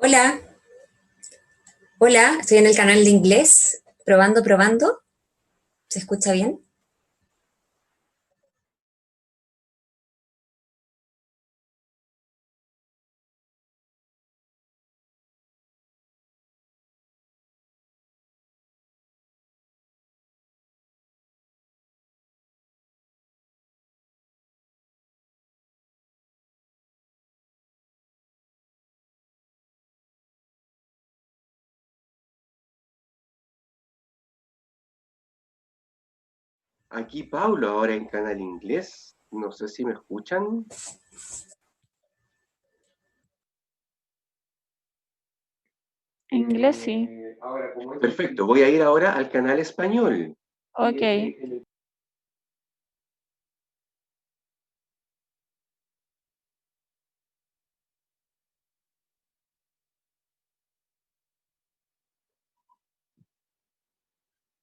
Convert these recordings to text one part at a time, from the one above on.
Hola, hola, estoy en el canal de inglés, probando, probando. ¿Se escucha bien? Aquí Paulo, ahora en Canal Inglés. No sé si me escuchan. Inglés sí. Perfecto, voy a ir ahora al canal español. Ok.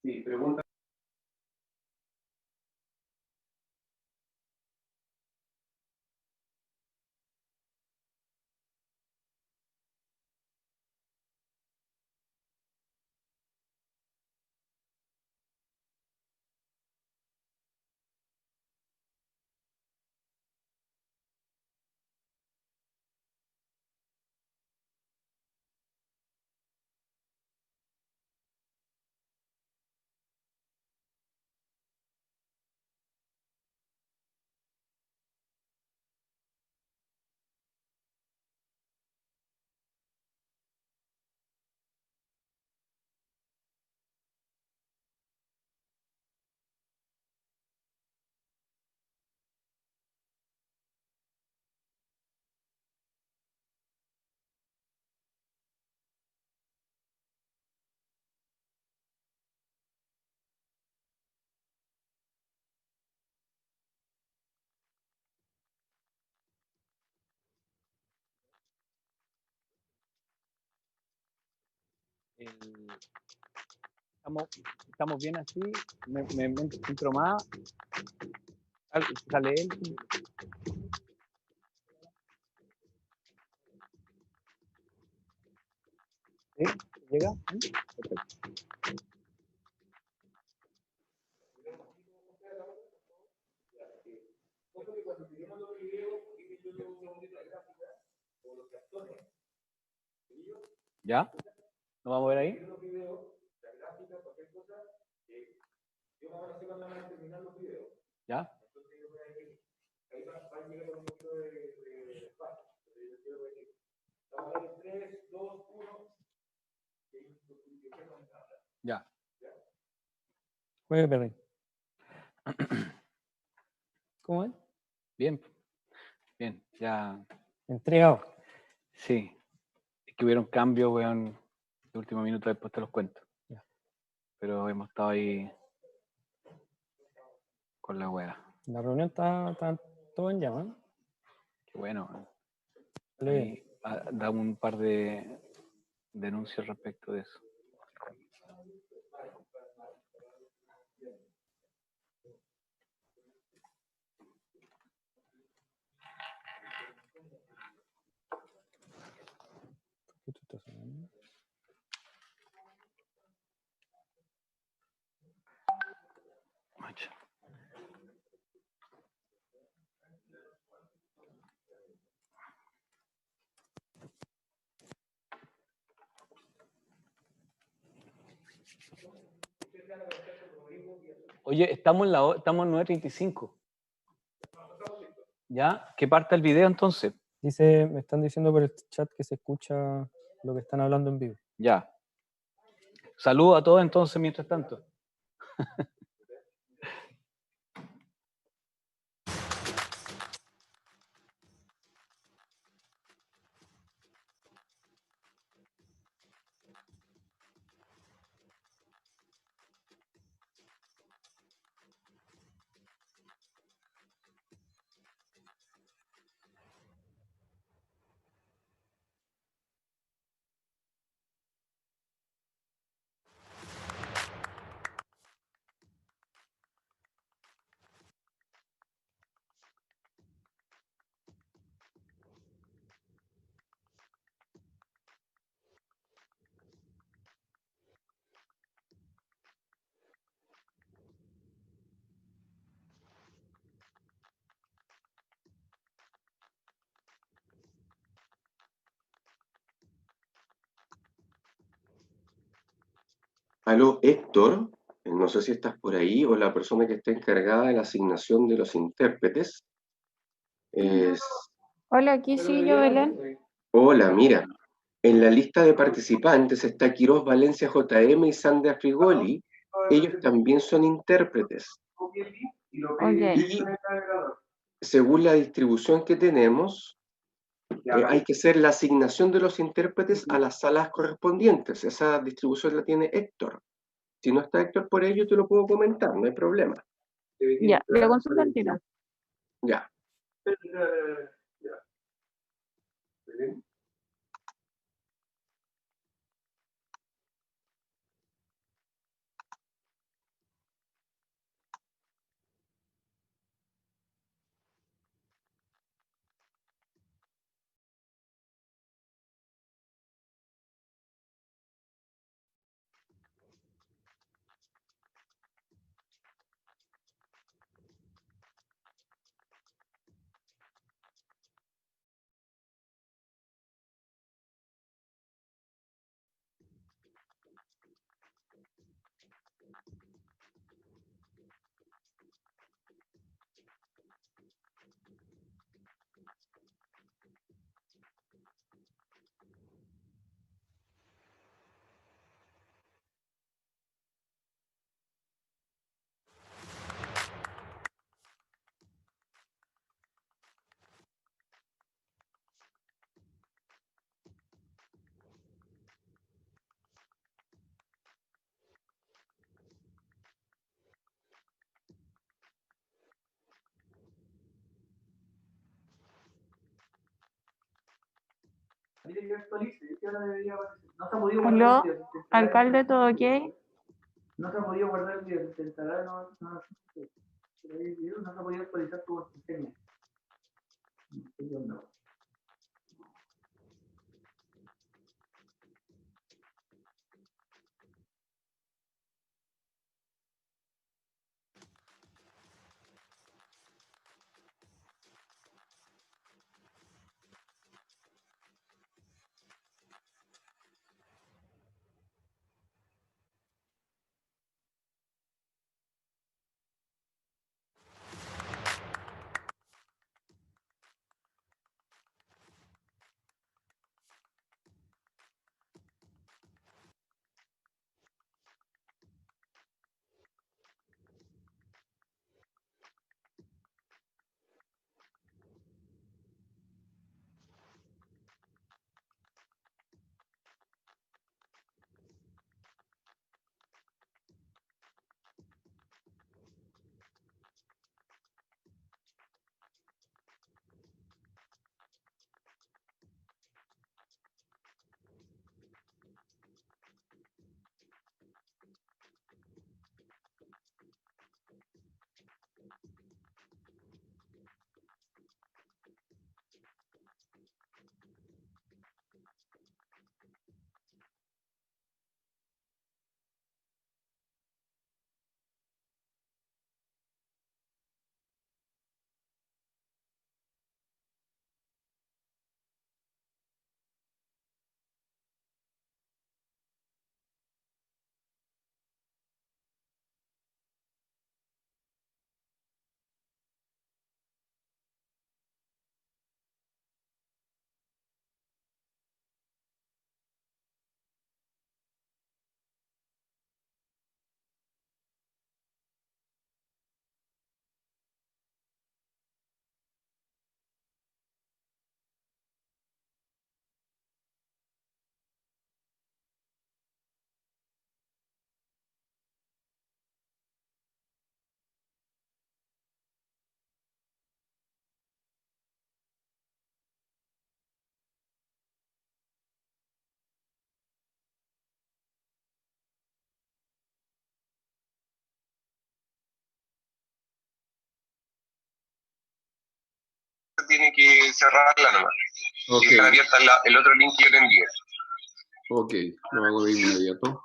Sí, pregunta. Estamos bien así, me entro más, sale él. ¿Sí? ¿Llega? ¿Sí? Perfecto. ¿Ya? ¿Nos vamos a ver ahí? ¿Ya? Ya. Juegue, Perry. ¿Cómo es? Bien. Bien, ya. Entregado. Sí. Es que hubieron cambios, weón, de último minuto, después te los cuento. Ya. Pero hemos estado ahí con la wea. La reunión está todo en llama. Qué bueno, weón. Ahí damos un par de denuncias respecto de eso. ¿Qué tú estás haciendo? Macho. Oye, estamos en 9:35. ¿Ya? ¿Qué parte el video entonces? Dice, me están diciendo por el chat que se escucha lo que están hablando en vivo. Ya. Saludo a todos entonces mientras tanto. Aló, Héctor, no sé si estás por ahí o la persona que está encargada de la asignación de los intérpretes. Es- Hola, aquí sí, yo, Belén. Hola, mira, en la lista de participantes está Quirós Valencia JM y Sandra Frigoli. Ellos también son intérpretes. Ok. Y según la distribución que tenemos, hay que hacer la asignación de los intérpretes a las salas correspondientes. Esa distribución la tiene Héctor. Si no está Héctor por ello, te lo puedo comentar, no hay problema. Ya, le consulta al tiro. Ya. Aló, alcalde, ¿todo ok? No se ha podido guardar el video, intentará, pero hay video, no se ha podido actualizar tu contraseña. No sé qué onda. Tiene que cerrarla nomás. Y dejar abierta el otro link que yo te envié. Ok, lo hago de inmediato.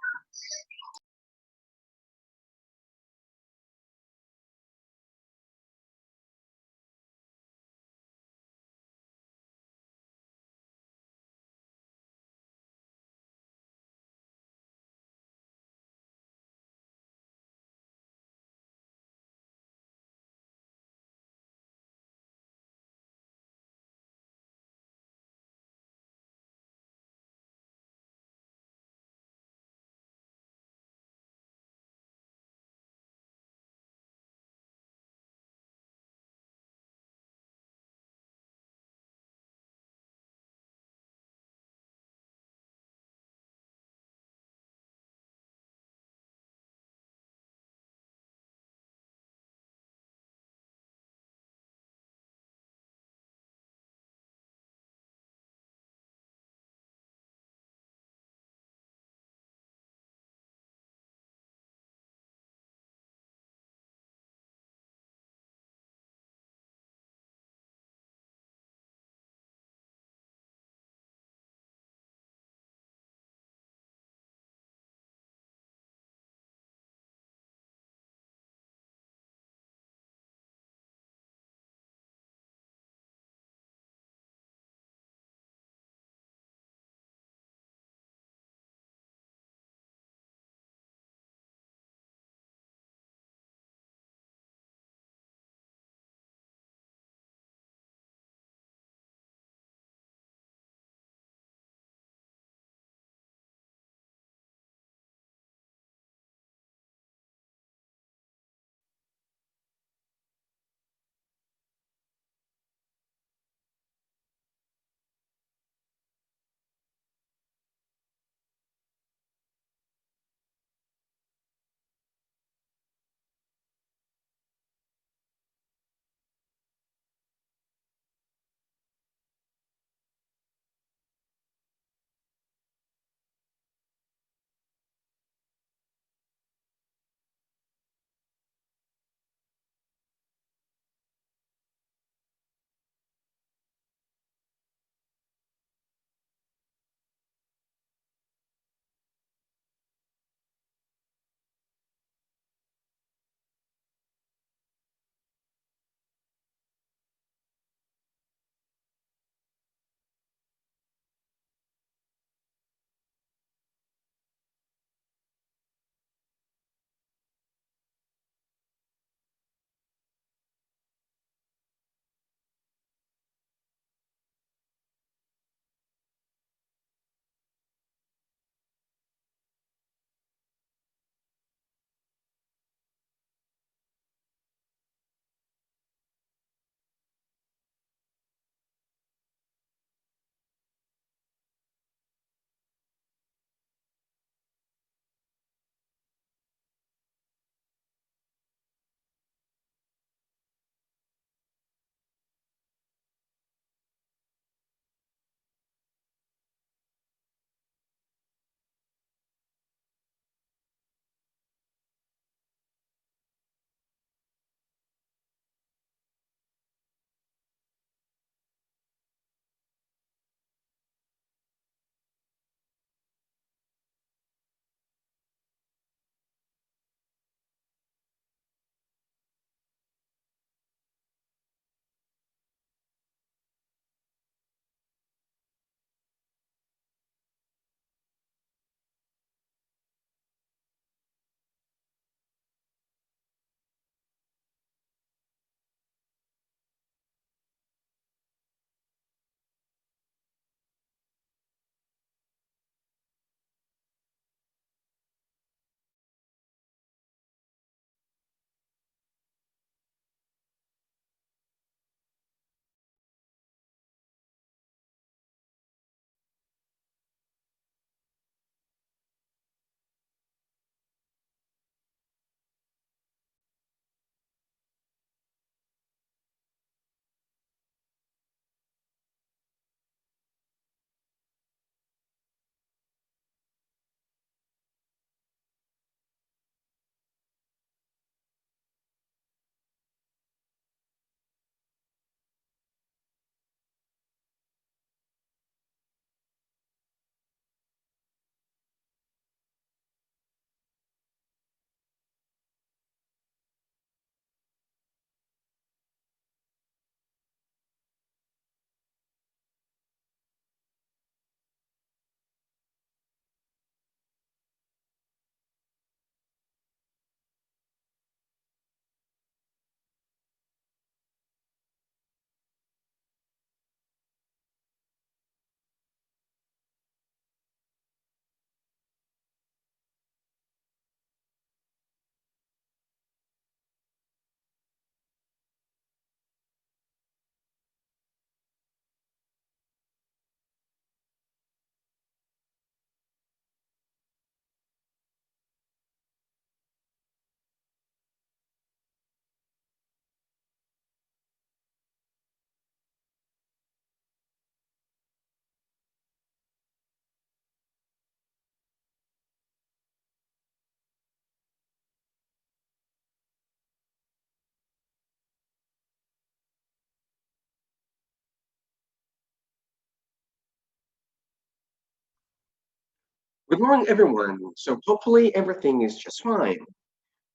Good morning, everyone. So hopefully everything is just fine.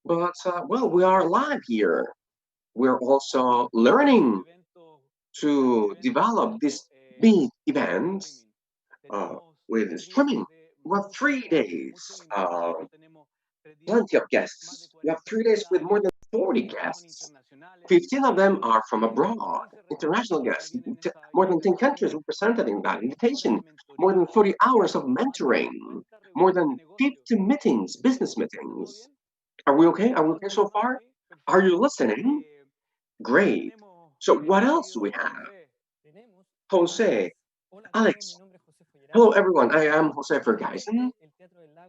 But, well, we are live here. We're also learning to develop this big event with streaming. We have 3 days, plenty of guests. We have 3 days with more than 40 guests. 15 of them are from abroad, international guests. More than 10 countries represented in that invitation. More than 40 hours of mentoring. More than 50 meetings, business meetings. Are we okay? Are we okay so far? Are you listening? Great. So what else do we have? Jose, Alex. Hello, everyone. I am Jose Vergeisen,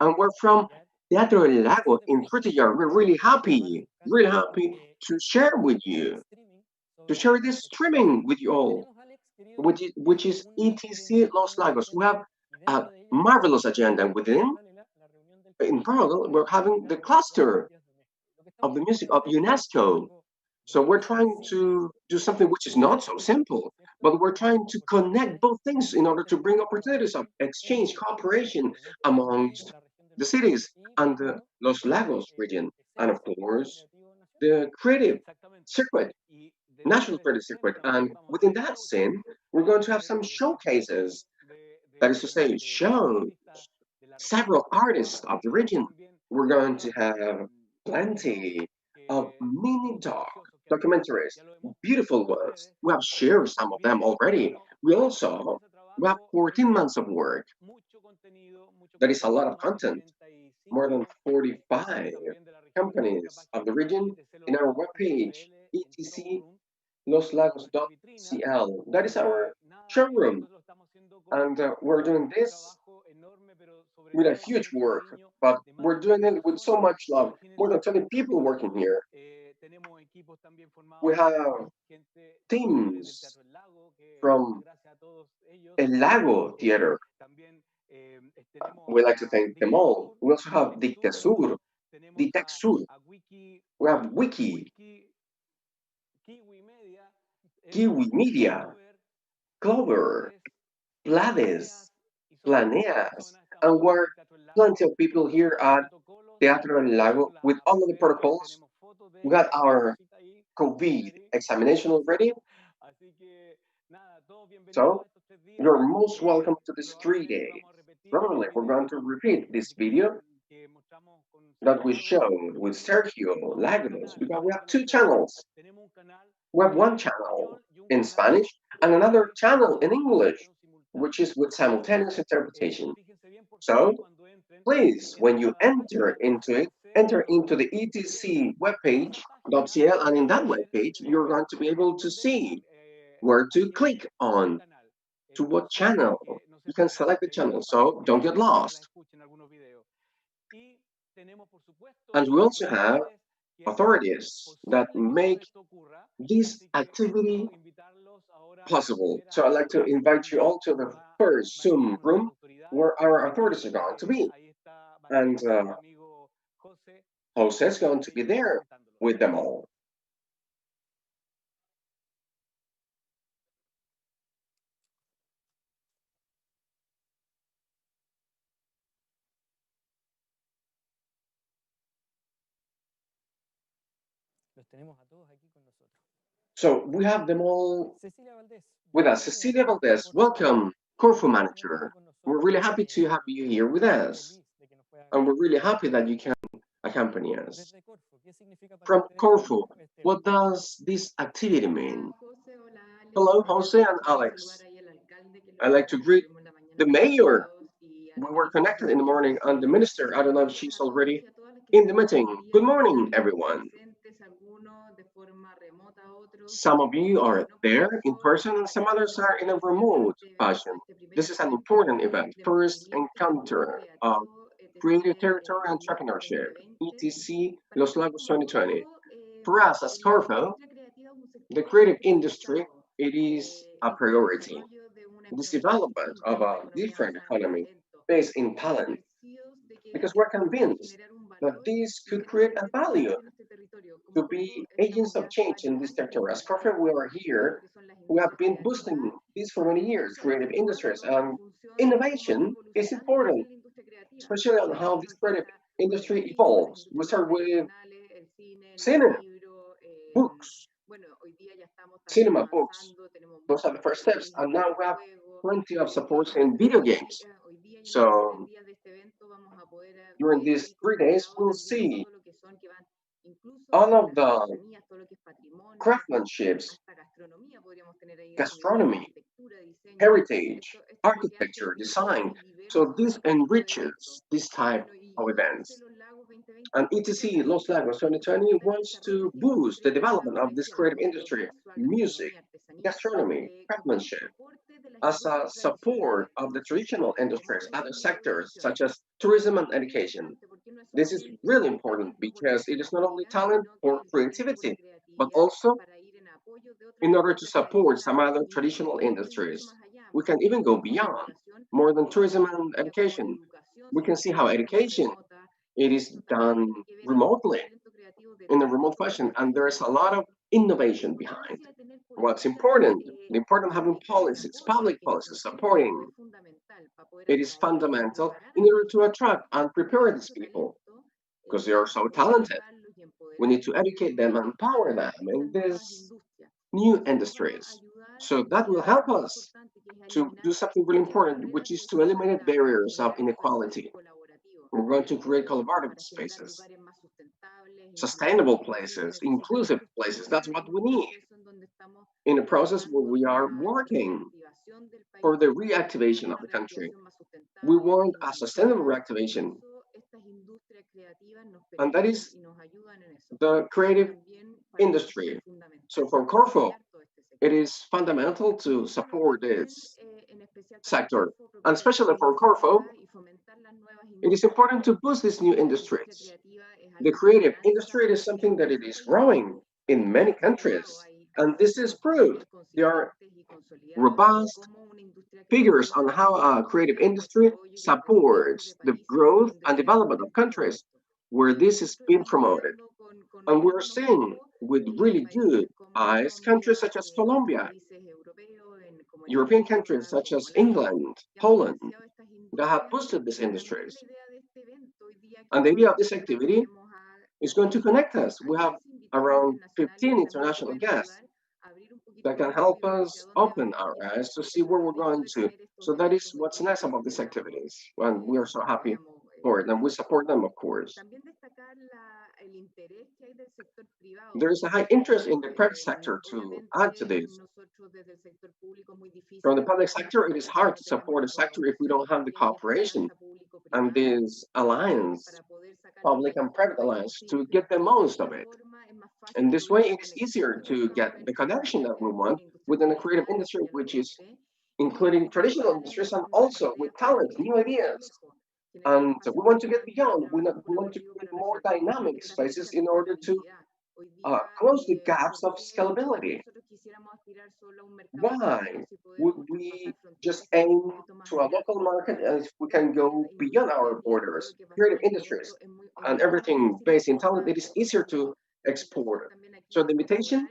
and we're from Teatro El Lago in Frutillar. We're really happy to share with you, to share this streaming with you all, which is ETC Los Lagos. We have a marvelous agenda within. In parallel, we're having the cluster of the music of UNESCO. So we're trying to do something which is not so simple, but we're trying to connect both things in order to bring opportunities of exchange, cooperation amongst the cities and the Los Lagos region. And of course, the creative circuit, national creative circuit. And within that scene, we're going to have some showcases, that is to say, shows, several artists of the region. We're going to have plenty of mini documentaries, beautiful ones. We have shared some of them already. We have 14 months of work. That is a lot of content. More than 45 companies of the region in our webpage, etcloslagos.cl. That is our showroom. And we're doing this with a huge work, but we're doing it with so much love. More than 20 people working here. We have teams from El Lago Theater. We'd like to thank them all. We also have Dictasur, Ditexur. We have Wiki, Kiwi Media, Clover, Plades, Planeas, and we're plenty of people here at Teatro El Lago with all of the protocols. We got our COVID examination already. So you're most welcome to this 3 days. Probably we're going to repeat this video that we showed with Sergio Lagos because we have 2 channels. We have one channel in Spanish and another channel in English, which is with simultaneous interpretation. So please, when you enter into it, enter into the ETC webpage.cl, and in that webpage, you're going to be able to see where to click on, to what channel. You can select the channel, so don't get lost. And we also have authorities that make this activity possible. So I'd like to invite you all to the first Zoom room where our authorities are going to be. And Jose is going to be there with them all. So we have them all with us. Cecilia Valdez, welcome, Corfu manager. We're really happy to have you here with us. And we're really happy that you can accompany us. From Corfu, what does this activity mean? Hello, Jose and Alex. I'd like to greet the mayor. We were connected in the morning, and the minister, I don't know if she's already in the meeting. Good morning, everyone. Some of you are there in person, and some others are in a remote fashion. This is an important event. First encounter of creative territory entrepreneurship, ETC Los Lagos 2020. For us as Corfu, the creative industry, it is a priority. This development of a different economy based in talent, because we're convinced that this could create a value to be agents of change in this territory. As Corfu, we are here. We have been boosting this for many years, creative industries, and innovation is important. especially on how this creative industry evolves. We start with cinema, books, cinema, books. Those are the first steps. And now we have plenty of supports in video games. So during these 3 days, we'll see all of the craftsmanships, gastronomy, heritage, architecture, design. So this enriches this type of events. And ETC Los Lagos 2020 wants to boost the development of this creative industry, music, gastronomy, craftsmanship, as a support of the traditional industries, other sectors such as tourism and education. This is really important because it is not only talent or creativity, but also in order to support some other traditional industries. We can even go beyond, more than tourism and education. We can see how education, it is done remotely, in a remote fashion, and there's a lot of innovation behind. What's important? The important having policies, public policies supporting. It is fundamental in order to attract and prepare these people, because they are so talented. We need to educate them and empower them in these new industries. So that will help us to do something really important, which is to eliminate barriers of inequality. We're going to create collaborative spaces, sustainable places, inclusive places. That's what we need in a process where we are working for the reactivation of the country. We want a sustainable reactivation, and that is the creative industry. So for Corfo, it is fundamental to support this sector, and especially for Corfo, it is important to boost these new industries. The creative industry is something that it is growing in many countries, and this is proved. There are robust figures on how a creative industry supports the growth and development of countries where this is being promoted. And we're seeing with really good eyes countries such as Colombia, European countries such as England, Poland, that have boosted these industries. And the idea of this activity is going to connect us. We have around 15 international guests that can help us open our eyes to see where we're going to. So that is what's nice about these activities, and we are so happy for it, and we support them, of course. There is a high interest in the private sector to add to this. From the public sector, it is hard to support a sector if we don't have the cooperation and this alliance, public and private alliance, to get the most of it. In this way, it is easier to get the connection that we want within the creative industry, which is including traditional industries and also with talent, new ideas. And we want to get beyond. We want to create more dynamic spaces in order to close the gaps of scalability. Why would we just aim to a local market as we can go beyond our borders? Creative industries and everything based in talent, it is easier to export. So the invitation,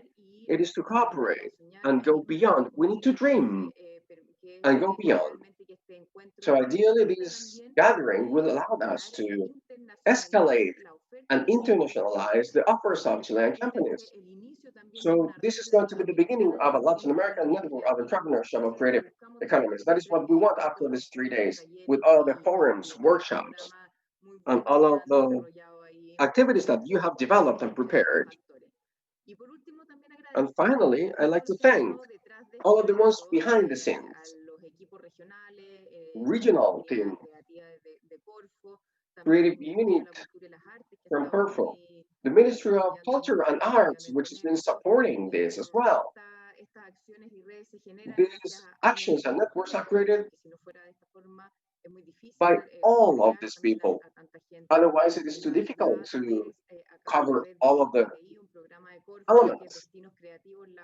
it is to cooperate and go beyond. We need to dream and go beyond. So ideally, this gathering will allow us to escalate and internationalize the offers of Chilean companies. So this is going to be the beginning of a Latin American network of entrepreneurship of creative economies. That is what we want after these 3 days, with all the forums, workshops, and all of the activities that you have developed and prepared. And finally, I'd like to thank all of the ones behind the scenes, regional team, creative unit from Corfo, the Ministry of Culture and Arts, which has been supporting this as well. These actions and networks are created by all of these people. Otherwise, it is too difficult to cover all of the elements.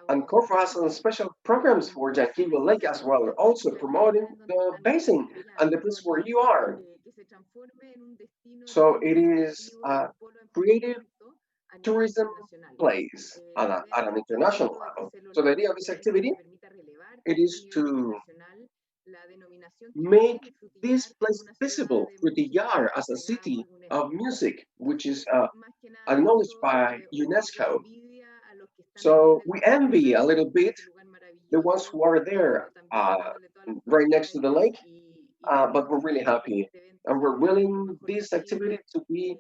And Corfo has some special programs for Llanquihue Lake as well, also promoting the basin and the place where you are. So it is a creative tourism place at an international level. So the idea of this activity, it is to make this place visible, Frutillar as a city of music, which is acknowledged by UNESCO. So we envy a little bit the ones who are there right next to the lake, but we're really happy. And we're willing this activity to be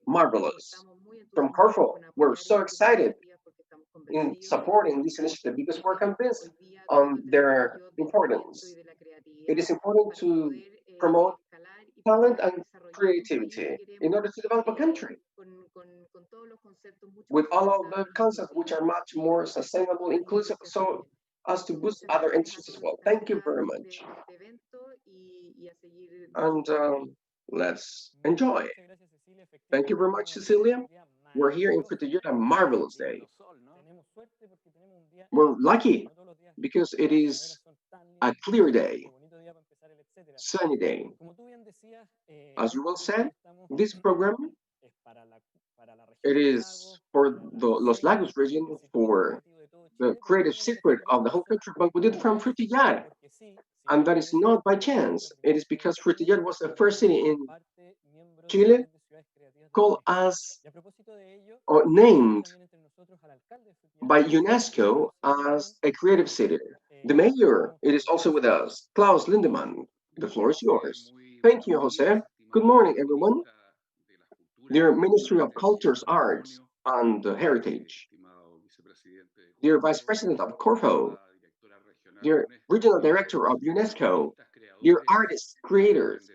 marvelous. From Corfu, we're so excited in supporting this initiative because we're convinced on their importance. It is important to promote talent and creativity in order to develop a country with all of the concepts which are much more sustainable, inclusive, so as to boost other industries as well. Thank you very much. And let's enjoy. Thank you very much, Cecilia. We're here in Frutillar, a marvelous day. We're lucky because it is a clear day, sunny day. As you well said, this program, it is for the Los Lagos region, for the creative secret of the whole country, but we did it from Frutillar. And that is not by chance. It is because Frutillar was the first city in Chile called as, or named by UNESCO as a creative city. The mayor, it is also with us, Klaus Lindemann. The floor is yours. Thank you, Jose. Good morning, everyone. Dear Ministry of Cultures, Arts, and Heritage, dear Vice President of Corfu, dear Regional Director of UNESCO, dear artists, creators,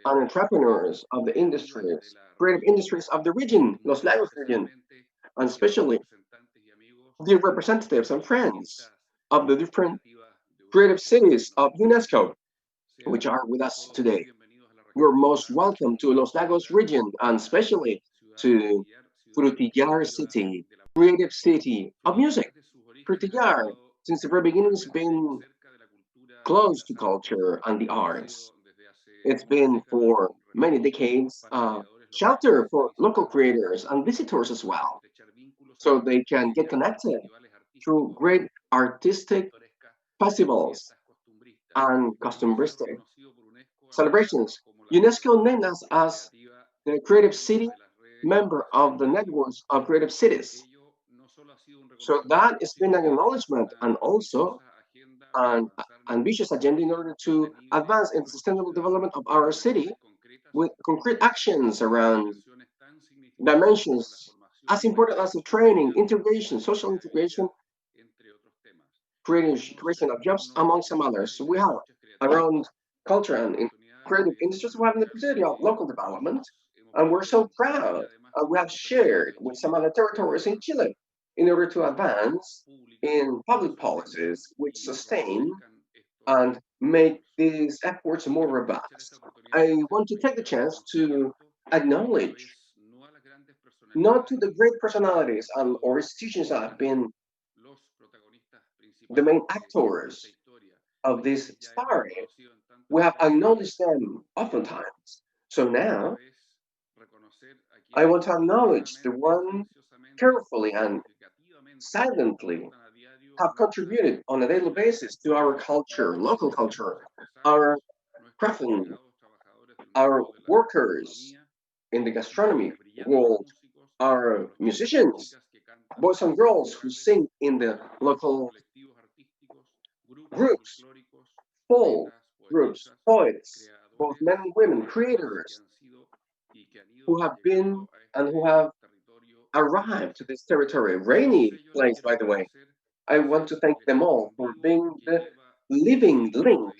and entrepreneurs of the industries, creative industries of the region, Los Lagos region, and especially dear representatives and friends of the different creative cities of UNESCO, which are with us today. You're most welcome to Los Lagos region, and especially to Frutillar City, creative city of music. Frutillar, since the very beginning, has been close to culture and the arts. It's been for many decades shelter for local creators and visitors as well, so they can get connected through great artistic festivals and costumbristic celebrations. UNESCO named us as the creative city member of the networks of creative cities. So that has been an acknowledgement and also an ambitious agenda in order to advance in the sustainable development of our city with concrete actions around dimensions as important as the training, integration, social integration, creation of jobs, among some others. So we have around culture and in creative industries, we have the opportunity of local development, and we're so proud. We have shared with some other territories in Chile in order to advance in public policies which sustain and make these efforts more robust. I want to take the chance to acknowledge not to the great personalities or institutions that have been the main actors of this story. We have acknowledged them oftentimes. So now, I want to acknowledge the one carefully and silently have contributed on a daily basis to our culture, local culture, our craftsmen, our workers in the gastronomy world, our musicians, boys and girls who sing in the local groups, folk groups, poets, both men and women, creators who have been and who have arrived to this territory, rainy place, by the way. I want to thank them all for being the living link,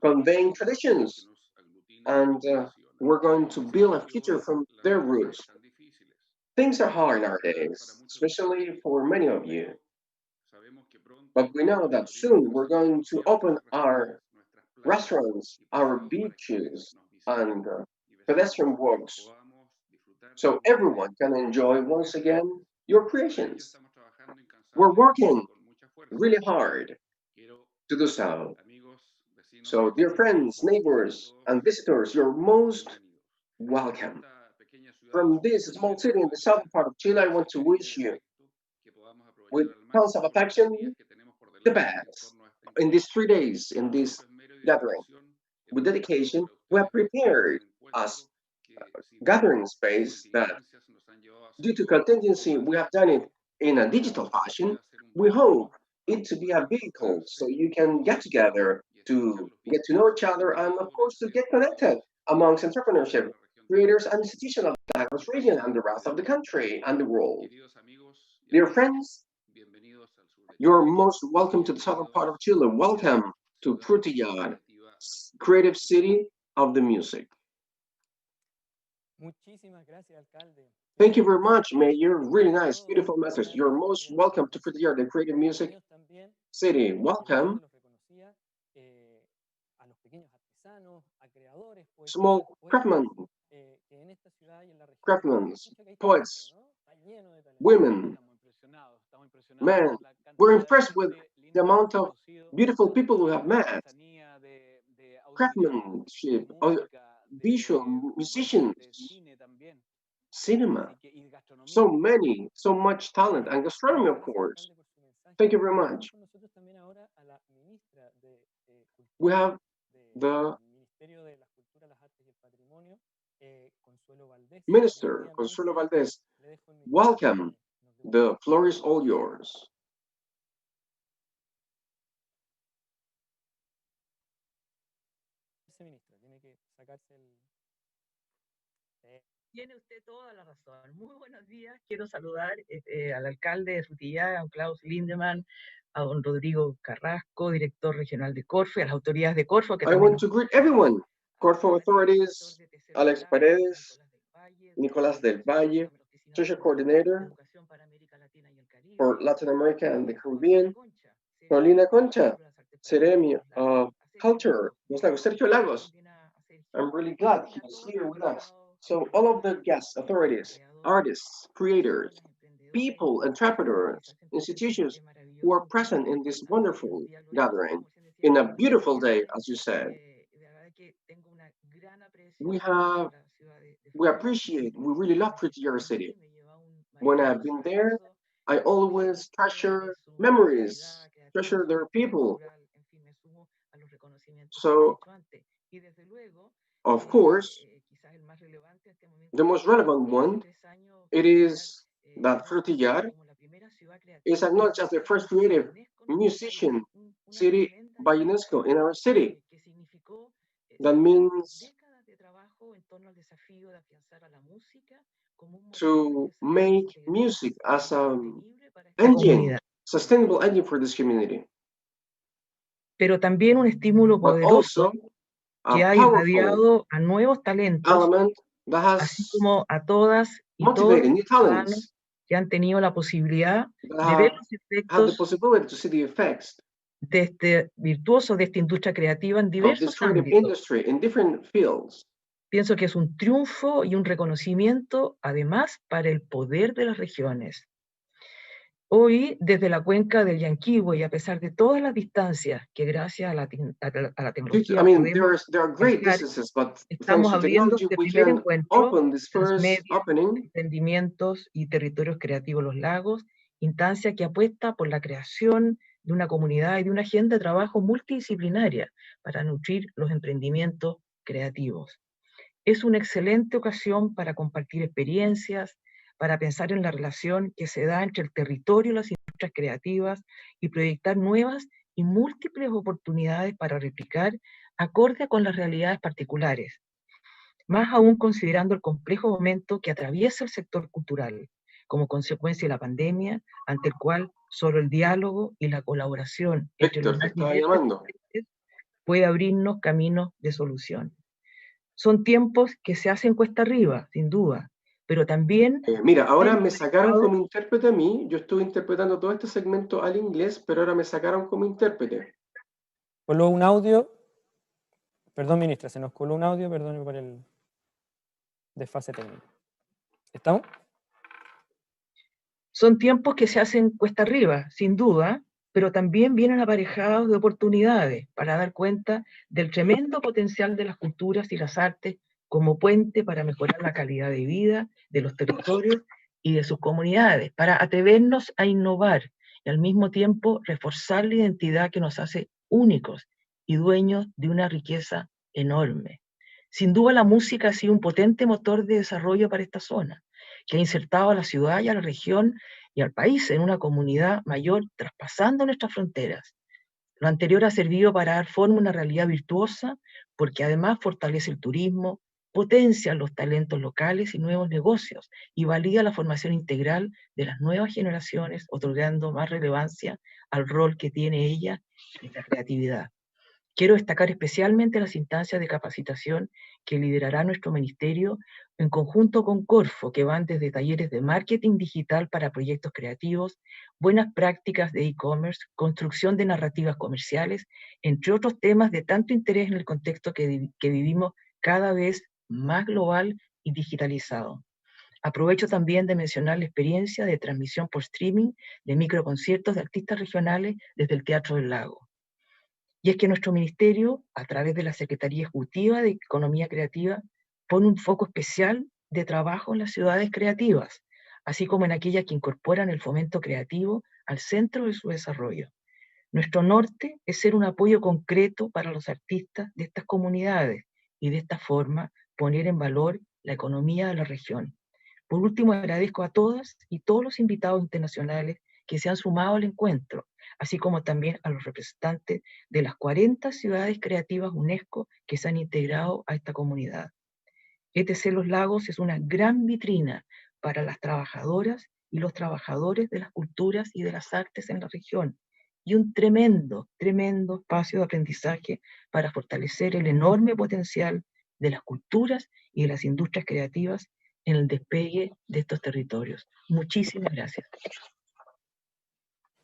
conveying traditions, and we're going to build a future from their roots. Things are hard nowadays, especially for many of you. But we know that soon we're going to open our restaurants, our beaches, and pedestrian walks, so everyone can enjoy once again your creations. We're working really hard to do so. So, dear friends, neighbors, and visitors, you're most welcome. From this small city in the southern part of Chile, I want to wish you, with tons of affection, the best. in these 3 days, in this gathering. With dedication, we have prepared us gathering space that, due to contingency, we have done it in a digital fashion. We hope it to be a vehicle so you can get together to get to know each other and, of course, to get connected amongst entrepreneurship, creators, and institutions of the Lagos region and the rest of the country and the world. Dear friends, you're most welcome to the southern part of Chile. Welcome to Frutillar, creative city of the music. Thank you very much, Mayor. Really nice, beautiful message. You're most welcome to Frutillar, the creative music city. Welcome. Small craftsmen, poets, women, men. We're impressed with the amount of beautiful people we have met. Craftsmanship, visual, musicians, cinema. So many, so much talent, and gastronomy, of course. Thank you very much. We have the Minister, Consuelo Valdez. Welcome. The floor is all yours. Tiene usted toda la razón. Muy buenos días. Quiero saludar al alcalde de Frutillar, a don Klaus Lindemann, a don Rodrigo Carrasco, director regional de Corfo, a las autoridades de Corfo. I want to greet everyone. Corfo authorities, Alex Paredes, Nicolás del Valle, Social Coordinator for Latin America and the Caribbean, Paulina Concha, Ceremi of Culture, Sergio Lagos. I'm really glad he's here with us. So all of the guests, authorities, artists, creators, people, entrepreneurs, institutions who are present in this wonderful gathering, in a beautiful day, as you said, we appreciate, we really love Frutillar City. When I've been there, I always treasure memories, treasure their people. So, of course, the most relevant one, it is that Frutillar is acknowledged as the first creative musician city by UNESCO in our city. That means to make music as an engine, sustainable engine for this community. Pero también un estímulo poderoso que ha irradiado a nuevos talentos, así como a todas y todos los que han tenido la posibilidad de ver los efectos de este virtuoso, de esta industria creativa en diversos ámbitos. Pienso que es un triunfo y un reconocimiento, además, para el poder de las regiones. Hoy, desde la cuenca del Llanquihue, y a pesar de todas las distancias que gracias a la tecnología estamos abriendo este primer encuentro los medios, emprendimientos y territorios creativos Los Lagos, instancia que apuesta por la creación de una comunidad y de una agenda de trabajo multidisciplinaria para nutrir los emprendimientos creativos. Es una excelente ocasión para compartir experiencias, para pensar en la relación que se da entre el territorio y las industrias creativas y proyectar nuevas y múltiples oportunidades para replicar acorde con las realidades particulares, más aún considerando el complejo momento que atraviesa el sector cultural como consecuencia de la pandemia, ante el cual solo el diálogo y la colaboración entre los puede abrirnos caminos de solución. Son tiempos que se hacen cuesta arriba, sin duda, pero también... Mira, ahora me sacaron como intérprete a mí, yo estuve interpretando todo este segmento al inglés, pero ahora me sacaron como intérprete. Coló un audio, perdón ministra, se nos coló un audio, perdón por el desfase técnico. ¿Estamos? Son tiempos que se hacen cuesta arriba, sin duda, pero también vienen aparejados de oportunidades para dar cuenta del tremendo potencial de las culturas y las artes como puente para mejorar la calidad de vida de los territorios y de sus comunidades, para atrevernos a innovar y al mismo tiempo reforzar la identidad que nos hace únicos y dueños de una riqueza enorme. Sin duda la música ha sido un potente motor de desarrollo para esta zona, que ha insertado a la ciudad y a la región y al país en una comunidad mayor, traspasando nuestras fronteras. Lo anterior ha servido para dar forma a una realidad virtuosa, porque además fortalece el turismo, potencia los talentos locales y nuevos negocios, y valida la formación integral de las nuevas generaciones, otorgando más relevancia al rol que tiene ella en la creatividad. Quiero destacar especialmente las instancias de capacitación que liderará nuestro ministerio en conjunto con Corfo, que van desde talleres de marketing digital para proyectos creativos, buenas prácticas de e-commerce, construcción de narrativas comerciales, entre otros temas de tanto interés en el contexto que vivimos cada vez más global y digitalizado. Aprovecho también de mencionar la experiencia de transmisión por streaming de microconciertos de artistas regionales desde el Teatro del Lago. Y es que nuestro ministerio, a través de la Secretaría Ejecutiva de Economía Creativa, pone un foco especial de trabajo en las ciudades creativas, así como en aquellas que incorporan el fomento creativo al centro de su desarrollo. Nuestro norte es ser un apoyo concreto para los artistas de estas comunidades y de esta forma poner en valor la economía de la región. Por último, agradezco a todas y todos los invitados internacionales que se han sumado al encuentro, así como también a los representantes de las 40 ciudades creativas UNESCO que se han integrado a esta comunidad. ETC Los Lagos es una gran vitrina para las trabajadoras y los trabajadores de las culturas y de las artes en la región, y un tremendo espacio de aprendizaje para fortalecer el enorme potencial de las culturas y de las industrias creativas en el despegue de estos territorios. Muchísimas gracias.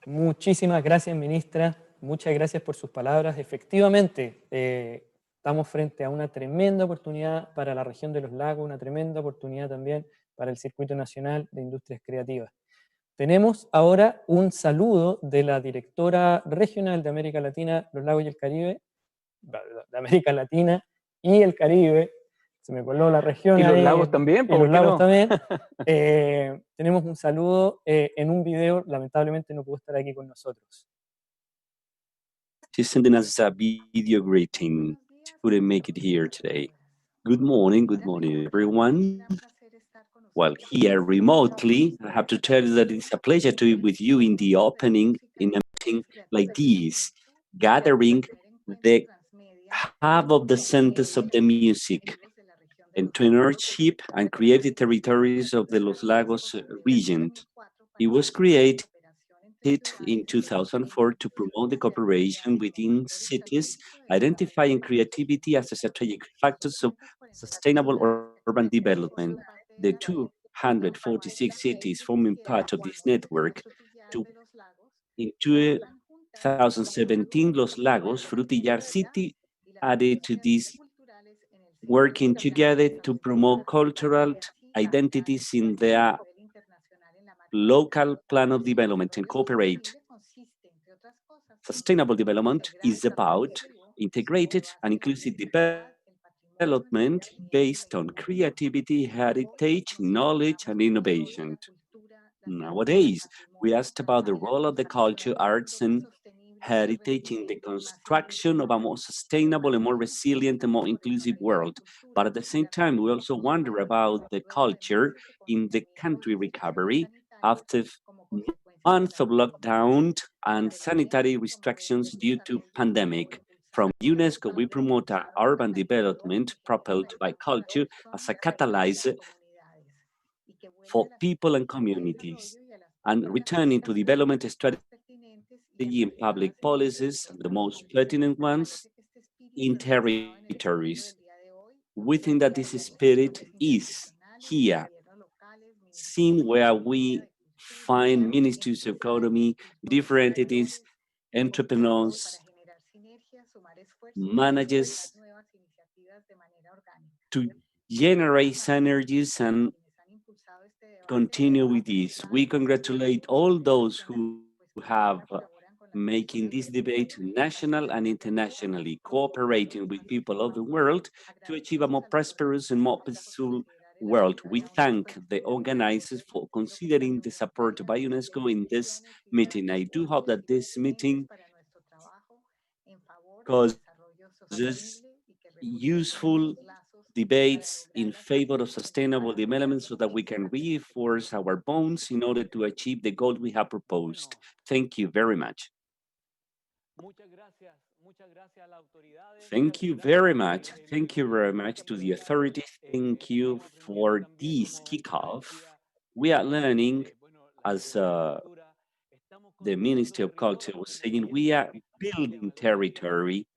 Muchísimas gracias, ministra. Muchas gracias por sus palabras. Efectivamente, estamos frente a una tremenda oportunidad para la región de los lagos, una tremenda oportunidad también para el Circuito Nacional de Industrias Creativas. Tenemos ahora un saludo de la directora regional de América Latina, los lagos y el Caribe, de América Latina y el Caribe. Se me coló la región. Y los ahí, lagos también. Y los lagos también. Tenemos un saludo en un video. Lamentablemente no pudo estar aquí con nosotros. She's sending us a video greeting. She couldn't make it here today. Good morning, everyone. Well, here remotely, I have to tell you that it's a pleasure to be with you in the opening in a meeting like this, gathering the hub of the centers of the music, entrepreneurship and creative territories of the Los Lagos region. It was created in 2004 to promote the cooperation within cities, identifying creativity as a strategic factor of sustainable urban development. The 246 cities forming part of this network. In 2017, Los Lagos, Frutillar City, added to this, working together to promote cultural identities in their local plan of development and cooperate. Sustainable development is about integrated and inclusive development based on creativity, heritage, knowledge, and innovation. Nowadays, we asked about the role of the culture, arts, and heritage in the construction of a more sustainable and more resilient and more inclusive world. But at the same time, we also wonder about the culture in the country recovery after months of lockdown and sanitary restrictions due to pandemic. From UNESCO, we promote urban development propelled by culture as a catalyst for people and communities, and returning to development strategy in public policies, the most pertinent ones, in territories. We think that this spirit is here, seen where we find ministries of economy, different entities, entrepreneurs, managers to generate synergies and continue with this. We congratulate all those who have making this debate national and internationally, cooperating with people of the world to achieve a more prosperous and more peaceful world. We thank the organizers for considering the support by UNESCO in this meeting. I do hope that this meeting causes useful debates in favor of sustainable development so that we can reinforce our bonds in order to achieve the goal we have proposed. Thank you very much. Thank you very much. Thank you very much to the authorities. Thank you for this kickoff. We are learning, as the Ministry of Culture was saying, we are building territory.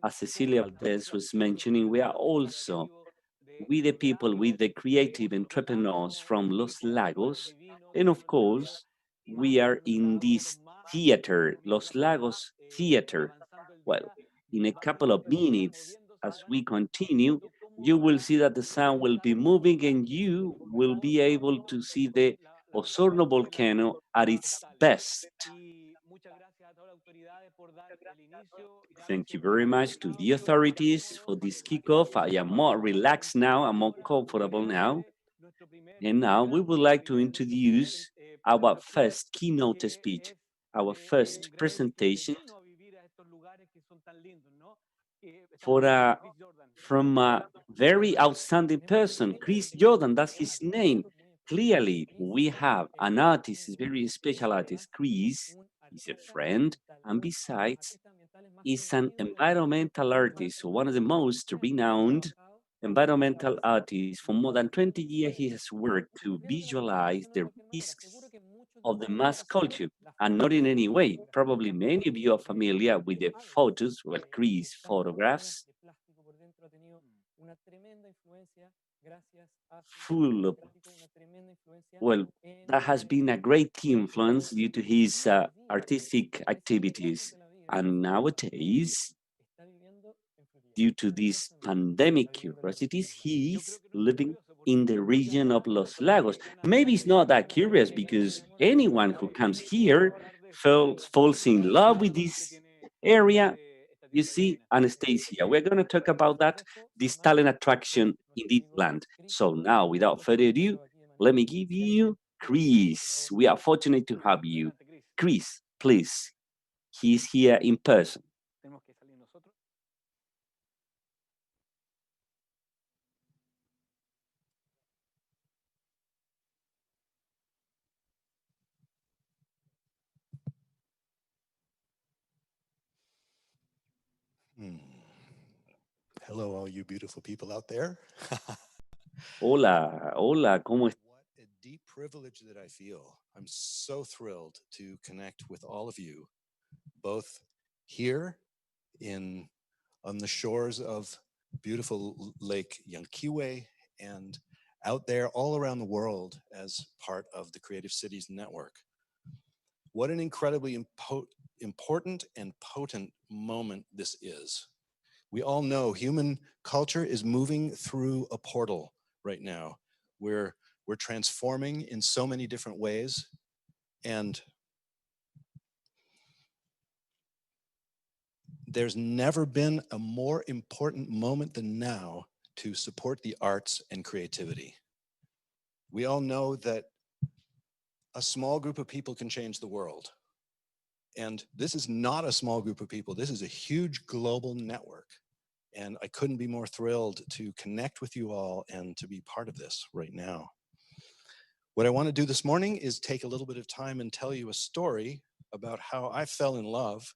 As Cecilia Valdez was mentioning, we are also with the people, with the creative entrepreneurs from Los Lagos. And of course, we are in this theater, Los Lagos Theater. Well, in a couple of minutes, as we continue, you will see that the sound will be moving and you will be able to see the Osorno volcano at its best. Thank you very much to the authorities for this kickoff. I am more relaxed now, I'm more comfortable now. And now we would like to introduce our first keynote speech, our first presentation from a very outstanding person, Chris Jordan, that's his name. Clearly, we have an artist, a very special artist. Chris is a friend, and besides, is an environmental artist, one of the most renowned environmental artists. For more than 20 years, he has worked to visualize the risks of the mass culture, and not in any way. Probably many of you are familiar with the photos, well, Chris photographs, full of, well, that has been a great influence due to his artistic activities. And nowadays, due to these pandemic curiosities, he is living in the region of Los Lagos. Maybe it's not that curious because anyone who comes here falls in love with this area. You see, Anastasia, we're going to talk about that, this talent attraction in this land. So now, without further ado, let me give you Chris. We are fortunate to have you. Chris, please. He's here in person. Hello, all you beautiful people out there. Hola, hola, ¿cómo estás? What a deep privilege that I feel. I'm so thrilled to connect with all of you, both here on the shores of beautiful Lake Yanquihue and out there all around the world as part of the Creative Cities Network. What an incredibly important and potent moment this is. We all know human culture is moving through a portal right now. We're transforming in so many different ways, and there's never been a more important moment than now to support the arts and creativity. We all know that a small group of people can change the world. And this is not a small group of people. This is a huge global network. And I couldn't be more thrilled to connect with you all and to be part of this right now. What I want to do this morning is take a little bit of time and tell you a story about how I fell in love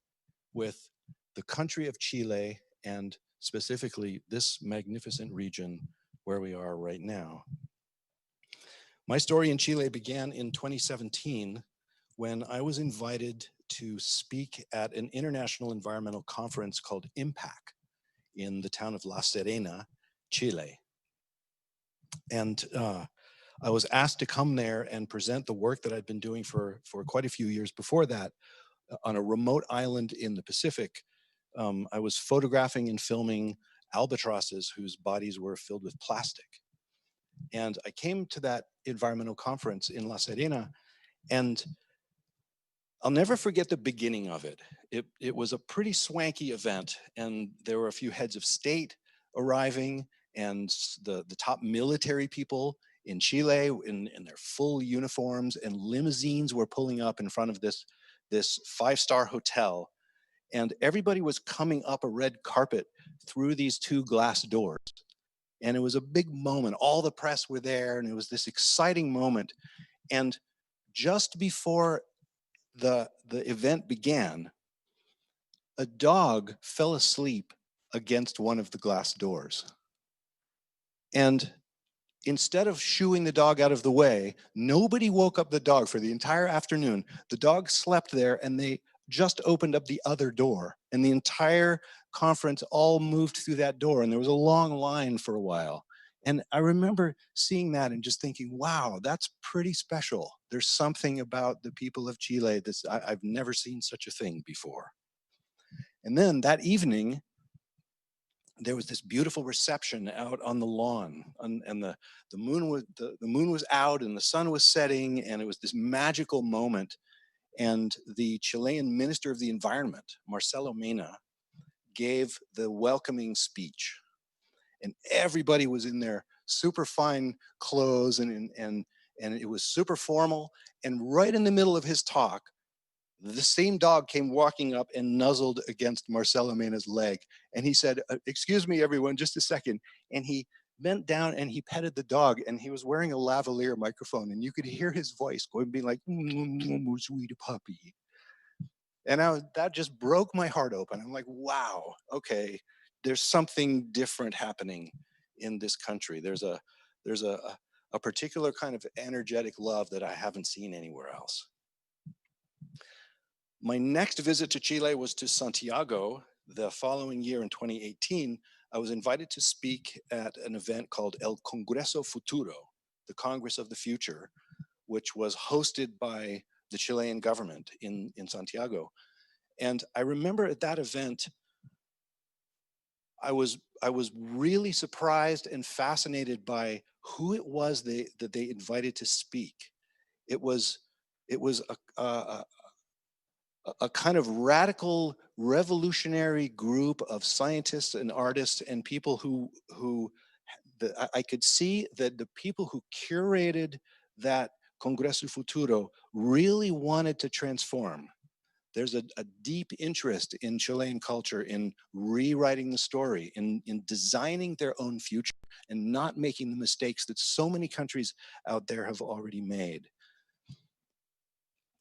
with the country of Chile and specifically this magnificent region where we are right now. My story in Chile began in 2017 when I was invited to speak at an international environmental conference called IMPAC in the town of La Serena, Chile. And I was asked to come there and present the work that I'd been doing for quite a few years before that on a remote island in the Pacific. I was photographing and filming albatrosses whose bodies were filled with plastic. And I came to that environmental conference in La Serena, and I'll never forget the beginning of it. It was a pretty swanky event, and there were a few heads of state arriving, and the top military people in Chile in their full uniforms, and limousines were pulling up in front of this 5-star hotel. And everybody was coming up a red carpet through these 2 glass doors. And it was a big moment. All the press were there, and it was this exciting moment. And just before the event began, a dog fell asleep against one of the glass doors. And instead of shooing the dog out of the way, nobody woke up the dog for the entire afternoon. The dog slept there, and they just opened up the other door, and the entire conference all moved through that door, and there was a long line for a while. And I remember seeing that and just thinking, wow, that's pretty special. There's something about the people of Chile that's, I've never seen such a thing before. And then that evening, there was this beautiful reception out on the lawn, and the moon was out and the sun was setting, and it was this magical moment. And the Chilean Minister of the Environment, Marcelo Mena, gave the welcoming speech. And everybody was in their super fine clothes, and it was super formal. And right in the middle of his talk, the same dog came walking up and nuzzled against Marcelo Mena's leg. And he said, excuse me, everyone, just a second. And he bent down and he petted the dog, and he was wearing a lavalier microphone, and you could hear his voice going, being like, sweet puppy. And that just broke my heart open. I'm like, wow, okay, there's something different happening in this country. There's a particular kind of energetic love that I haven't seen anywhere else. My next visit to Chile was to Santiago. The following year in 2018, I was invited to speak at an event called El Congreso Futuro, the Congress of the Future, which was hosted by the Chilean government in Santiago. And I remember at that event, I was really surprised and fascinated by who it was that they invited to speak. It was a kind of radical, revolutionary group of scientists and artists and people who I could see that the people who curated that Congreso Futuro really wanted to transform. There's a deep interest in Chilean culture in rewriting the story, in designing their own future, and not making the mistakes that so many countries out there have already made.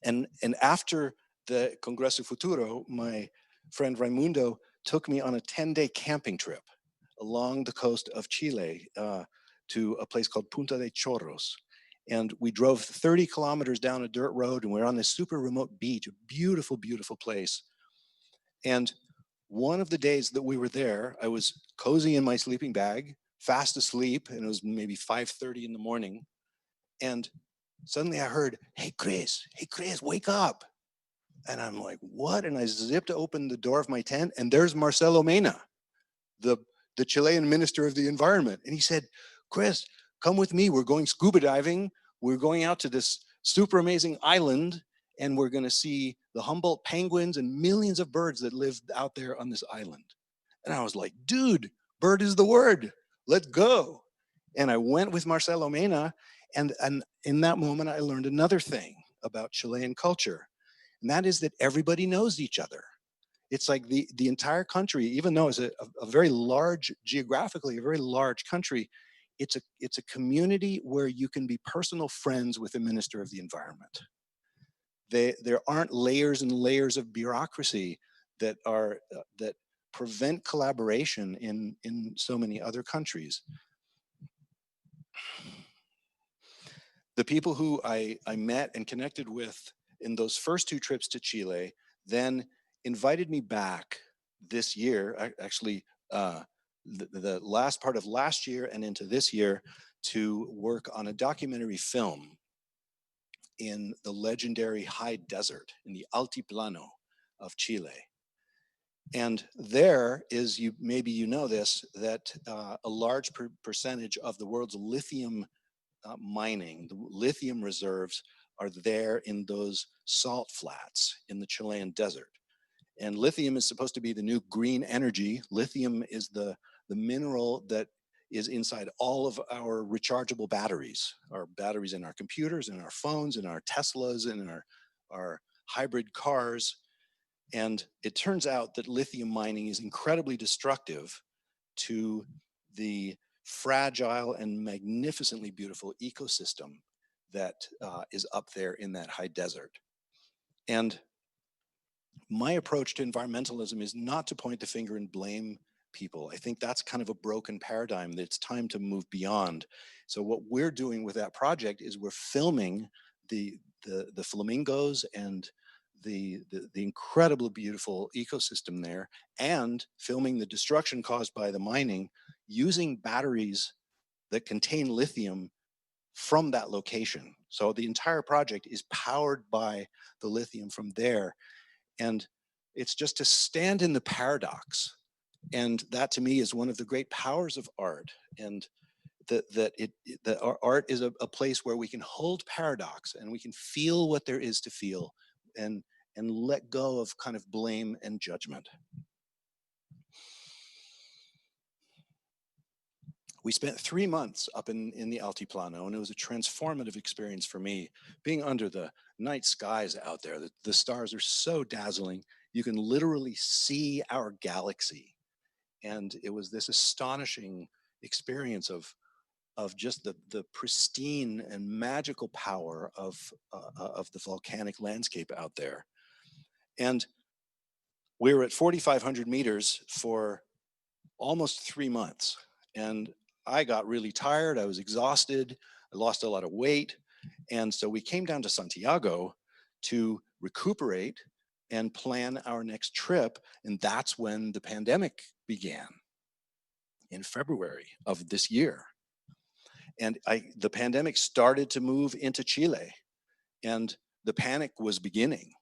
And after the Congreso Futuro, my friend Raimundo took me on a 10-day camping trip along the coast of Chile to a place called Punta de Chorros. And we drove 30 kilometers down a dirt road, and we were on this super remote beach, a beautiful, beautiful place. And one of the days that we were there, I was cozy in my sleeping bag, fast asleep, and it was maybe 5:30 in the morning. And suddenly I heard, hey, Chris, wake up. And I'm like, what? And I zipped open the door of my tent, and there's Marcelo Mena, the Chilean Minister of the Environment. And he said, Chris, come with me. We're going scuba diving. We're going out to this super amazing island, and we're going to see the Humboldt penguins and millions of birds that live out there on this island. And I was like, dude, bird is the word. Let's go. And I went with Marcelo Mena, and in that moment, I learned another thing about Chilean culture. And that is that everybody knows each other. It's like the entire country, even though it's a very large, geographically, a very large country, it's a community where you can be personal friends with the Minister of the Environment. There aren't layers and layers of bureaucracy that prevent collaboration in so many other countries. The people who I met and connected with in those first 2 trips to Chile then invited me back this year, actually the last part of last year and into this year, to work on a documentary film in the legendary high desert, in the Altiplano of Chile. And there is, maybe you know this, that a large percentage of the world's lithium mining, the lithium reserves, are there in those salt flats in the Chilean desert. And lithium is supposed to be the new green energy. Lithium is the mineral that is inside all of our rechargeable batteries in our computers, in our phones, in our Teslas, in our hybrid cars. And it turns out that lithium mining is incredibly destructive to the fragile and magnificently beautiful ecosystem that is up there in that high desert. And my approach to environmentalism is not to point the finger and blame people. I think that's kind of a broken paradigm that it's time to move beyond. So what we're doing with that project is we're filming the flamingos and the incredibly beautiful ecosystem there, and filming the destruction caused by the mining using batteries that contain lithium from that location. So the entire project is powered by the lithium from there. And it's just to stand in the paradox. And that to me is one of the great powers of art. And that our art is a place where we can hold paradox and we can feel what there is to feel and let go of kind of blame and judgment. We spent 3 months up in the Altiplano, and it was a transformative experience for me, being under the night skies out there. The stars are so dazzling. You can literally see our galaxy. And it was this astonishing experience of just the pristine and magical power of the volcanic landscape out there. And we were at 4,500 meters for almost 3 months. And I got really tired. I was exhausted. I lost a lot of weight. And so we came down to Santiago to recuperate and plan our next trip. And that's when the pandemic began in February of this year. And the pandemic started to move into Chile, and the panic was beginning.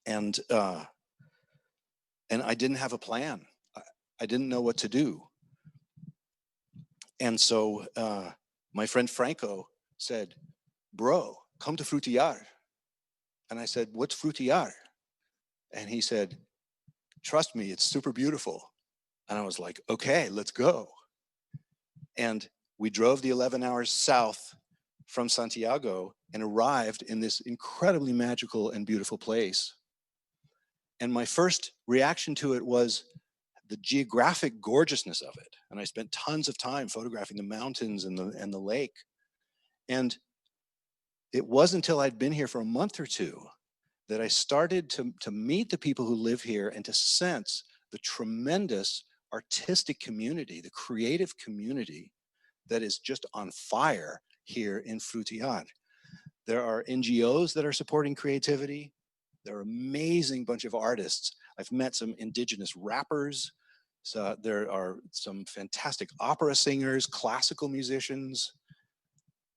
And I didn't have a plan. I didn't know what to do. And so my friend Franco said, "Bro, come to Frutillar." And I said, "What's Frutillar?" And he said, "Trust me, it's super beautiful." And I was like, "Okay, let's go." And we drove the 11 hours south from Santiago and arrived in this incredibly magical and beautiful place. And my first reaction to it was the geographic gorgeousness of it. And I spent tons of time photographing the mountains and the lake. And it wasn't until I'd been here for a month or two that I started to meet the people who live here and to sense the tremendous artistic community, the creative community that is just on fire here in Frutillar. There are NGOs that are supporting creativity. There are an amazing bunch of artists. I've met some indigenous rappers. So there are some fantastic opera singers, classical musicians,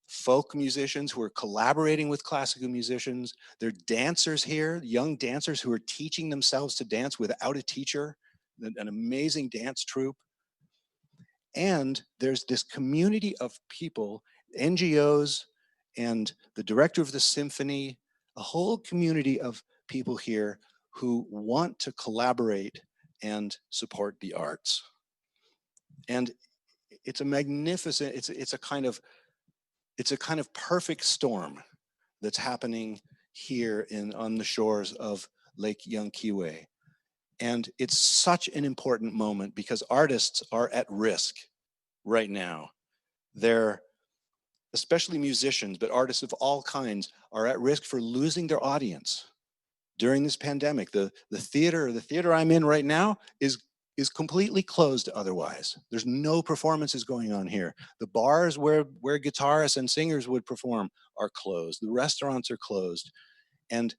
folk musicians who are collaborating with classical musicians. There are dancers here, young dancers who are teaching themselves to dance without a teacher, an amazing dance troupe. And there's this community of people, NGOs and the director of the symphony, a whole community of people here who want to collaborate and support the arts. And it's a magnificent, it's a kind of perfect storm that's happening here on the shores of Lake Llanquihue. And it's such an important moment because artists are at risk right now. They're, especially musicians, but artists of all kinds, are at risk for losing their audience during this pandemic. The theater I'm in right now is completely closed otherwise. There's no performances going on here. The bars where guitarists and singers would perform are closed. The restaurants are closed. And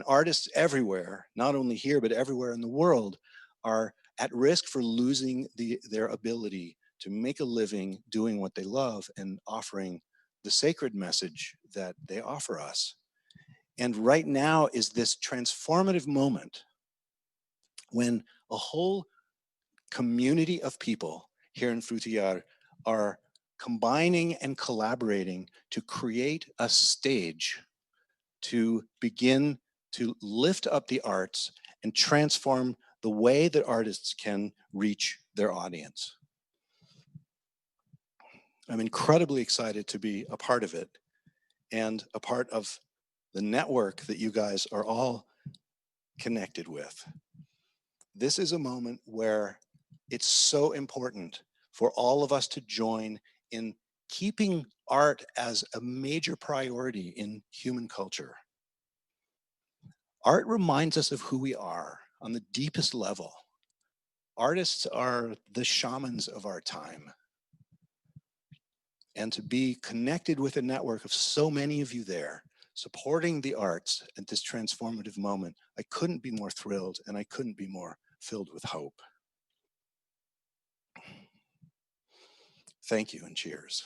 artists everywhere, not only here, but everywhere in the world, are at risk for losing their ability to make a living doing what they love and offering the sacred message that they offer us. And right now is this transformative moment when a whole community of people here in Frutillar are combining and collaborating to create a stage to begin to lift up the arts and transform the way that artists can reach their audience. I'm incredibly excited to be a part of it and a part of the network that you guys are all connected with. This is a moment where it's so important for all of us to join in keeping art as a major priority in human culture. Art reminds us of who we are on the deepest level. Artists are the shamans of our time. And to be connected with a network of so many of you there, supporting the arts at this transformative moment, I couldn't be more thrilled and I couldn't be more filled with hope. Thank you and cheers.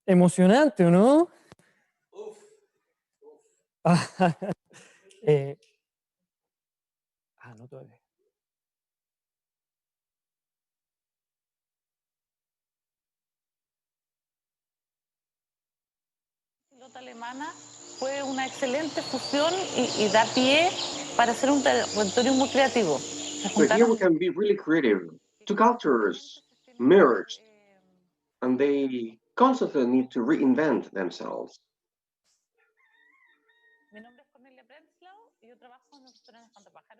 Emocionante, ¿o no? No todavía. La pilota alemana fue una excelente fusión y da pie para hacer un territorio muy creativo. So here we can be really creative. Two cultures merged, and they constantly need to reinvent themselves.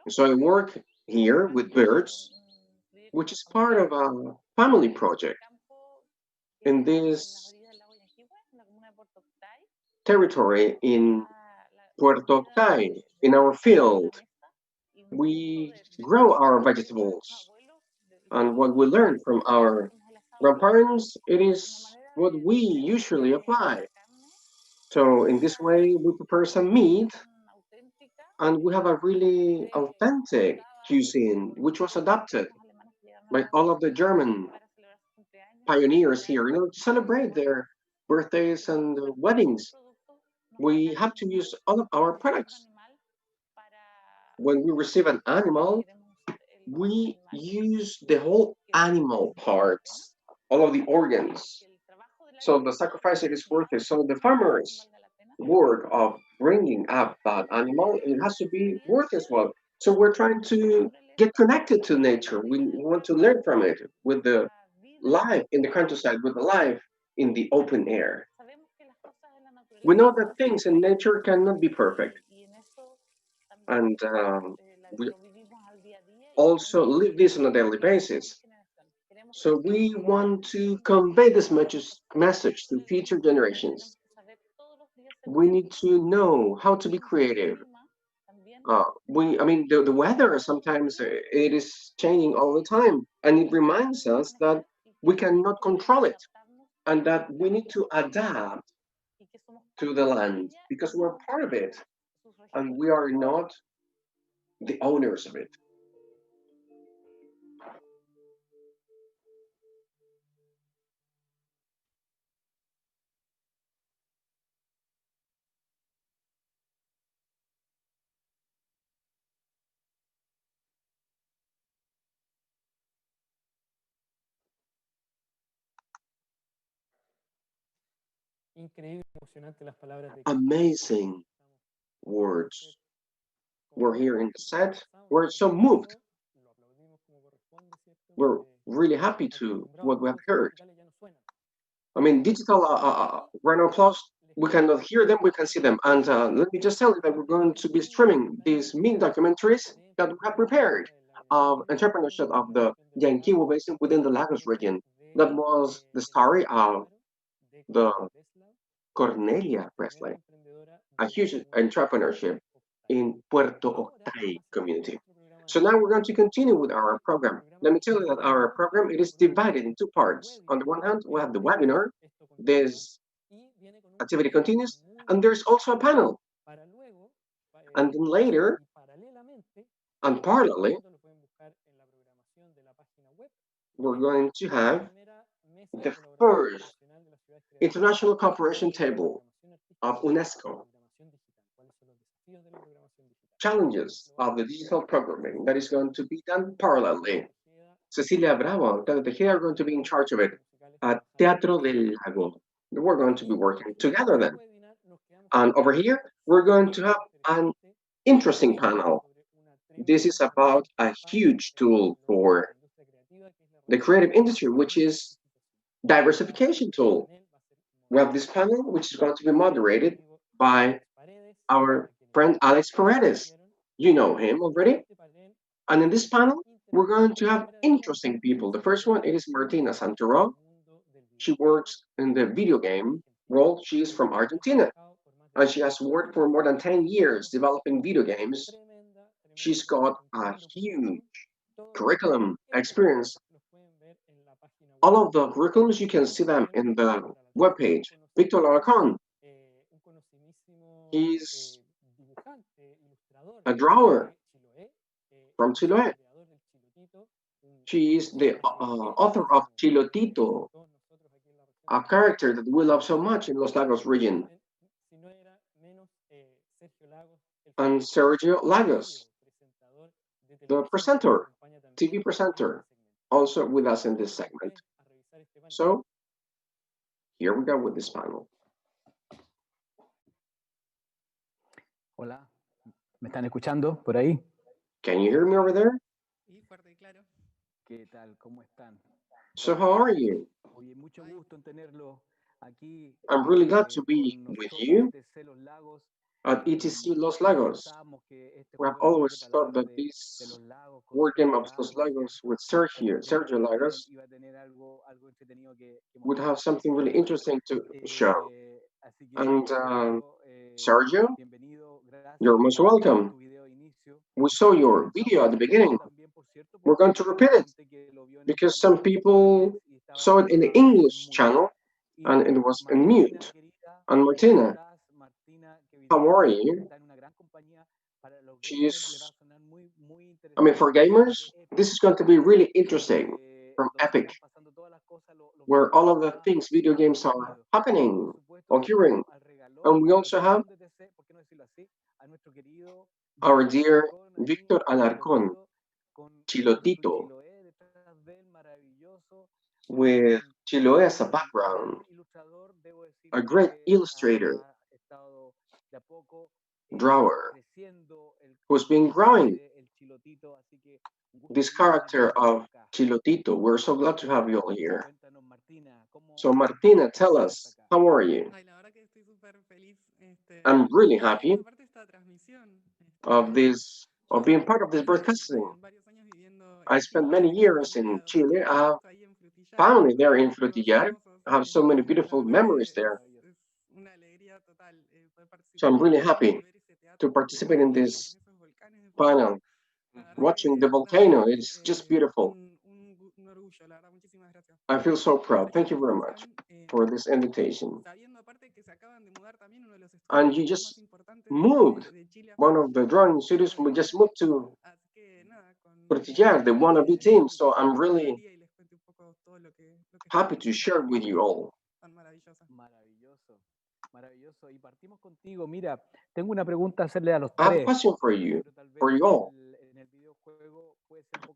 So I work here with birds, which is part of a family project in this territory in Puerto Octay, in our field. We grow our vegetables, and what we learn from our grandparents, it is what we usually apply. So in this way, we prepare some meat, and we have a really authentic cuisine, which was adopted by all of the German pioneers here, to celebrate their birthdays and weddings. We have to use all of our products. When we receive an animal, we use the whole animal parts, all of the organs. So the sacrifice it is worth it. So the farmer's work of bringing up that animal, it has to be worth as well. So we're trying to get connected to nature. We want to learn from it with the life in the countryside, with the life in the open air. We know that things in nature cannot be perfect. And we also live this on a daily basis. So we want to convey this message to future generations. We need to know how to be creative. The weather, sometimes it is changing all the time, and it reminds us that we cannot control it and that we need to adapt to the land because we're part of it and we are not the owners of it. Amazing words were here in the set. We're so moved. We're really happy to what we have heard. Digital round of applause, we cannot hear them, we can see them. And let me just tell you that we're going to be streaming these mini documentaries that we have prepared of entrepreneurship of the Llanquihue Basin within the Lagos region. That was the story of the Cornelia Presley, a huge entrepreneurship in Puerto Octay community. So now we're going to continue with our program. Let me tell you that our program, it is divided in two parts. On the one hand, we have the webinar. This activity continues, and there's also a panel. And then later, and parallelly, we're going to have the first International Cooperation Table of UNESCO. Challenges of the digital programming that is going to be done parallelly. Cecilia Bravo and Pedro Tejeda are going to be in charge of it at Teatro del Lago. We're going to be working together then. And over here, we're going to have an interesting panel. This is about a huge tool for the creative industry, which is diversification tool. We have this panel, which is going to be moderated by our friend Alex Paredes. You know him already. And in this panel, we're going to have interesting people. The first one, it is Martina Santoro. She works in the video game world. She is from Argentina, and she has worked for more than 10 years developing video games. She's got a huge curriculum experience. All of the curriculums, you can see them in the webpage. Victor Laracon, he's a drawer from Chiloé. She is the author of Chilotito, a character that we love so much in Los Lagos region. And Sergio Lagos, the presenter, TV presenter, also with us in this segment. So, here we go with this panel. Hola, ¿me están escuchando por ahí? Can you hear me over there? ¿Qué tal? ¿Cómo están? So how are you? Oye, mucho gusto en tenerlo aquí. I'm really glad to be with you at ETC Los Lagos. We have always thought that this word game of Los Lagos with Sergio Lagos, would have something really interesting to show. And Sergio, you're most welcome. We saw your video at the beginning. We're going to repeat it because some people saw it in the English channel and it was in mute. And Martina, how are you? She's, I mean, for gamers, this is going to be really interesting from Epic, where all of the things video games are happening, occurring. And we also have our dear Victor Alarcón, Chilotito, with Chiloé as a background, a great illustrator, drawer, who's been growing this character of Chilotito. We're so glad to have you all here. So Martina, tell us, how are you? I'm really happy of being part of this broadcasting. I spent many years in Chile. I have family there in Frutillar. I have so many beautiful memories there. So I'm really happy to participate in this panel. Watching the volcano, it's just beautiful. I feel so proud. Thank you very much for this invitation. And you just moved, one of the drawing studios, we just moved to Frutillar, the wannabe team. So I'm really happy to share with you all. Maravilloso. Y partimos contigo. Mira, tengo una pregunta a hacerle a los I have a tres. question for you all.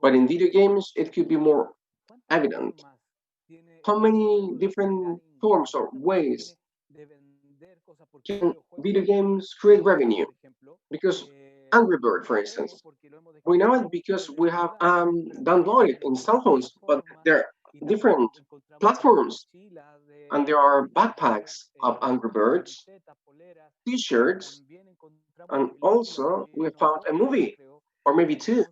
But in video games, it could be more evident. How many different forms or ways can video games create revenue? Because Angry Bird, for instance, we know it because we have downloaded in cell phones, but there are different platforms, and there are backpacks of Angry Birds, t-shirts, and also we found a movie, or maybe two.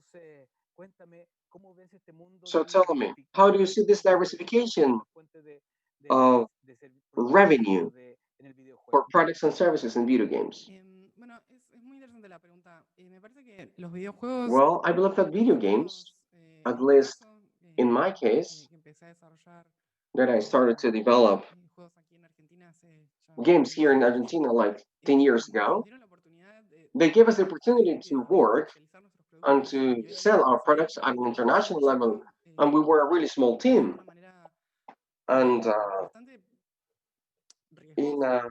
So tell me, how do you see this diversification of revenue for products and services in video games? Well, I believe that video games, at least in my case, that I started to develop games here in Argentina like 10 years ago, they gave us the opportunity to work and to sell our products at an international level. And we were a really small team. And in a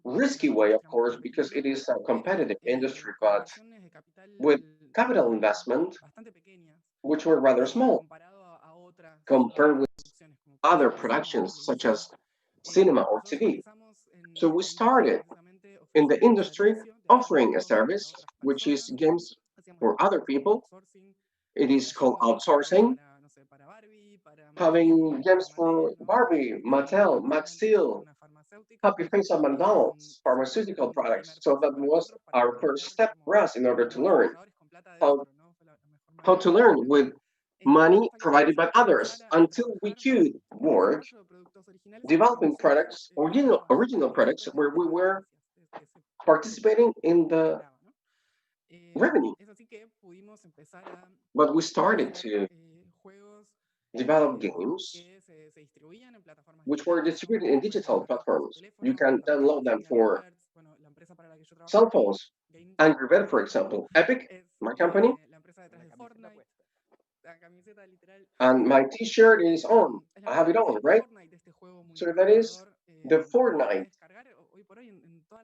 risky way, of course, because it is a competitive industry, but with capital investment, which were rather small compared with other productions such as cinema or TV. So we started in the industry offering a service, which is games for other people. It is called outsourcing. Having games for Barbie, Mattel, Max Steel, Happy Face at McDonald's, pharmaceutical products. So that was our first step for us in order to learn how to learn with money provided by others until we could work developing products, original products, where we were participating in the revenue. But we started to develop games which were distributed in digital platforms. You can download them for cell phones. Angry Bird, for example, Epic, my company. And my t-shirt is on. I have it on, right? So that is the Fortnite.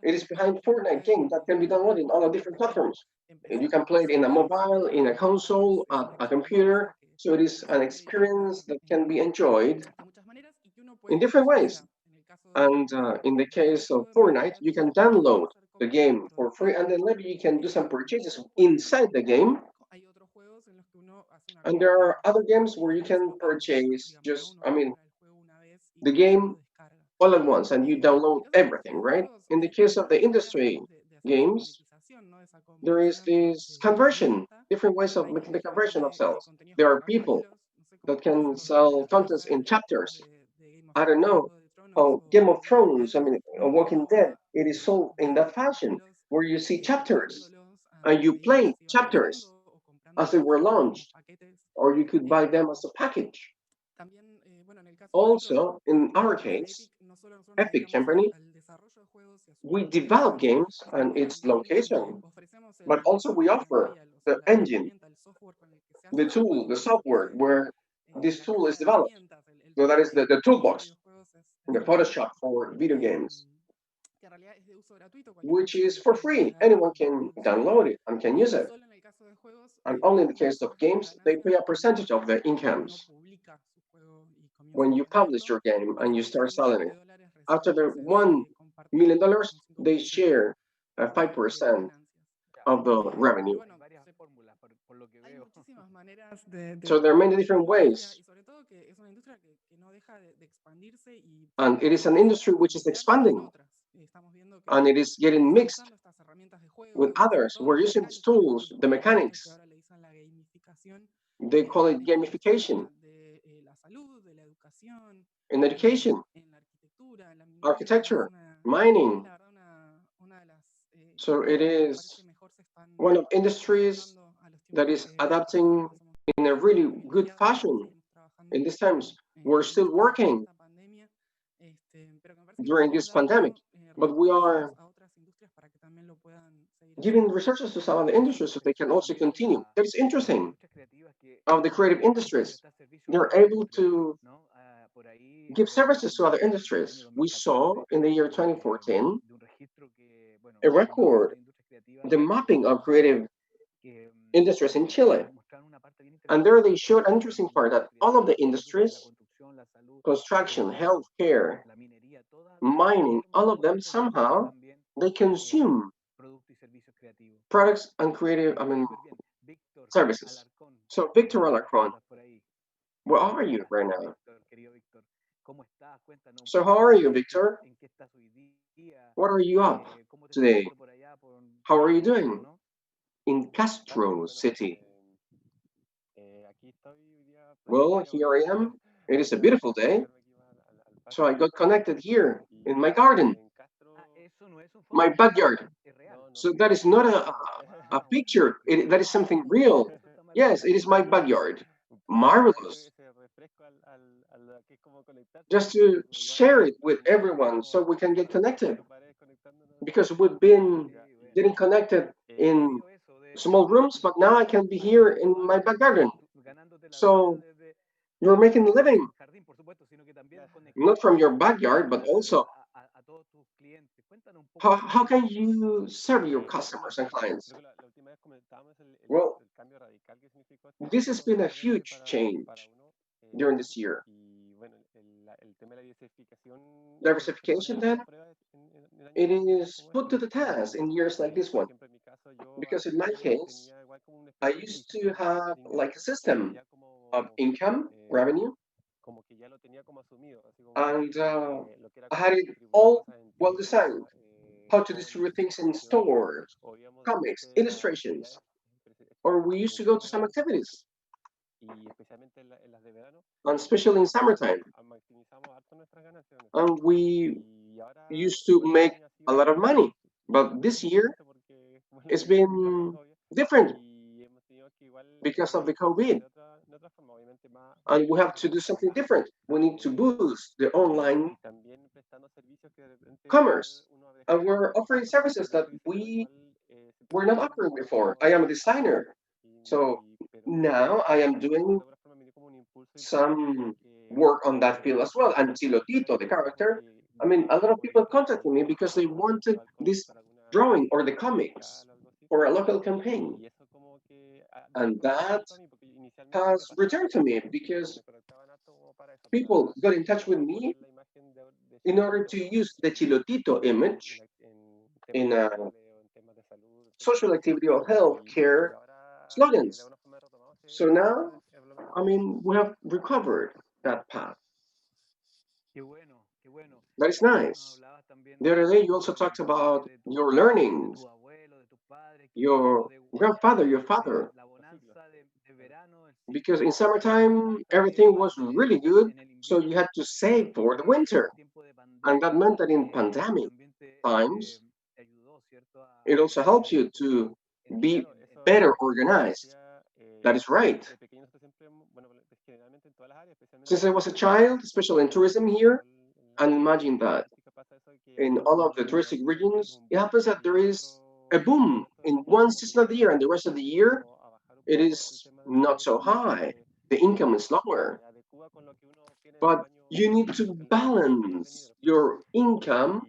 It is behind Fortnite game that can be downloaded in all the different platforms. And you can play it in a mobile, in a console, a computer. So it is an experience that can be enjoyed in different ways. And in the case of Fortnite, you can download the game for free, and then maybe you can do some purchases inside the game. And there are other games where you can purchase just, the game all at once, and you download everything, right? In the case of the industry games, there is this conversion, different ways of making the conversion of sales. There are people that can sell contents in chapters. I don't know how Game of Thrones, Walking Dead, it is sold in that fashion, where you see chapters, and you play chapters as they were launched, or you could buy them as a package. Also, in our case, Epic company, we develop games and its location, but also we offer the engine, the tool, the software where this tool is developed. So that is the toolbox, the Photoshop for video games, which is for free. Anyone can download it and can use it. And only in the case of games, they pay a percentage of their incomes. When you publish your game and you start selling it, after the $1 million, they share 5% of the revenue. So there are many different ways. And it is an industry which is expanding. And it is getting mixed with others. We're using these tools, the mechanics. They call it gamification. In education, architecture, mining. So it is one of industries that is adapting in a really good fashion. In these times, we're still working during this pandemic, but we are giving resources to some of the industries so they can also continue. That is interesting. Of the creative industries, they're able to give services to other industries. We saw in the year 2014 a record, the mapping of creative industries in Chile. And there they showed an interesting part that all of the industries, construction, healthcare, mining, all of them somehow, they consume products and creative, services. So Victor Alarcón, where are you right now? So how are you, Victor? What are you up today? How are you doing in Castro City? Well, here I am. It is a beautiful day. So I got connected here in my garden, my backyard. So that is not a picture. That is something real. Yes, it is my backyard. Marvelous. Just to share it with everyone so we can get connected. Because we've been getting connected in small rooms, but now I can be here in my back garden. So you're making a living, not from your backyard, but also how can you serve your customers and clients? Well, this has been a huge change during this year. Diversification then? it is put to the test in years like this one. Because in my case, I used to have like a system of income, revenue, and I had it all well designed. How to distribute things in stores, comics, illustrations, or we used to go to some activities, and especially in summertime. And we used to make a lot of money, but this year it's been different because of the COVID. And we have to do something different. We need to boost the online commerce. And we're offering services that we were not offering before. I am a designer. So now I am doing some work on that field as well. And Chilotito, the character, I mean, a lot of people contacted me because they wanted this drawing or the comics for a local campaign. And that has returned to me because people got in touch with me in order to use the Chilotito image in a social activity or healthcare slogans. So now, I mean, we have recovered that path. That is nice. The other day, you also talked about your learnings, your grandfather, your father. Because in summertime, everything was really good, so you had to save for the winter. And that meant that in pandemic times, it also helps you to be better organized. That is right. Since I was a child, especially in tourism here, and imagine that in all of the touristic regions, it happens that there is a boom in one season of the year, and the rest of the year, it is not so high. The income is lower. But you need to balance your income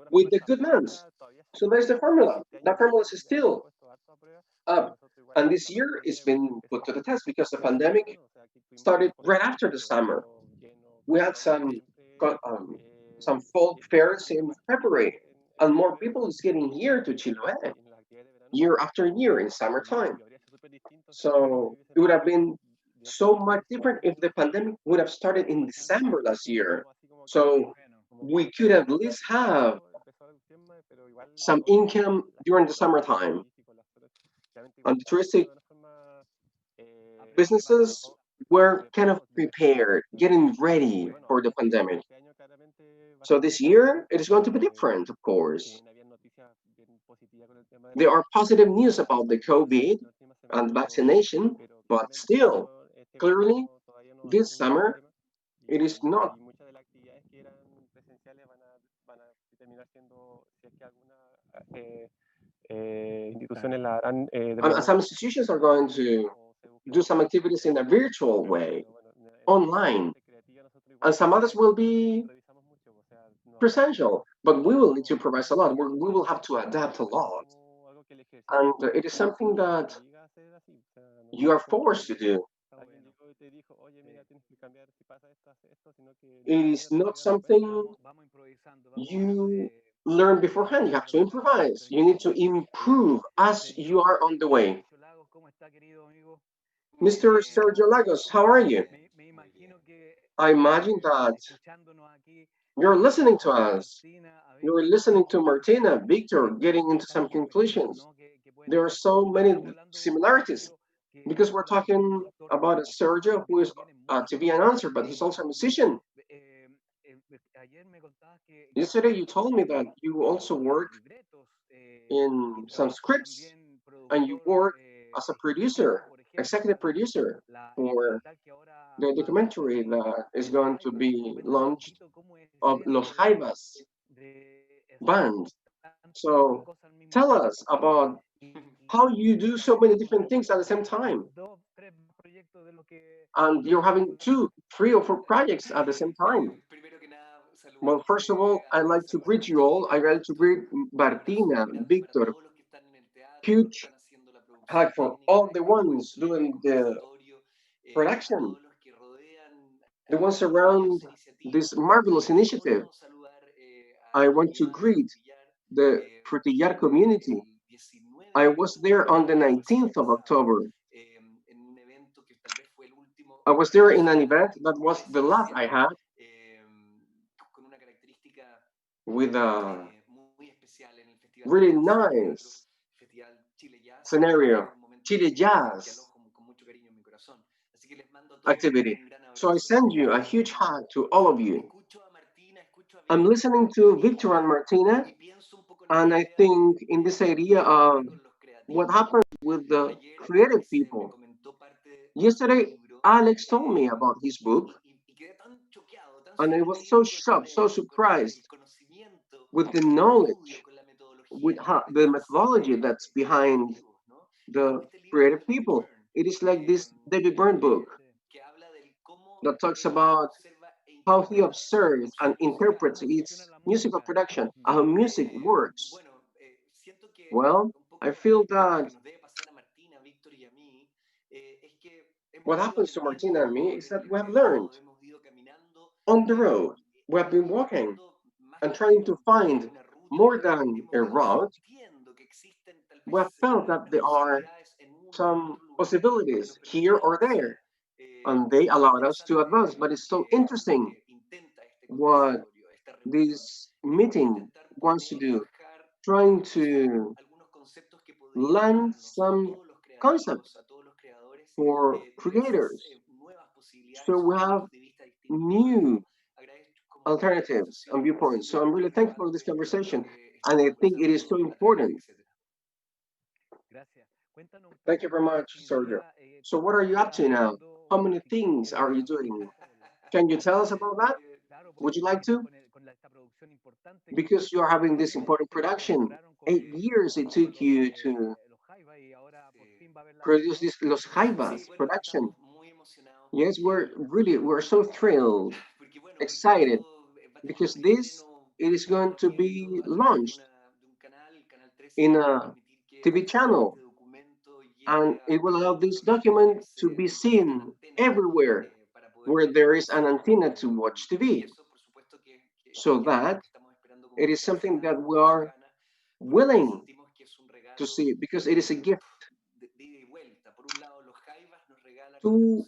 with the good months. So there's the formula. That formula is still up. And this year it's been put to the test because the pandemic started right after the summer. We had some folk fairs in February, and more people is getting here to Chiloé year after year in summertime. So it would have been so much different if the pandemic would have started in December last year. So we could at least have some income during the summertime. And the touristic businesses were kind of prepared, getting ready for the pandemic. So this year, it is going to be different, of course. There are positive news about the COVID and vaccination, but still, clearly, this summer, it is not. Some institutions are going to do some activities in a virtual way, online, and some others will be presential, but we will need to improvise a lot. We will have to adapt a lot. And it is something that you are forced to do. It is not something you learn beforehand. You have to improvise. You need to improve as you are on the way. Mr. Sergio Lagos, how are you? I imagine that you're listening to us. You're listening to Martina, Victor, getting into some conclusions. There are so many similarities because we're talking about a Sergio who is a TV announcer, but he's also a musician. Yesterday, you told me that you also work in some scripts and you work as a producer, executive producer for the documentary that is going to be launched of Los Jaivas band. So tell us about how you do so many different things at the same time. And you're having 2, 3, or 4 projects at the same time. Well, first of all, I'd like to greet you all. I'd like to greet Martina, Victor. Huge hug for all the ones doing the production, the ones around this marvelous initiative. I want to greet the Frutillar community. I was there on the 19th of October. I was there in an event that was the last I had, with a really nice scenario, Chile Jazz activity. So I send you a huge hug to all of you. I'm listening to Victor and Martina, and I think in this idea of what happens with the creative people. Yesterday, Alex told me about his book, and I was so shocked, so surprised with the knowledge, with the methodology that's behind the creative people. It is like this David Byrne book that talks about how he observes and interprets its musical production, how music works. Well, I feel that what happens to Martina and me is that we have learned on the road. We have been walking and trying to find more than a route. We have felt that there are some possibilities here or there, and they allowed us to advance. But it's so interesting what this meeting wants to do, trying to land some concepts for creators. So we have new alternatives and viewpoints. So I'm really thankful for this conversation, and I think it is so important. Thank you very much, Sergio. So what are you up to now? How many things are you doing? Can you tell us about that? Would you like to? Because you're having this important production. 8 years it took you to produce this Los Jaivas production. Yes, we're so thrilled, excited, because it is going to be launched in a TV channel, and it will allow this document to be seen everywhere where there is an antenna to watch TV. So that it is something that we are willing to see, because it is a gift. Two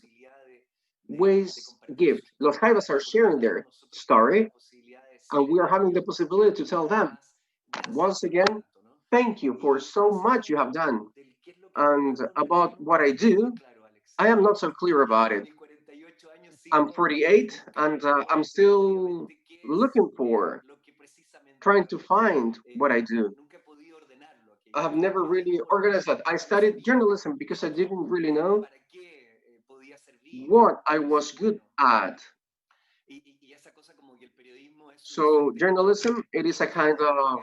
ways gift. Los Jaivas are sharing their story, and we are having the possibility to tell them, once again, thank you for so much you have done. And about what I do, I am not so clear about it. I'm 48, and I'm still looking for, trying to find what I do. I have never really organized that. I studied journalism because I didn't really know what I was good at. So journalism, it is a kind of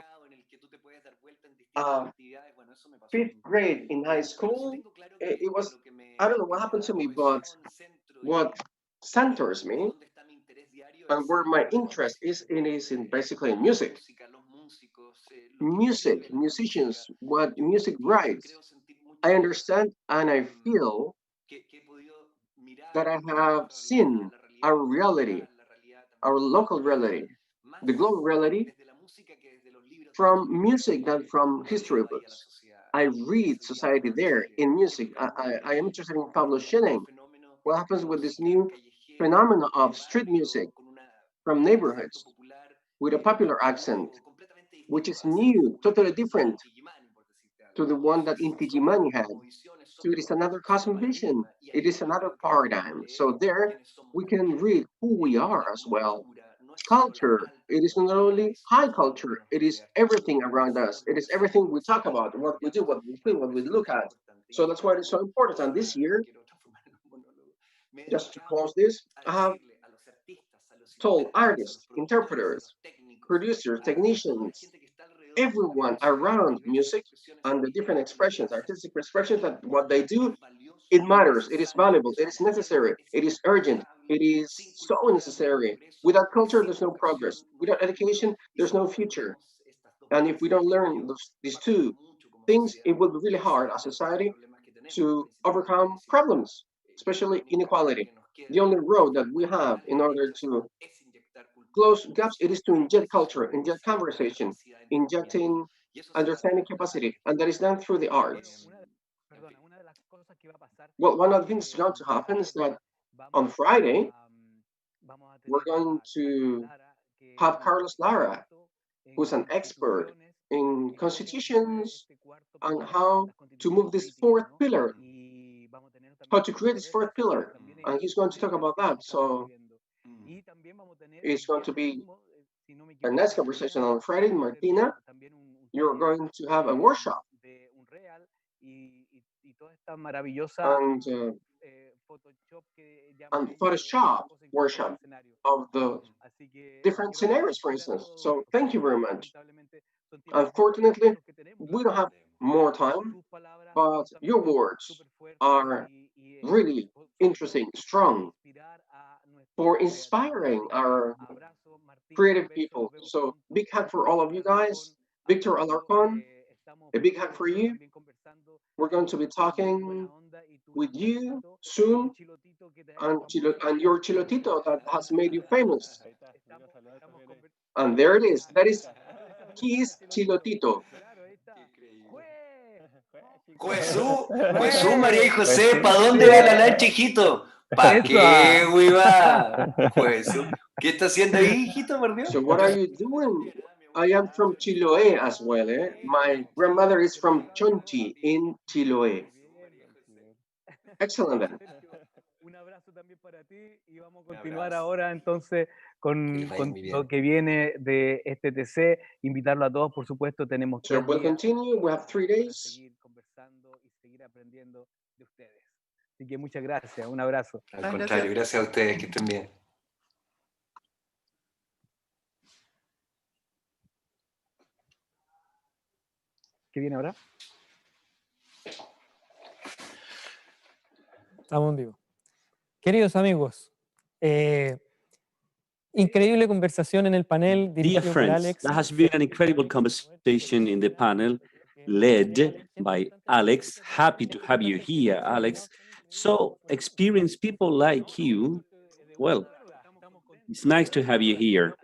5th grade in high school. It was, I don't know what happened to me, but what centers me and where my interest is in basically in music. Music, musicians, what music writes. I understand and I feel that I have seen our reality, our local reality, the global reality, from music than from history books. I read society there in music. I am interested in Pablo Schilling. What happens with this new phenomenon of street music from neighborhoods with a popular accent, which is new, totally different to the one that Inti Illimani had. So it is another cosmovision. It is another paradigm. So there we can read who we are as well. Culture, it is not only high culture, it is everything around us. It is everything we talk about, what we do, what we feel, what we look at. So that's why it is so important. And this year, just to close this, I have told artists, interpreters, producers, technicians, everyone around music and the different expressions, artistic expressions, that what they do, it matters, it is valuable, it is necessary, it is urgent, it is so necessary. Without culture, there's no progress. Without education, there's no future. And if we don't learn these two things, it will be really hard as a society to overcome problems, especially inequality. The only road that we have in order to close gaps, it is to inject culture, inject conversation, injecting understanding capacity, and that is done through the arts. Well, one of the things that's going to happen is that on Friday, we're going to have Carlos Lara, who's an expert in constitutions and how to move this fourth pillar, how to create this fourth pillar, and he's going to talk about that. So it's going to be a nice conversation on Friday. Martina, you're going to have a workshop. And Photoshop workshop of the different scenarios, for instance. So thank you very much. Unfortunately, we don't have more time, but your words are really interesting, strong, for inspiring our creative people. So big hug for all of you guys. Victor Alarcon, a big hug for you. We're going to be talking with you soon, and your Chilotito that has made you famous. And there it is. That is his Chilotito. Jesús, María y José, ¿para dónde va la lancha, hijito? ¿Para qué, güey, va? Jesús, ¿qué está haciendo ahí, hijito, por Dios? So what are you doing? I am from Chiloé as well. My grandmother is from Chonchi in Chiloé. Excellent. Un abrazo también para ti y vamos a continuar ahora entonces con lo que viene de este TC. Invitarlo a todos, por supuesto, tenemos 3 días. We'll continue. We have 3 days. Seguir conversando y seguir aprendiendo de ustedes. Así que muchas gracias. Un abrazo. Al contrario, gracias a ustedes, que estén bien. ¿Qué viene ahora? Estamos en vivo. Queridos amigos, increíble conversación en el panel. Dear friends, there has been an incredible conversation in the panel led by Alex. Happy to have you here, Alex. So experienced people like you, well, it's nice to have you here.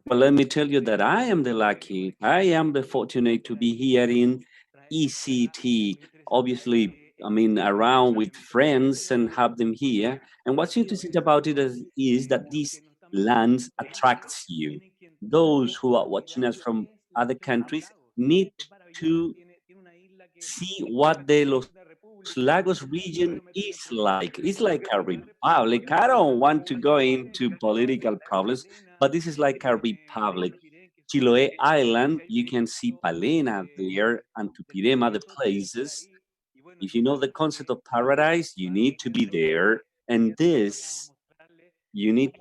But let me tell you that I am the fortunate to be here in ECT. Obviously, I mean, around with friends and have them here. And what's interesting about it is that this land attracts you. Those who are watching us from other countries need to see what the Los Lagos region is like. It's like a republic. I don't want to go into political problems, but this is like a republic. Chiloé Island, you can see Palena there and Tupirema, other places. If you know the concept of paradise, you need to be there. And this, you need,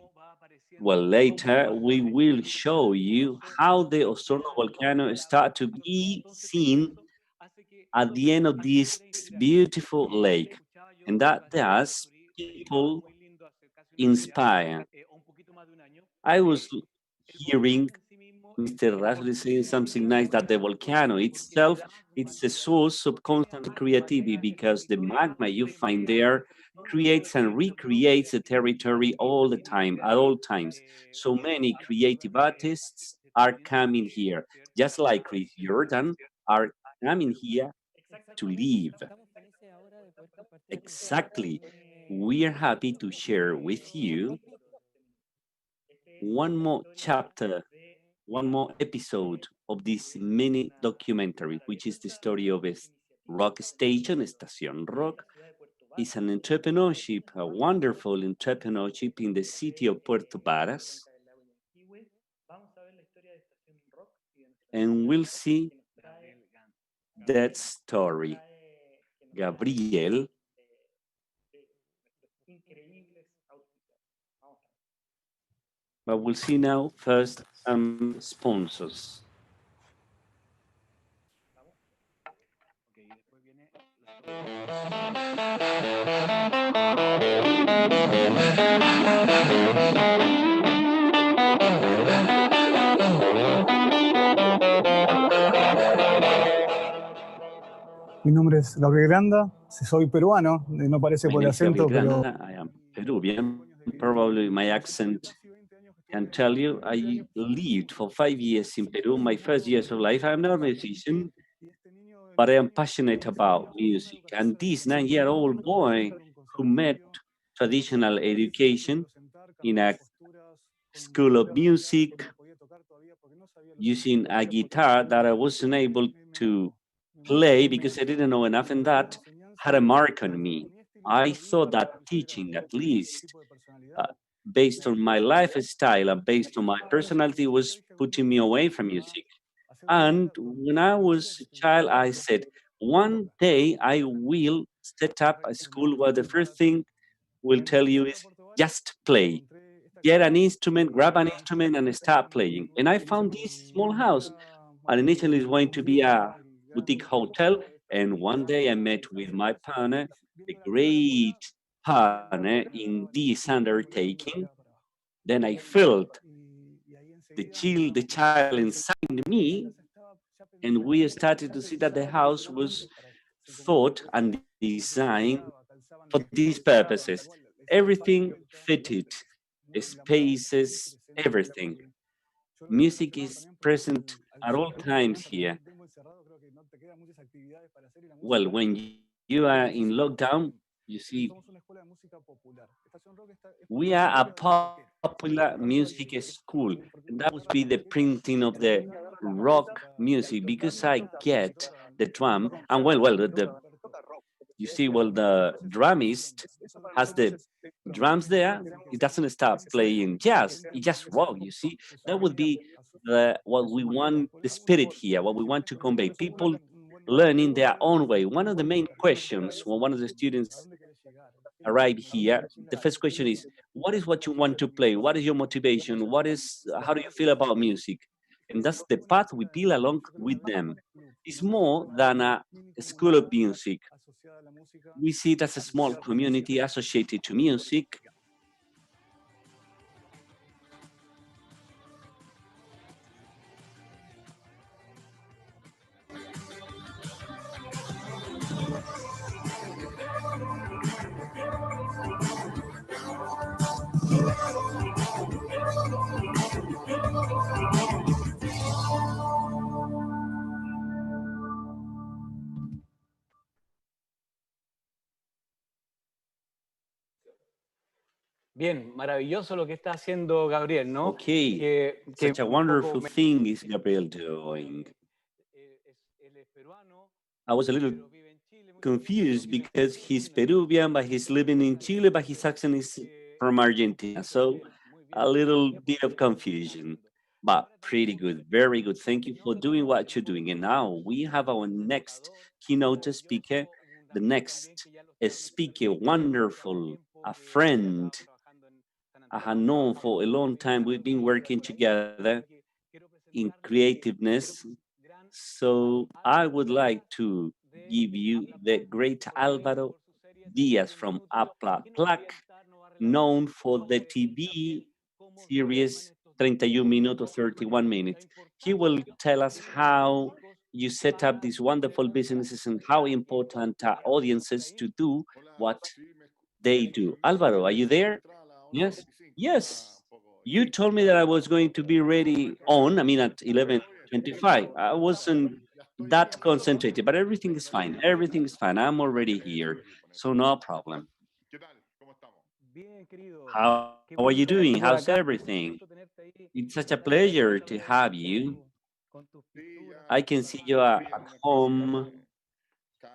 well, later we will show you how the Osorno volcano start to be seen at the end of this beautiful lake. And that does people inspire. I was hearing Mr. Rashley saying something nice, that the volcano itself, it's a source of constant creativity because the magma you find there creates and recreates the territory all the time, at all times. So many creative artists are coming here, just like Chris Jordan are coming here to live. Exactly. We are happy to share with you one more chapter, one more episode of this mini documentary, which is the story of a rock station, Estación Rock. It's an entrepreneurship, a wonderful entrepreneurship in the city of Puerto Varas. And we'll see that story. Gabriel. But we'll see now first some sponsors. Mi nombre es Gabriel Granda, soy peruano, no parece por el acento, pero... I am Peruvian, probably my accent can tell you, I lived for 5 years in Peru, my first years of life. I'm not a musician, but I am passionate about music. And this 9-year-old boy who met traditional education in a school of music using a guitar that I wasn't able to play because I didn't know enough, and that had a mark on me. I thought that teaching, at least based on my lifestyle and based on my personality, was putting me away from music. And when I was a child, I said, one day I will set up a school where the first thing will tell you is just play. Get an instrument, grab an instrument, and start playing. And I found this small house. And initially it was going to be a boutique hotel. And one day I met with my partner, a great partner in this undertaking. Then I felt the child inside me, and we started to see that the house was thought and designed for these purposes. Everything fitted, spaces, everything. Music is present at all times here. Well, when you are in lockdown, you see, we are a popular music school. And that would be the printing of the rock music, because I get the drum, and you see, the drummist has the drums there. He doesn't start playing jazz. He just rock. You see, that would be what we want, the spirit here, what we want to convey. People learning their own way. One of the main questions when one of the students arrive here, the first question is, what is what you want to play? What is your motivation? How do you feel about music? And that's the path we build along with them. It's more than a school of music. We see it as a small community associated to music. Bien, maravilloso lo que está haciendo Gabriel, ¿no? Okay, such a wonderful thing is Gabriel doing. I was a little confused because he's Peruvian, but he's living in Chile, but his accent is from Argentina. So a little bit of confusion, but pretty good, very good. Thank you for doing what you're doing. And now we have our next keynote speaker, the next speaker, wonderful, a friend I have known for a long time. We've been working together in creativeness. So I would like to give you the great Álvaro Díaz from Aplaplac, known for the TV series 31 Minutos, 31 Minutes. He will tell us how you set up these wonderful businesses and how important are audiences to do what they do. Álvaro, are you there? Yes? Yes. You told me that I was going to be ready at 11:25. I wasn't that concentrated, but everything is fine. Everything is fine. I'm already here, so no problem. How are you doing? How's everything? It's such a pleasure to have you. I can see you at home.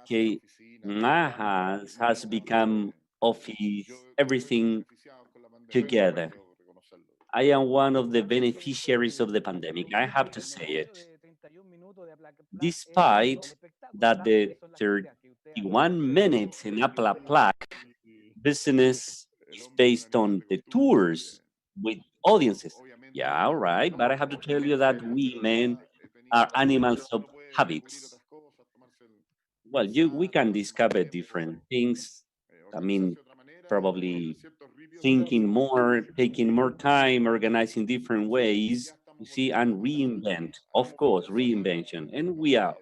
Okay, my house has become office, everything together. I am one of the beneficiaries of the pandemic. I have to say it. Despite that the 31 minutes in Aplaplac business is based on the tours with audiences. Yeah, all right, but I have to tell you that we men are animals of habits. Well, we can discover different things. Probably thinking more, taking more time, organizing different ways, you see, and reinvent, of course, reinvention. And we are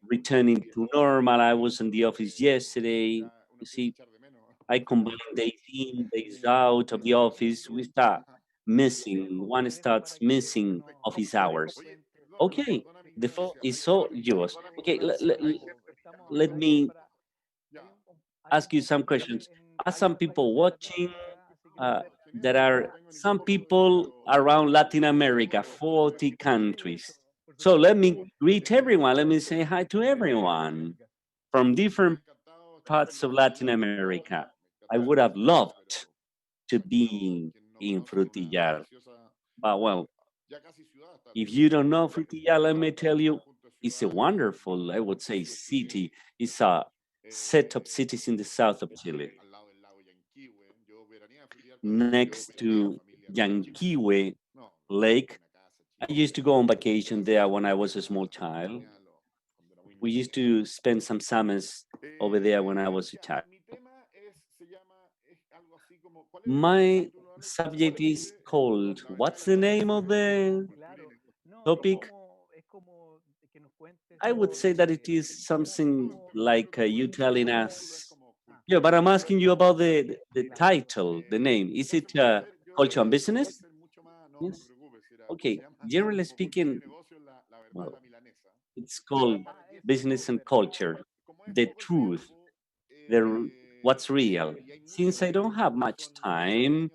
returning to normal. I was in the office yesterday. You see, I combined days in, days out of the office. We start missing, one starts missing office hours. Okay, the floor is all yours. Okay, let me ask you some questions. Are some people watching? There are some people around Latin America, 40 countries. So let me greet everyone. Let me say hi to everyone from different parts of Latin America. I would have loved to be in Frutillar. But well, if you don't know Frutillar, let me tell you, it's a wonderful, I would say, city. It's a set of cities in the south of Chile. Next to Yanquihue Lake. I used to go on vacation there when I was a small child. We used to spend some summers over there when I was a child. My subject is called, what's the name of the topic? I would say that it is something like you telling us. Yeah, but I'm asking you about the title, the name. Is it culture and business? Yes. Okay, generally speaking, well, it's called business and culture, the truth, what's real. Since I don't have much time,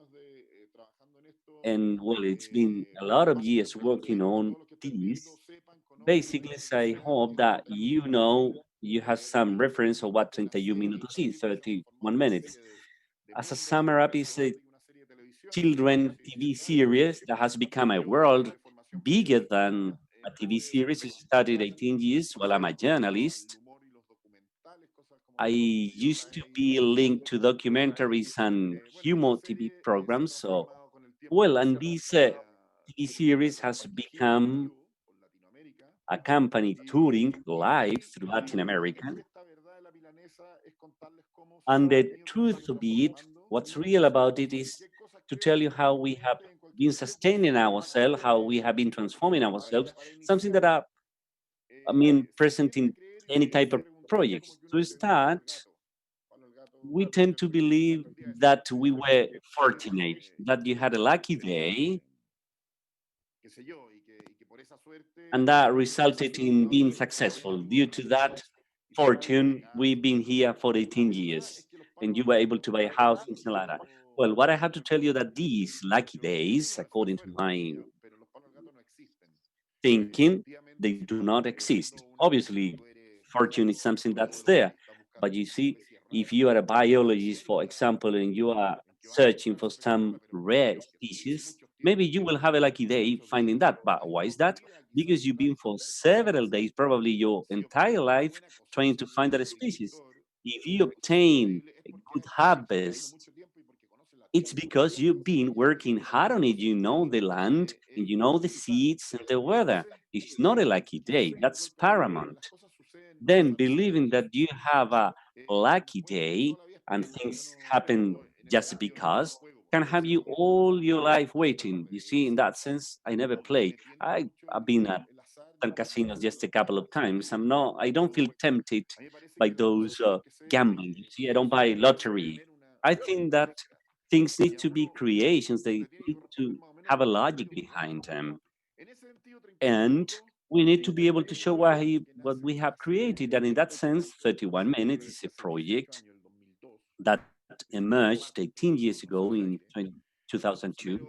and well, it's been a lot of years working on this, basically, I hope that you know you have some reference of what 31 minutos is, 31 minutes. As a summer up, is a children TV series that has become a world bigger than a TV series. It started 18 years while I'm a journalist. I used to be linked to documentaries and humor TV programs. So, well, and this TV series has become a company touring live through Latin America. And the truth of it, what's real about it is to tell you how we have been sustaining ourselves, how we have been transforming ourselves, something that are, present in any type of projects. To start, we tend to believe that we were fortunate, that you had a lucky day, and that resulted in being successful. Due to that fortune, we've been here for 18 years, and you were able to buy a house in Salada. Well, what I have to tell you that these lucky days, according to my thinking, they do not exist. Obviously, fortune is something that's there, but you see, if you are a biologist, for example, and you are searching for some rare species, maybe you will have a lucky day finding that. But why is that? Because you've been for several days, probably your entire life, trying to find that species. If you obtain a good harvest, it's because you've been working hard on it. You know the land and you know the seeds and the weather. It's not a lucky day. That's paramount. Then believing that you have a lucky day and things happen just because can have you all your life waiting. You see, in that sense, I never play. I've been at some casinos just a couple of times. I don't feel tempted by those gambling. You see, I don't buy lottery. I think that things need to be creations. They need to have a logic behind them. And we need to be able to show what we have created. And in that sense, 31 Minutes is a project that emerged 18 years ago in 2002.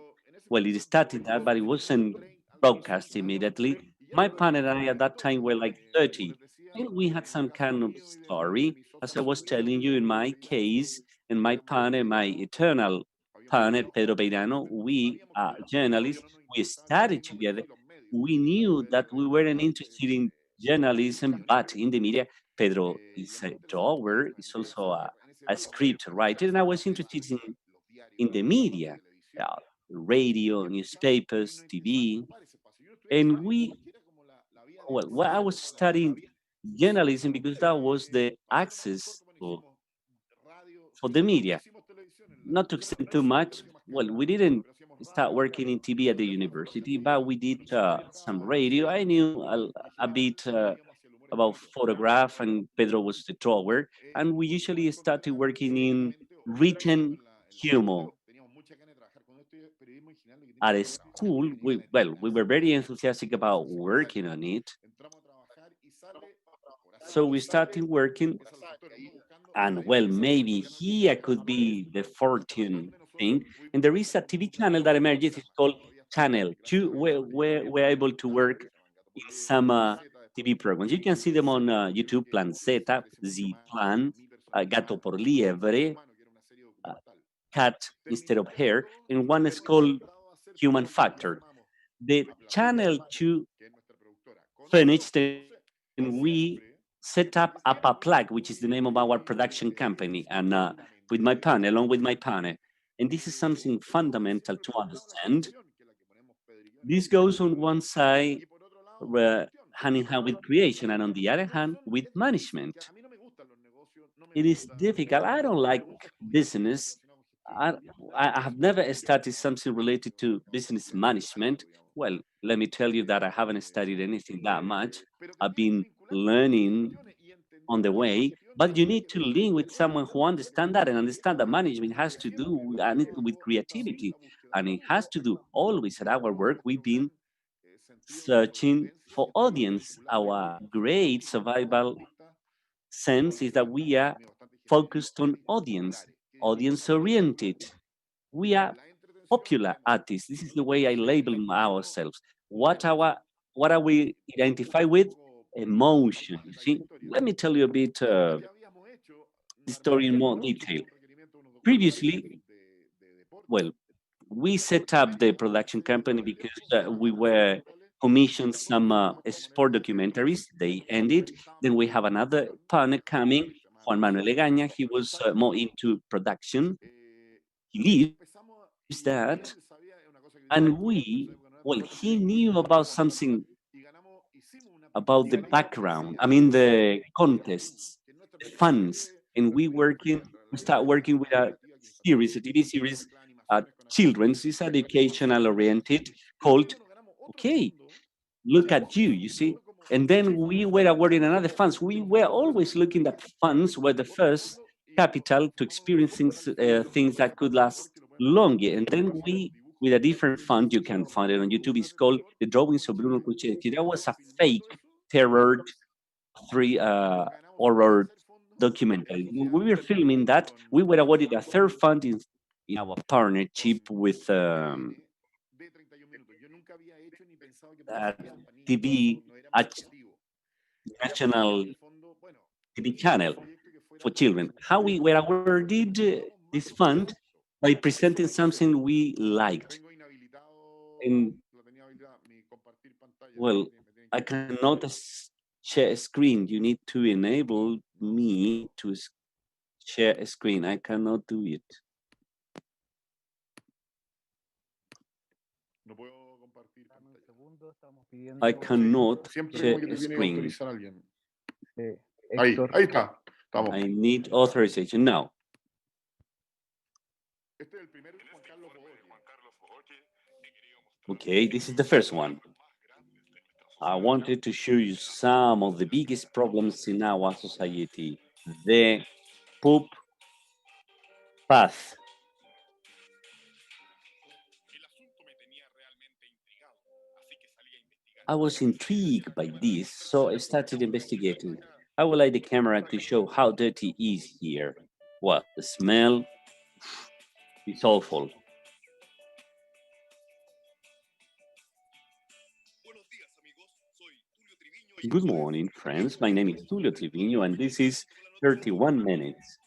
Well, it started that, but it wasn't broadcast immediately. My partner and I at that time were like 30. And we had some kind of story, as I was telling you in my case, and my partner, my eternal partner, Pedro Beirano, we are journalists, we studied together. We knew that we weren't interested in journalism, but in the media. Pedro is a drawer, is also a script writer, and I was interested in the media, radio, newspapers, TV. And I was studying journalism because that was the access for the media. Not to extend too much, well, we didn't start working in TV at the university, but we did some radio. I knew a bit about photograph, and Pedro was the drawer, and we usually started working in written humor. at a school, we were very enthusiastic about working on it. So we started working, and well, maybe here could be the fortune thing. And there is a TV channel that emerges, it's called Channel 2, where we're able to work in some TV programs. You can see them on YouTube, Plan Zeta, Z Plan, Gato por Liebre, Cat instead of hair, and one is called Human Factor. The Channel 2 finished, and we set up Apaplug, which is the name of our production company, and with my partner, along with my partner. And this is something fundamental to understand. This goes on one side, hand in hand with creation, and on the other hand, with management. It is difficult. I don't like business. I have never started something related to business management. Well, let me tell you that I haven't studied anything that much. I've been learning on the way, but you need to link with someone who understands that and understand that management has to do with creativity, and it has to do always at our work. We've been searching for audience. Our great survival sense is that we are focused on audience oriented. We are popular artists. This is the way I label ourselves. What are we identified with? Emotion. See, let me tell you a bit the story in more detail. Previously, well, we set up the production company because we were commissioned some sport documentaries. They ended. Then we have another partner coming, Juan Manuel Egaña. He was more into production. He leaves that. And he knew about something about the background, I mean, the contests, the funds. And we start working with a TV series, children's, is educational oriented, called, okay, look at you see. And then we were awarded another funds. We were always looking at funds were the first capital to experience things that could last longer. And then we, with a different fund, you can find it on YouTube, it's called The Drawings of Bruno Cuccetti. That was a fake terror horror documentary. When we were filming that, we were awarded a third fund in our partnership with TV, national TV channel for children. How we were awarded this fund? By presenting something we liked. And, well, I cannot share a screen. You need to enable me to share a screen. I cannot do it. I cannot share a screen. Ahí está. Estamos. I need authorization now. Okay, this is the first one. I wanted to show you some of the biggest problems in our society. The poop path. I was intrigued by this, so I started investigating. I would like the camera to show how dirty it is here. Well, the smell is awful. Good morning, friends. My name is Tulio Triviño, and this is 31 Minutes.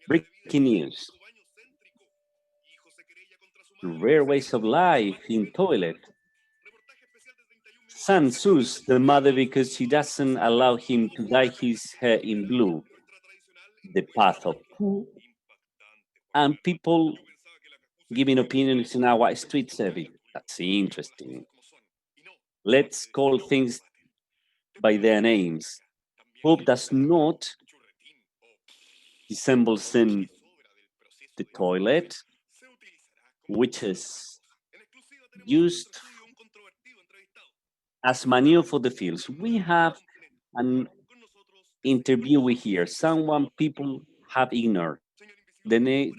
Breaking news. Rare ways of life in toilet. Son sues the mother because she doesn't allow him to dye his hair in blue. The path of poo. And people giving opinions in our street survey. That's interesting. Let's call things by their names. Poop does not resemble in the toilet, which is used as manure for the fields. We have an interviewee here. Someone people have ignored. The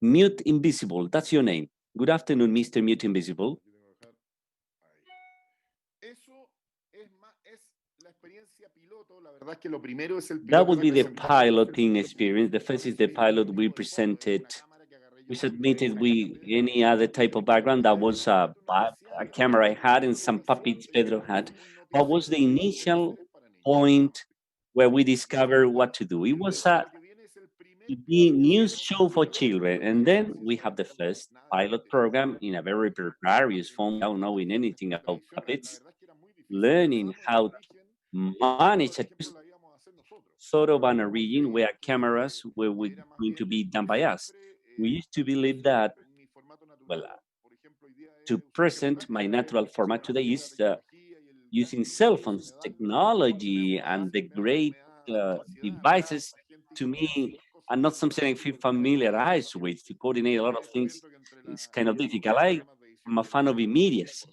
Mute Invisible, that's your name. Good afternoon, Mr. Mute Invisible. That would be the piloting experience. The first is the pilot we presented. We submitted with any other type of background. That was a camera I had and some puppets Pedro had. That was the initial point where we discovered what to do. It was a TV news show for children. And then we have the first pilot program in a very precarious form, without knowing anything about puppets, learning how to manage a sort of an region where cameras were going to be done by us. We used to believe that, well, to present my natural format today is using cell phones, technology, and the great devices, to me, are not something I feel familiarized with. To coordinate a lot of things is kind of difficult. I'm a fan of immediacy.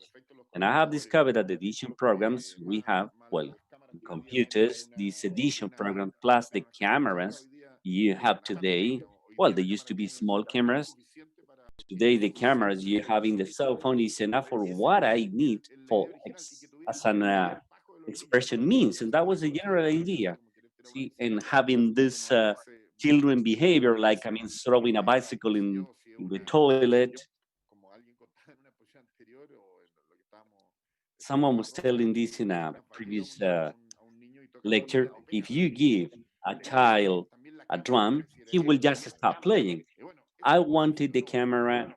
And I have discovered that the edition programs we have, well, computers, this edition program, plus the cameras you have today, well, they used to be small cameras. Today, the cameras you have in the cell phone is enough for what I need for as an expression means. And that was the general idea. See, and having this children behavior, like, throwing a bicycle in the toilet. Someone was telling this in a previous lecture. If you give a child a drum, he will just stop playing. I wanted the camera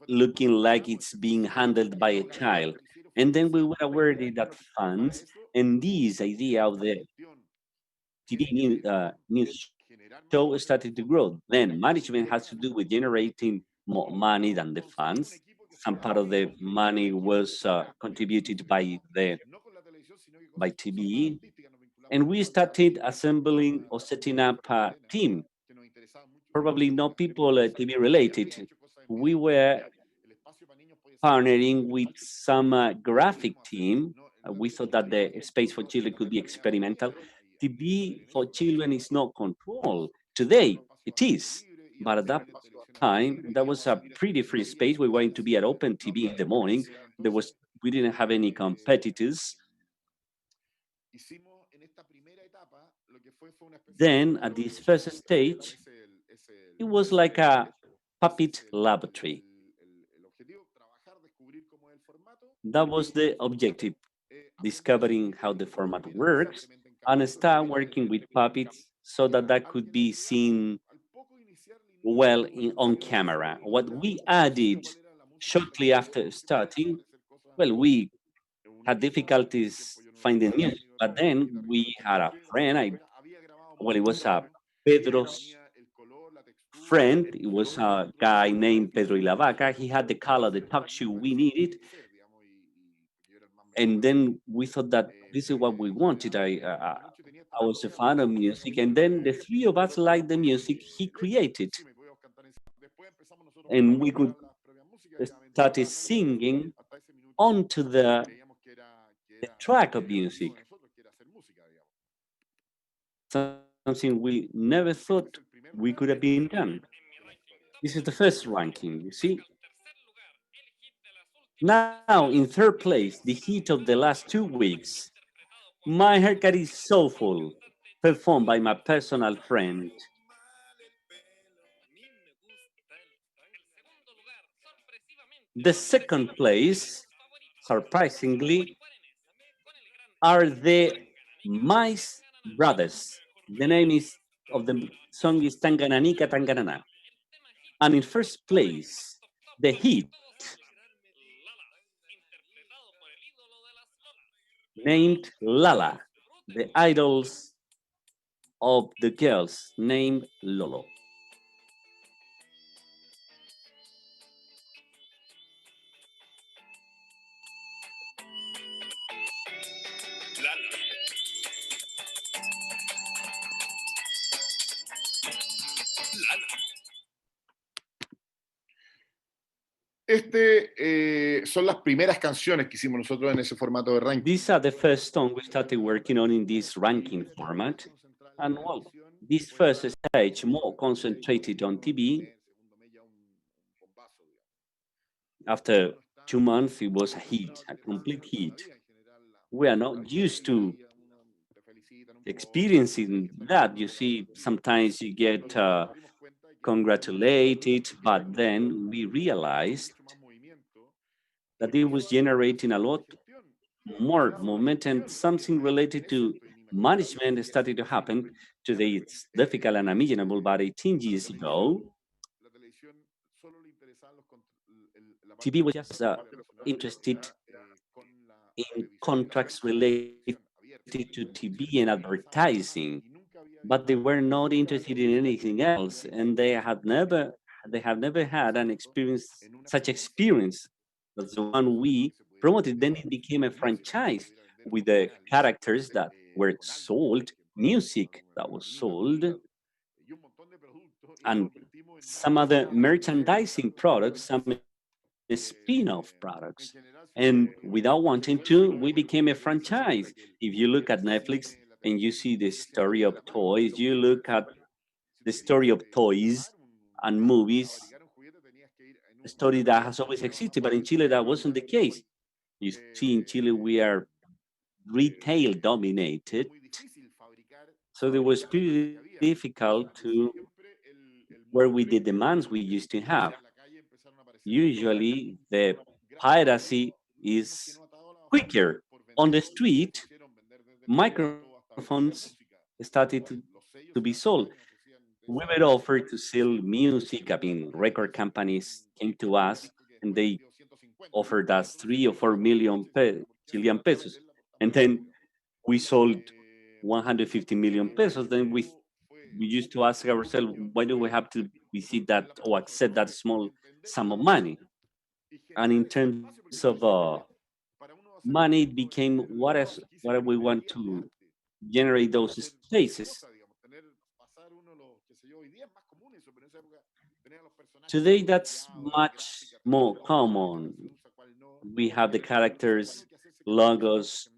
looking like it's being handled by a child. And then we were aware that funds and this idea of the TV news show started to grow. Then management has to do with generating more money than the funds. Some part of the money was contributed by TV. And we started assembling or setting up a team. Probably not people TV related. We were partnering with some graphic team. We thought that the space for children could be experimental. TV for children is not controlled. Today, it is. But at that time, that was a pretty free space. We wanted to be at Open TV in the morning. We didn't have any competitors. Then, at this first stage, it was like a puppet laboratory. That was the objective, discovering how the format works and start working with puppets so that could be seen well on camera. What we added shortly after starting, well, we had difficulties finding music, but then we had a friend, it was a Pedro's friend. It was a guy named Pedro Ilavaca. He had the color, the talk show we needed. And then we thought that this is what we wanted. I was a fan of music. And then the three of us liked the music he created. And we could start singing onto the track of music. Something we never thought we could have been done. This is the first ranking, you see. Now, in third place, the hit of the last 2 weeks, My Haircut is Soulful, performed by my personal friend. The second place, surprisingly, are the Mice Brothers. The name of the song is Tangananica Tanganana. And in first place, the hit named Lala, the idols of the girls named Lolo. Son las primeras canciones que hicimos nosotros en ese formato de ranking. These are the first songs we started working on in this ranking format. And well, this first stage more concentrated on TV. After 2 months, it was a hit, a complete hit. We are not used to experiencing that. You see, sometimes you get congratulated, but then we realized that it was generating a lot more momentum, something related to management started to happen. Today it's difficult and unimaginable, but 18 years ago, TV was just interested in contracts related to TV and advertising, but they were not interested in anything else, and they have never had an experience, such experience as the one we promoted. Then it became a franchise with the characters that were sold, music that was sold, and some other merchandising products, some spin-off products. And without wanting to, we became a franchise. If you look at Netflix and you see the story of toys, you look at the story of toys and movies, a story that has always existed, but in Chile that wasn't the case. You see, in Chile we are retail dominated, so it was pretty difficult to work with the demands we used to have. Usually the piracy is quicker. On the street, microphones started to be sold. We were offered to sell music. I mean, record companies came to us and they offered us 3 or 4 million Chilean pesos. And then we sold 150 million pesos. Then we used to ask ourselves, why do we have to receive that or accept that small sum of money? And in terms of money, it became what we want to generate those spaces. Today, that's much more common. We have the characters, logos,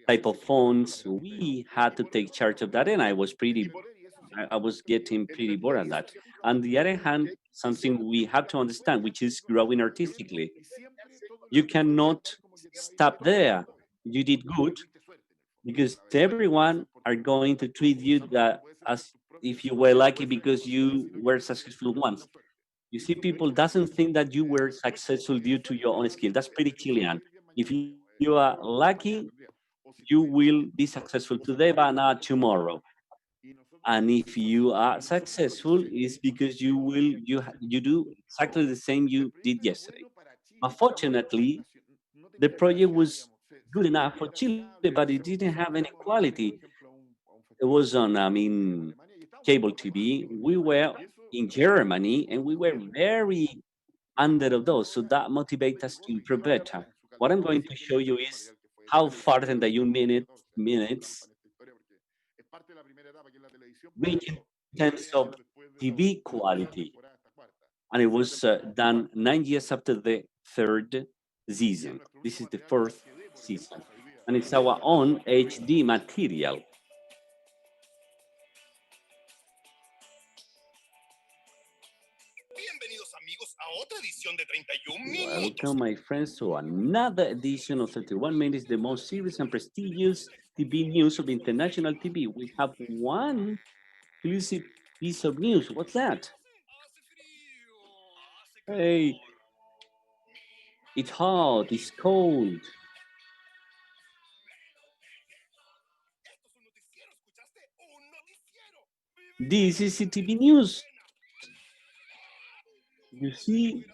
type of fonts. We had to take charge of that, and I was getting pretty bored on that. On the other hand, something we have to understand, which is growing artistically. You cannot stop there. You did good, because everyone are going to treat you as if you were lucky because you were successful once. You see, people doesn't think that you were successful due to your own skill. That's pretty Chilean. If you are lucky, you will be successful today, but not tomorrow. And if you are successful, it's because you do exactly the same you did yesterday. Unfortunately, the project was good enough for Chile, but it didn't have any quality. It was on, cable TV. We were in Germany, and we were very under of those, so that motivates us to improve better. What I'm going to show you is how far in the minutes reach in terms of TV quality. And it was done 9 years after the third season. This is the fourth season. And it's our own HD material. Welcome, my friends, to another edition of 31 Minutes, the most serious and prestigious TV news of international TV. We have one exclusive piece of news. What's that? Hey, it's hot, it's cold. This is CTV News. You see?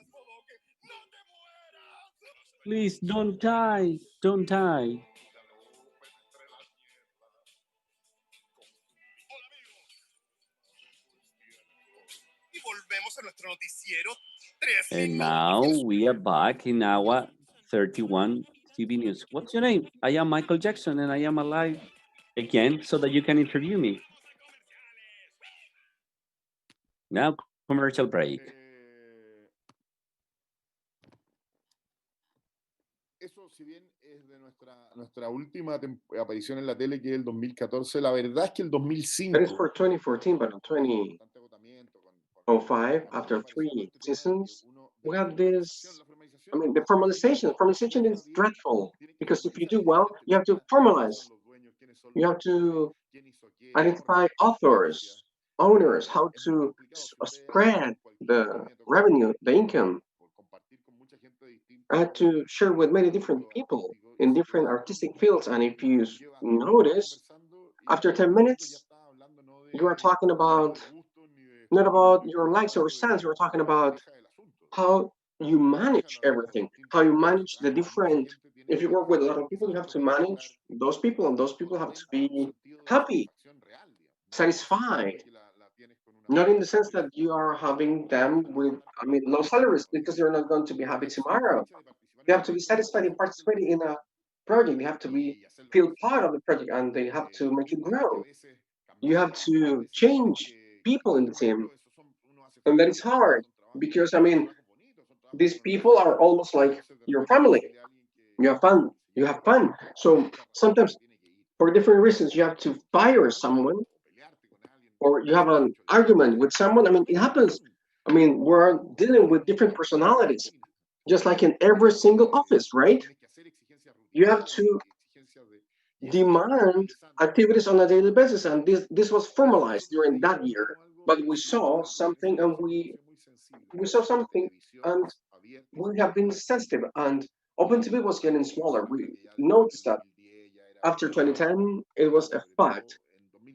Please don't die, don't die. And now we are back in our 31 TV News. What's your name? I am Michael Jackson and I am alive again so that you can interview me. Now, commercial break. Eso, si bien es de nuestra última aparición en la tele, que es el 2014, la verdad es que el 2005... That is for 2014, but in 2005, after 3 seasons, we have this I mean, the formalization is dreadful, because if you do well, you have to formalize. You have to identify authors, owners, how to spread the revenue, the income. I had to share with many different people in different artistic fields. And if you notice, after 10 minutes, you are talking about, not about your likes or stands, you're talking about how you manage everything, how you manage the different, if you work with a lot of people, you have to manage those people, and those people have to be happy, satisfied, not in the sense that you are having them with, I mean, low salaries, because you're not going to be happy tomorrow. You have to be satisfied in participating in a project. You have to feel part of the project, and they have to make it grow. You have to change people in the team, and that is hard, because I mean, these people are almost like your family. You have fun. You have fun. So sometimes, for different reasons, you have to fire someone, or you have an argument with someone. I mean, it happens. I mean, we're dealing with different personalities, just like in every single office, right? You have to demand activities on a daily basis, and this was formalized during that year. But we saw something, and we saw something, and we have been sensitive. And OpenTV was getting smaller. We noticed that after 2010, it was a fact,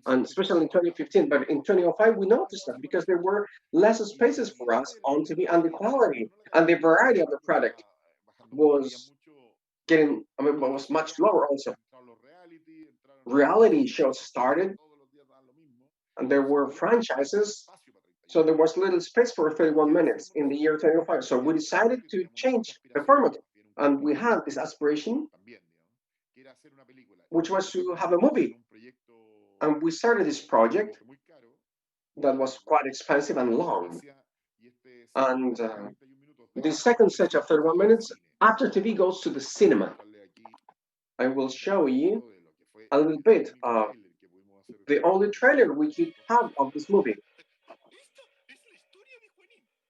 and especially in 2015. But in 2005, we noticed that because there were less spaces for us on TV, and the quality and the variety of the product was getting, I mean, was much lower also. Reality shows started, and there were franchises, so there was little space for 31 minutes in the year 2005. So we decided to change the format, and we had this aspiration, which was to have a movie. And we started this project that was quite expensive and long. And the second set of 31 minutes, after TV goes to the cinema. I will show you a little bit of the only trailer we could have of this movie.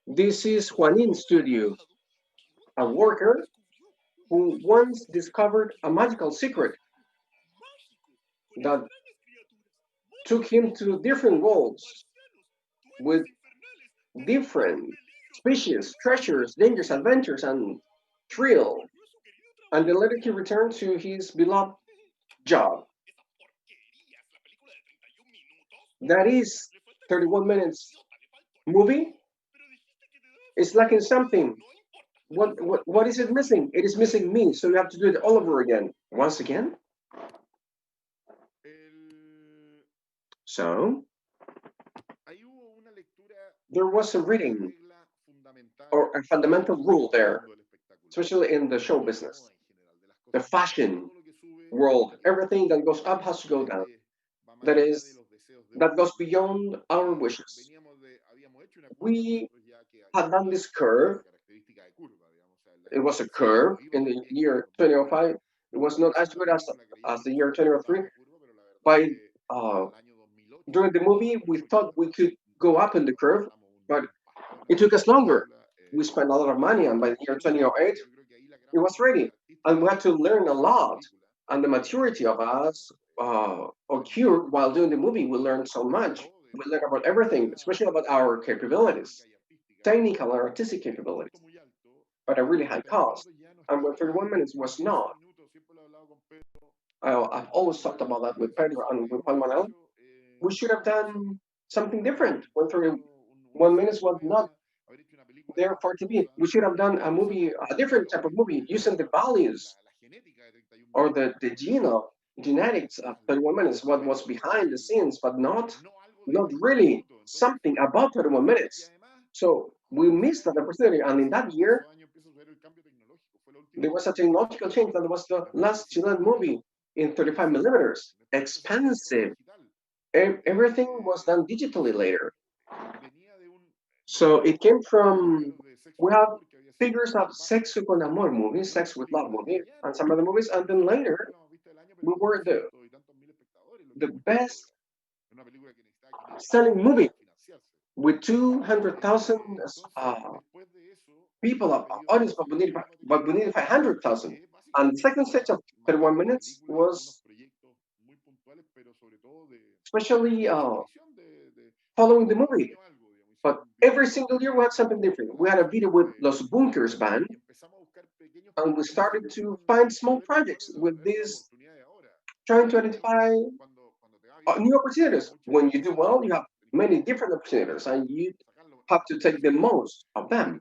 This is Juanin's studio, a worker who once discovered a magical secret that took him to different worlds with different species, treasures, dangers, adventures, and thrill. And then later he returned to his beloved job. That is 31 minutes movie. It's lacking something. What is it missing? It is missing me, so you have to do it all over again. Once again. So there was a reading or a fundamental rule there, especially in the show business, the fashion world. Everything that goes up has to go down. That goes beyond our wishes. We had done this curve. It was a curve in the year 2005. It was not as good as the year 2003. By during the movie, we thought we could go up in the curve, but it took us longer. We spent a lot of money, and by the year 2008, it was ready. And we had to learn a lot. And the maturity of us occurred while doing the movie. We learned so much. We learned about everything, especially about our capabilities, technical and artistic capabilities, but a really high cost. And when 31 minutes was not. I've always talked about that with Pedro and with Juan Manuel. We should have done something different when 31 minutes was not there for TV. We should have done a movie, a different type of movie, using the values or the genetics of 31 minutes, what was behind the scenes, but not really something about 31 minutes. So we missed that opportunity. And in that year, there was a technological change that was the last Chilean movie in 35 millimeters. Expensive. Everything was done digitally later. So it came from, we have figures of Sexo con Amor movie, Sex with Love movie, and some other movies. And then later, we were the best selling movie with 200,000 people, audience, but we needed 500,000. And the second stage of 31 minutes was especially following the movie. But every single year we had something different. We had a video with Los Bunkers band, and we started to find small projects with this, trying to identify new opportunities. When you do well, you have many different opportunities, and you have to take the most of them.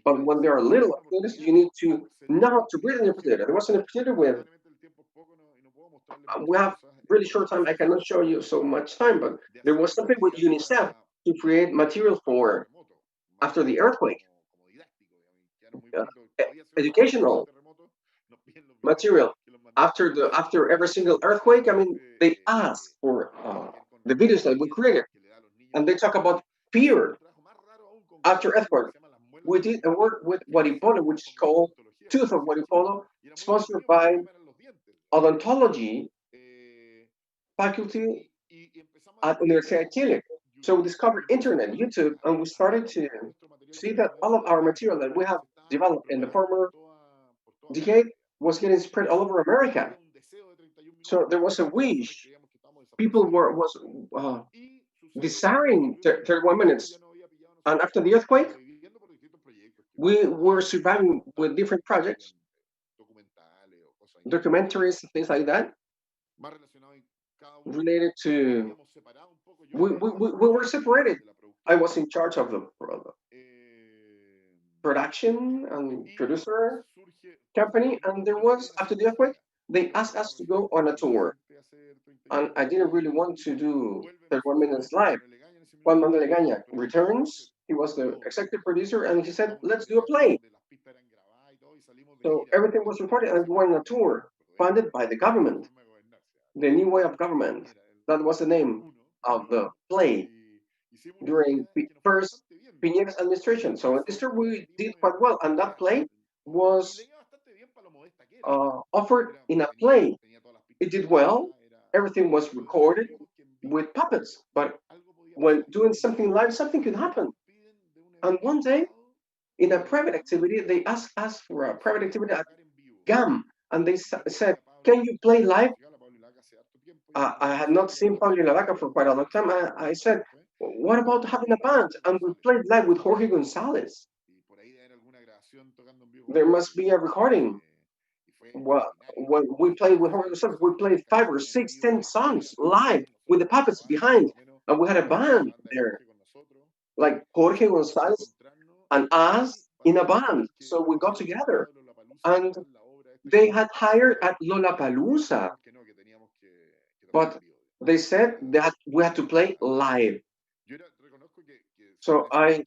But when there are little opportunities, you need to know how to read an opportunity. There was an opportunity with, we have really short time, I cannot show you so much time, but there was something with UNICEF to create material for after the earthquake. Educational material after every single earthquake. I mean, they ask for the videos that we created, and they talk about fear after earthquake. We did a work with Guaripolo, which is called Tooth of Guaripolo, sponsored by odontology faculty at Universidad de Chile. So we discovered internet, YouTube, and we started to see that all of our material that we have developed in the former decade was getting spread all over America. So there was a wish. People was desiring 31 minutes. And after the earthquake, we were surviving with different projects, documentaries, things like that, related to, we were separated. I was in charge of the production and producer company, and there was, after the earthquake, they asked us to go on a tour. And I didn't really want to do 31 minutes live. Juan Manuel Legaña returns. He was the executive producer, and he said, let's do a play. So everything was recorded, and we went on a tour, funded by the government. The New Way of Government. That was the name of the play during the first Piñera's administration. So in this tour, we did quite well, and that play was offered in a play. It did well. Everything was recorded with puppets, but when doing something live, something could happen. And one day, in a private activity, they asked us for a private activity at GAM, and they said, can you play live? I had not seen Pablo y la Vaca for quite a long time. I said, what about having a band? And we played live with Jorge Gonzalez. There must be a recording. Well, when we played with Jorge Gonzalez, we played 5 or 6, 10 songs live with the puppets behind. And we had a band there, like Jorge Gonzalez and us in a band. So we got together. And they had hired at Lollapalooza. But they said that we had to play live. So I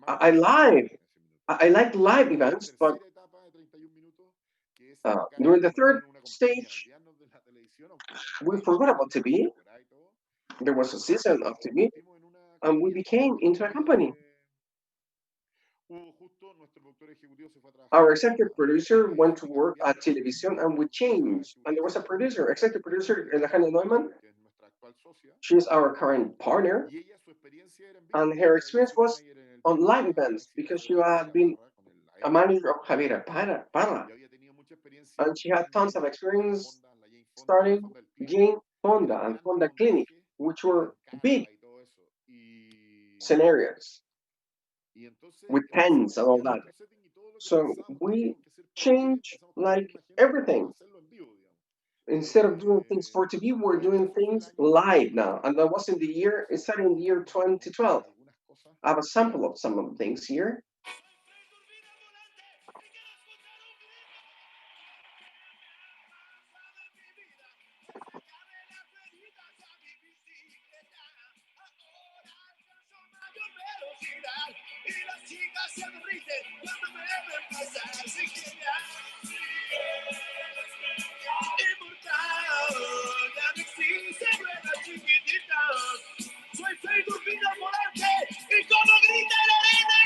like live events, but during the third stage, we forgot about TV. There was a season of TV, and we became into a company. Our executive producer went to work at Televisión, and we changed. And there was a producer, executive producer, Alejandra Neumann. She's our current partner. And her experience was on live events because she had been a manager of Javier Parra. And she had tons of experience starting Jane Fonda and Fonda Clinic, which were big scenarios with pens and all that. So we changed like everything. Instead of doing things for TV, we're doing things live now. And that was in the year, it started in the year 2012. I have a sample of some of the things here. Soy feliz, vida volante, y como grita la arena.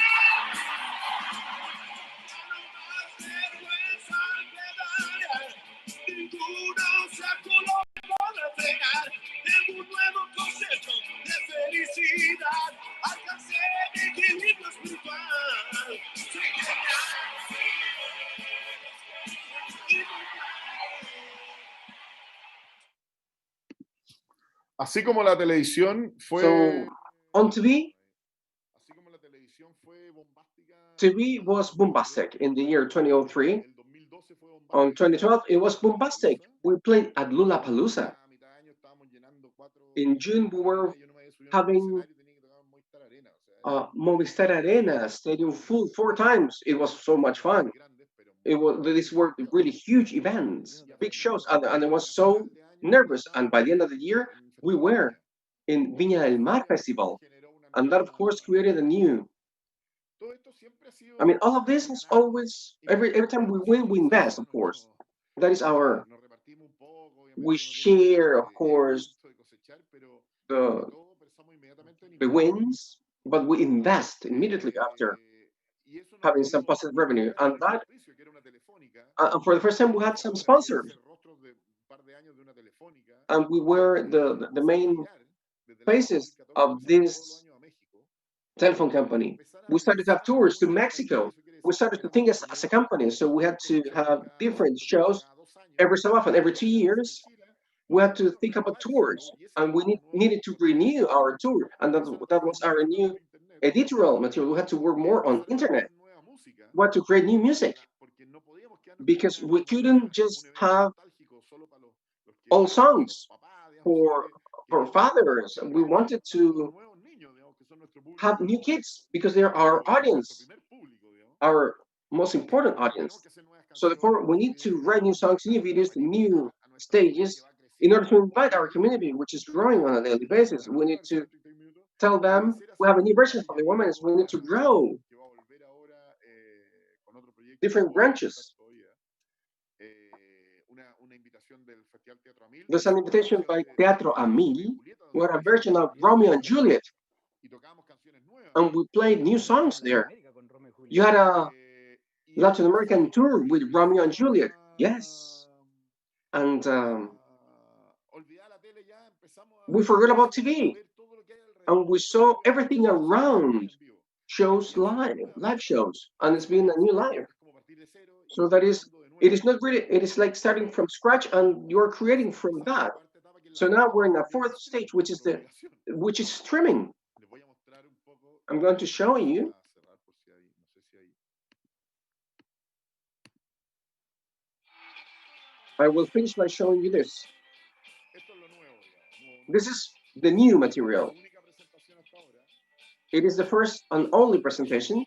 No más vergüenza que dar, ninguno sacó lo para frenar. En un nuevo concepto de felicidad, alcancé mi equilibrio. Así como la televisión fue... So, on TV, TV was bombastic in the year 2003. On 2012, it was bombastic. We played at Lollapalooza. In June, we were having Movistar Arena stadium full 4 times. It was so much fun. These were really huge events, big shows, and I was so nervous. And by the end of the year, we were in Viña del Mar Festival, and that of course created a new. I mean, all of this is always every time we win, we invest. Of course, that is our. We share, of course, the wins, but we invest immediately after having some positive revenue, and that for the first time we had some sponsors, and we were the main faces of this telephone company. We started to have tours to Mexico. We started to think as a company, so we had to have different shows every so often. Every 2 years, we had to think about tours, and we needed to renew our tour, and that was our new editorial material. We had to work more on internet. We had to create new music, because we couldn't just have old songs for fathers. We wanted to have new kids, because they're our audience, our most important audience. So therefore, we need to write new songs, new videos, new stages, in order to invite our community, which is growing on a daily basis. We need to tell them we have a new version of the women. We need to grow different branches. There's an invitation by Teatro a Mil. We had a version of Romeo and Juliet, and we played new songs there. You had a Latin American tour with Romeo and Juliet, yes, and we forgot about TV, and we saw everything around shows, live shows, and it's been a new life. So that is, it is not really, it is like starting from scratch, and you're creating from that. So now we're in a 4th stage, which is streaming. I'm going to show you. I will finish by showing you this. This is the new material. It is the first and only presentation.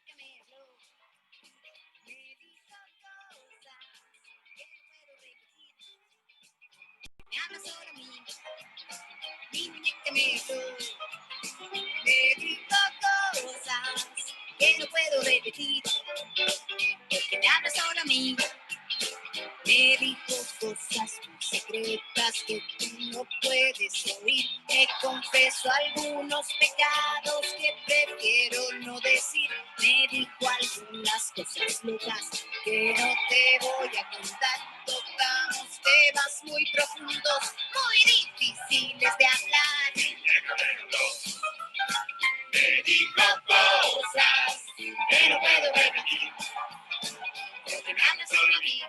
Me dijo cosas muy secretas que tú no puedes oír. Me confesó algunos pecados que prefiero no decir. Me dijo algunas cosas locas que no te voy a contar. Tocamos temas muy profundos, muy difíciles de hablar. Me dijo cosas que no puedo repetir, porque me habla solo a mí.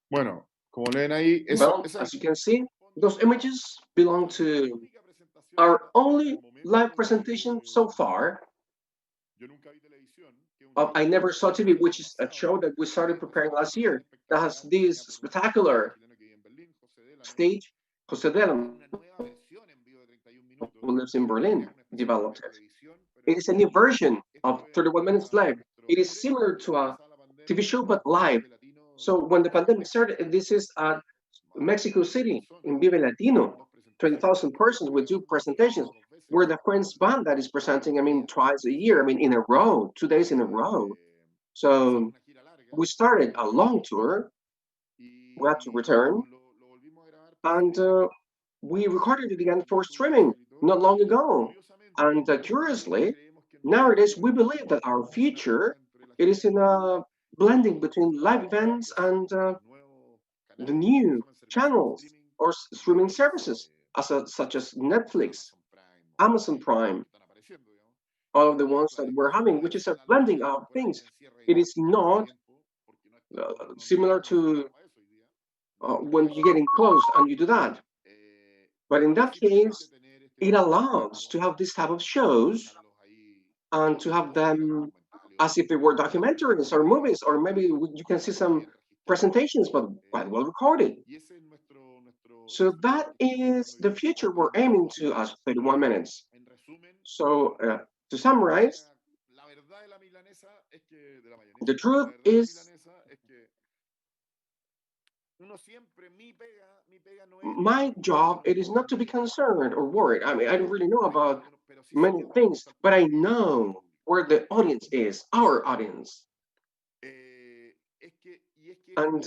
Bueno, como leen ahí, as you can see, those images belong to our only live presentation so far. I Never Saw TV, which is a show that we started preparing last year, that has this spectacular stage. José Delon, who lives in Berlin, developed it. It is a new version of 31 Minutes Live. It is similar to a TV show, but live. So when the pandemic started, this is at Mexico City in Vive Latino, 20,000 persons with 2 presentations. We're the Friends band that is presenting, I mean, twice a year, I mean, in a row, 2 days in a row. So we started a long tour. We had to return, and we recorded it again for streaming not long ago. And curiously, nowadays we believe that our future, it is in a blending between live events and the new channels or streaming services, such as Netflix, Amazon Prime, all of the ones that we're having, which is a blending of things. It is not similar to when you get enclosed and you do that. But in that case, it allows to have this type of shows and to have them as if they were documentaries or movies, or maybe you can see some presentations, but quite well recorded. So that is the future we're aiming to as 31 minutes. So to summarize, the truth is my job, it is not to be concerned or worried. I mean, I don't really know about many things, but I know where the audience is, our audience. And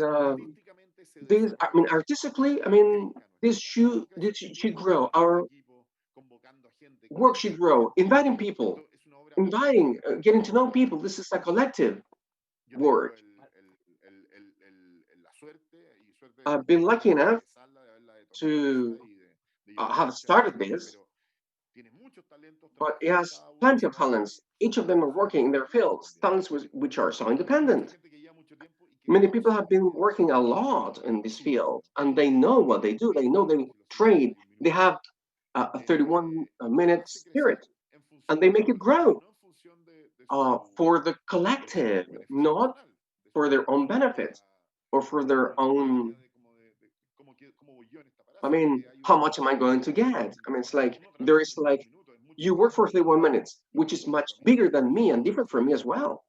this, I mean, artistically, I mean, this should grow. Our work should grow. Inviting people, getting to know people. This is a collective work. I've been lucky enough to have started this, but it has plenty of talents. Each of them are working in their fields, talents which are so independent. Many people have been working a lot in this field, and they know what they do. They know they trade. They have a 31-minute spirit, and they make it grow for the collective, not for their own benefit or for their own. I mean, how much am I going to get? I mean, it's like there is like you work for 31 minutes, which is much bigger than me and different from me as well.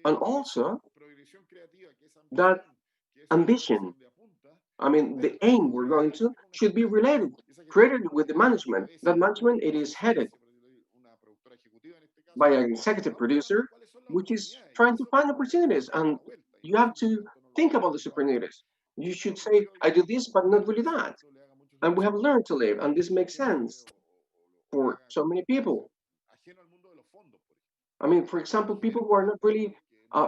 And also, that ambition, I mean, the aim we're going to should be created with the management. That management, it is headed by an executive producer, which is trying to find opportunities. And you have to think about the opportunities. You should say, I do this, but not really that. And we have learned to live, and this makes sense for so many people. I mean, for example, people who are not really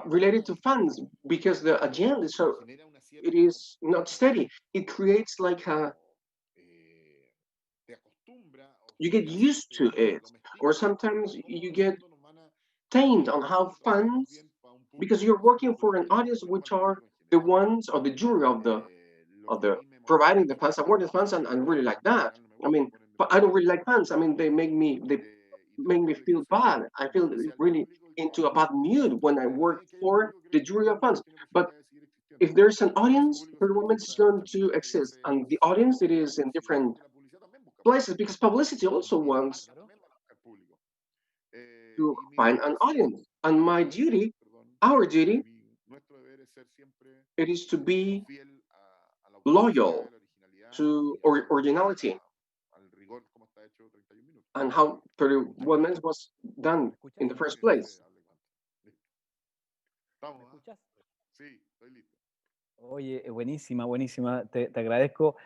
related to funds because the agenda, so it is not steady. It creates like you get used to it, or sometimes you get tamed on how funds, because you're working for an audience which are the ones or the jury of the providing the funds, awarding funds, and really like that. I mean, but I don't really like funds. I mean, they make me feel bad. I feel really into a bad mood when I work for the jury of funds. But if there's an audience, the woman is going to exist, and the audience, it is in different places, because publicity also wants to find an audience. And my duty, our duty, it is to be loyal to originality and how 31 minutes was done in the first place. Oye, buenísima, buenísima. Te agradezco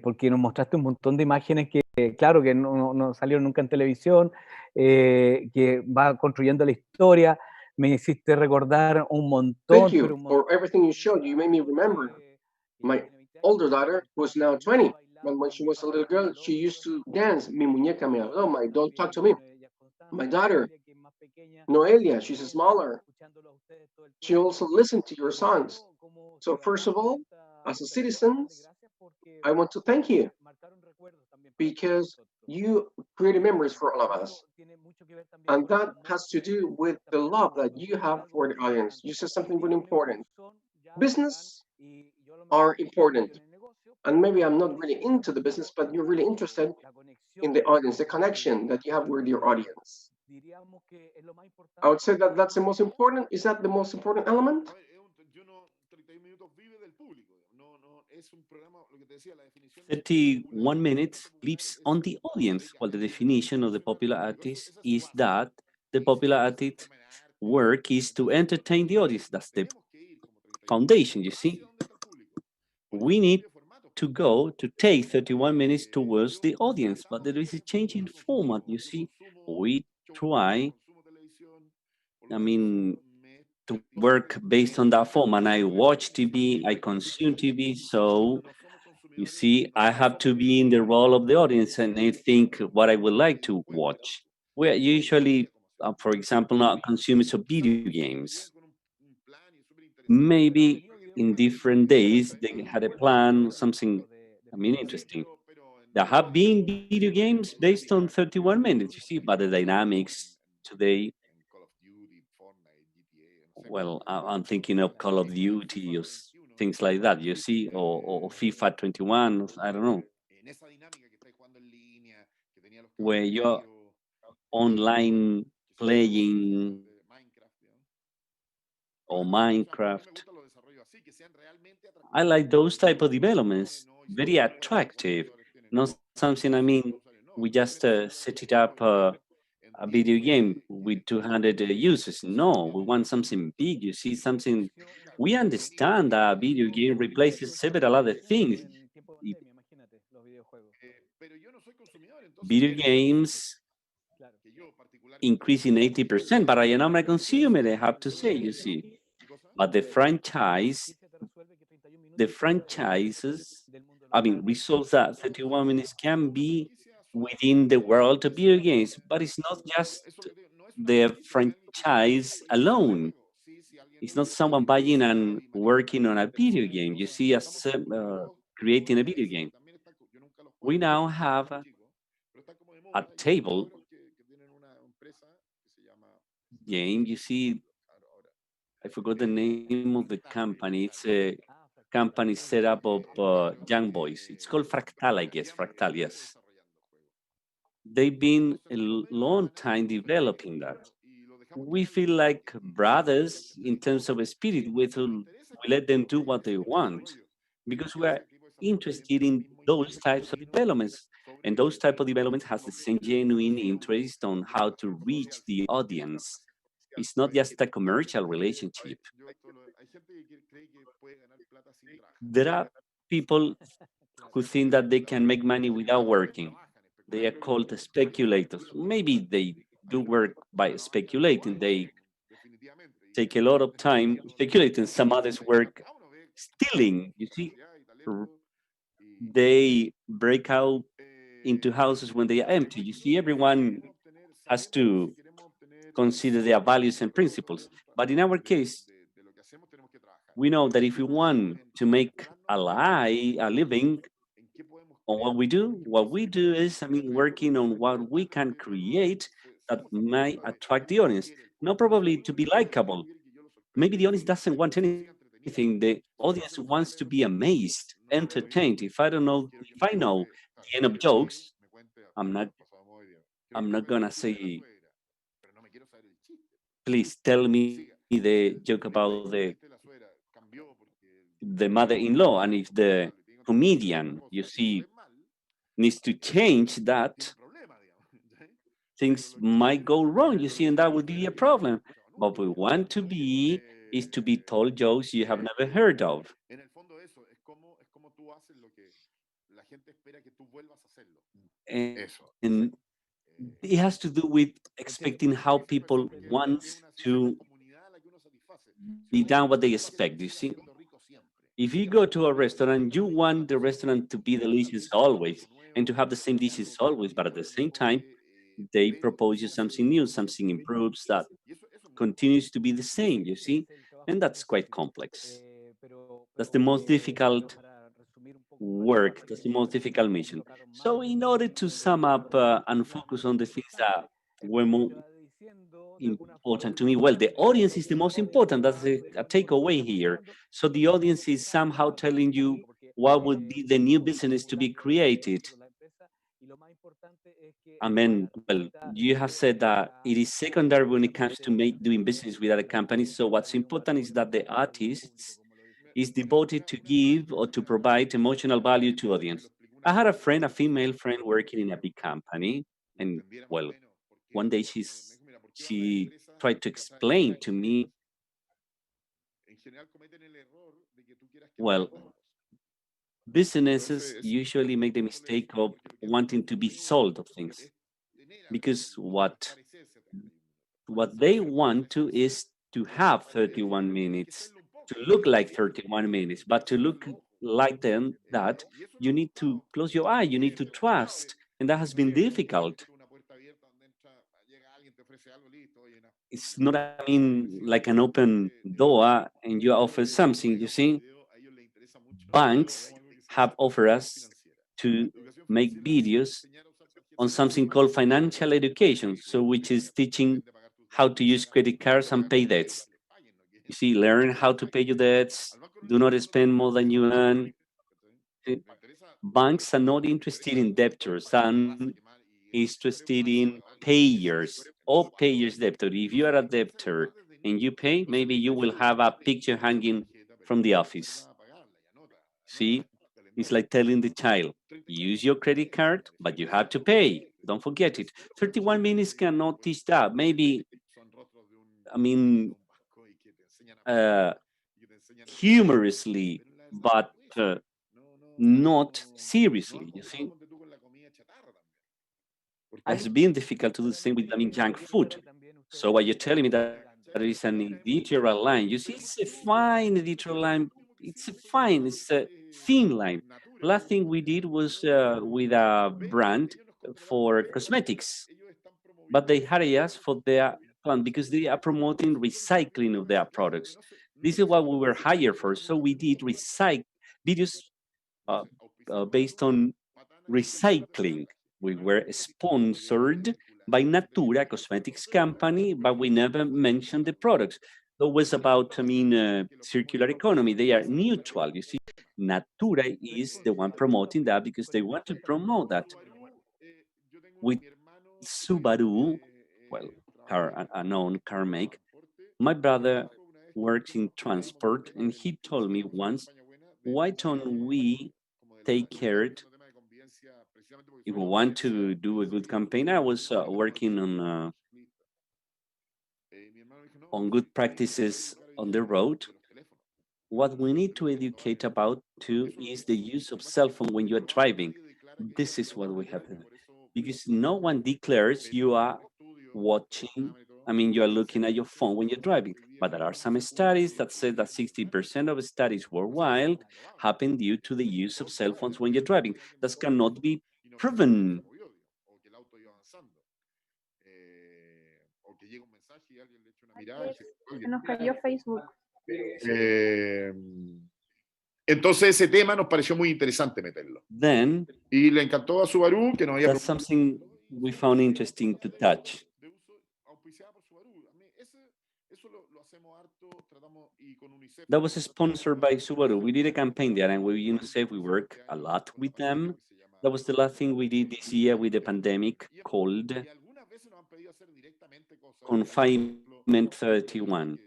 porque nos mostraste un montón de imágenes que, claro, que no salieron nunca en televisión, que va construyendo la historia. Me hiciste recordar un montón. Thank you for everything you showed. You made me remember my older daughter, who is now 20. But when she was a little girl, she used to dance. Mi muñeca me habló. My doll talked to me. My daughter, Noelia, she's smaller. She also listened to your songs. So first of all, as a citizen, I want to thank you because you created memories for all of us. And that has to do with the love that you have for the audience. You said something really important. Business are important. And maybe I'm not really into the business, but you're really interested in the audience, the connection that you have with your audience. I would say that that's the most important. Is that the most important element? 31 minutes lives on the audience, while the definition of the popular artist is that the popular artist's work is to entertain the audience. That's the foundation, you see. We need to take 31 minutes towards the audience, but there is a change in format, you see. We try, I mean, to work based on that format. I watch TV, I consume TV, so you see, I have to be in the role of the audience and I think what I would like to watch. We are usually, for example, not consumers of video games. Maybe in different days, they had a plan, something, I mean, interesting. There have been video games based on 31 minutes, you see, but the dynamics today, well, I'm thinking of Call of Duty or things like that, you see, or FIFA 21, I don't know, where you're online playing, or Minecraft. I like those type of developments, very attractive, not something, I mean, we just set it up a video game with 200 users. No, we want something big, you see, something, we understand that a video game replaces several other things. Video games increasing 80%, but I am not a consumer, I have to say, you see. But the franchises, I mean, resolves that 31 minutes can be within the world of video games, but it's not just the franchise alone. It's not someone buying and working on a video game. You see, as creating a video game. We now have a table game. You see, I forgot the name of the company. It's a company set up of young boys. It's called Fractal, I guess. Fractal, yes. They've been a long time developing that. We feel like brothers in terms of spirit. We let them do what they want because we're interested in those types of developments. And those type of developments has the same genuine interest on how to reach the audience. It's not just a commercial relationship. There are people who think that they can make money without working. They are called speculators. Maybe they do work by speculating. They take a lot of time speculating. Some others work stealing. You see, they break out into houses when they are empty. You see, everyone has to consider their values and principles. But in our case, we know that if we want to make a living on what we do is, I mean, working on what we can create that might attract the audience. Not probably to be likable. Maybe the audience doesn't want anything. The audience wants to be amazed, entertained. If I know the end of jokes, I'm not gonna say, please tell me the joke about the mother-in-law, and if the comedian, you see, needs to change that, things might go wrong, you see, and that would be a problem. What we want to be is to be told jokes you have never heard of. And it has to do with expecting how people want to be done what they expect, you see. If you go to a restaurant, you want the restaurant to be delicious always and to have the same dishes always, but at the same time, they propose you something new, something improves that continues to be the same, you see? And that's quite complex. That's the most difficult work, that's the most difficult mission. So in order to sum up and focus on the things that were more important to me, well, the audience is the most important. That's a takeaway here. So the audience is somehow telling you what would be the new business to be created. I mean, well, you have said that it is secondary when it comes to doing business with other companies. So what's important is that the artist is devoted to give or to provide emotional value to audience. I had a friend, a female friend working in a big company. And well, one day she tried to explain to me, well, businesses usually make the mistake of wanting to be sold of things, because what they want to is to have 31 minutes, to look like 31 minutes, but to look like them, that you need to close your eye, you need to trust, and that has been difficult. it's not, I mean, like an open door and you offer something, you see. Banks have offered us to make videos on something called financial education, so which is teaching how to use credit cards and pay debts. You see, learn how to pay your debts, do not spend more than you earn. Banks are not interested in debtors and interested in payers or payers debtor. If you are a debtor and you pay, maybe you will have a picture hanging from the office. See, it's like telling the child, use your credit card, but you have to pay. Don't forget it. 31 minutes cannot teach that. Maybe, I mean, humorously, but not seriously, you see. It's been difficult to do the same with, I mean, junk food. So what you're telling me that there is an editorial line. You see, it's a fine editorial line. It's a thin line. Last thing we did was with a brand for cosmetics, but they hired us for their plan because they are promoting recycling of their products. This is what we were hired for. So we did videos based on recycling. We were sponsored by Natura Cosmetics company, but we never mentioned the products. It was about, I mean, circular economy. They are neutral. You see, Natura is the one promoting that because they want to promote that. With Subaru, well, a known car make, my brother works in transport, and he told me once, why don't we take care if we want to do a good campaign? I was working on good practices on the road. What we need to educate about too is the use of cell phone when you're driving. This is what we have, because no one declares you are watching, I mean, you are looking at your phone when you're driving, but there are some studies that say that 60% of studies worldwide happen due to the use of cell phones when you're driving. That cannot be proven. Se nos cayó Facebook. Entonces ese tema nos pareció muy interesante meterlo. Then, y le encantó a Subaru que nos había... That's something we found interesting to touch. That was sponsored by Subaru. We did a campaign there, and with UNICEF, we work a lot with them. That was the last thing we did this year with the pandemic called Confinement 31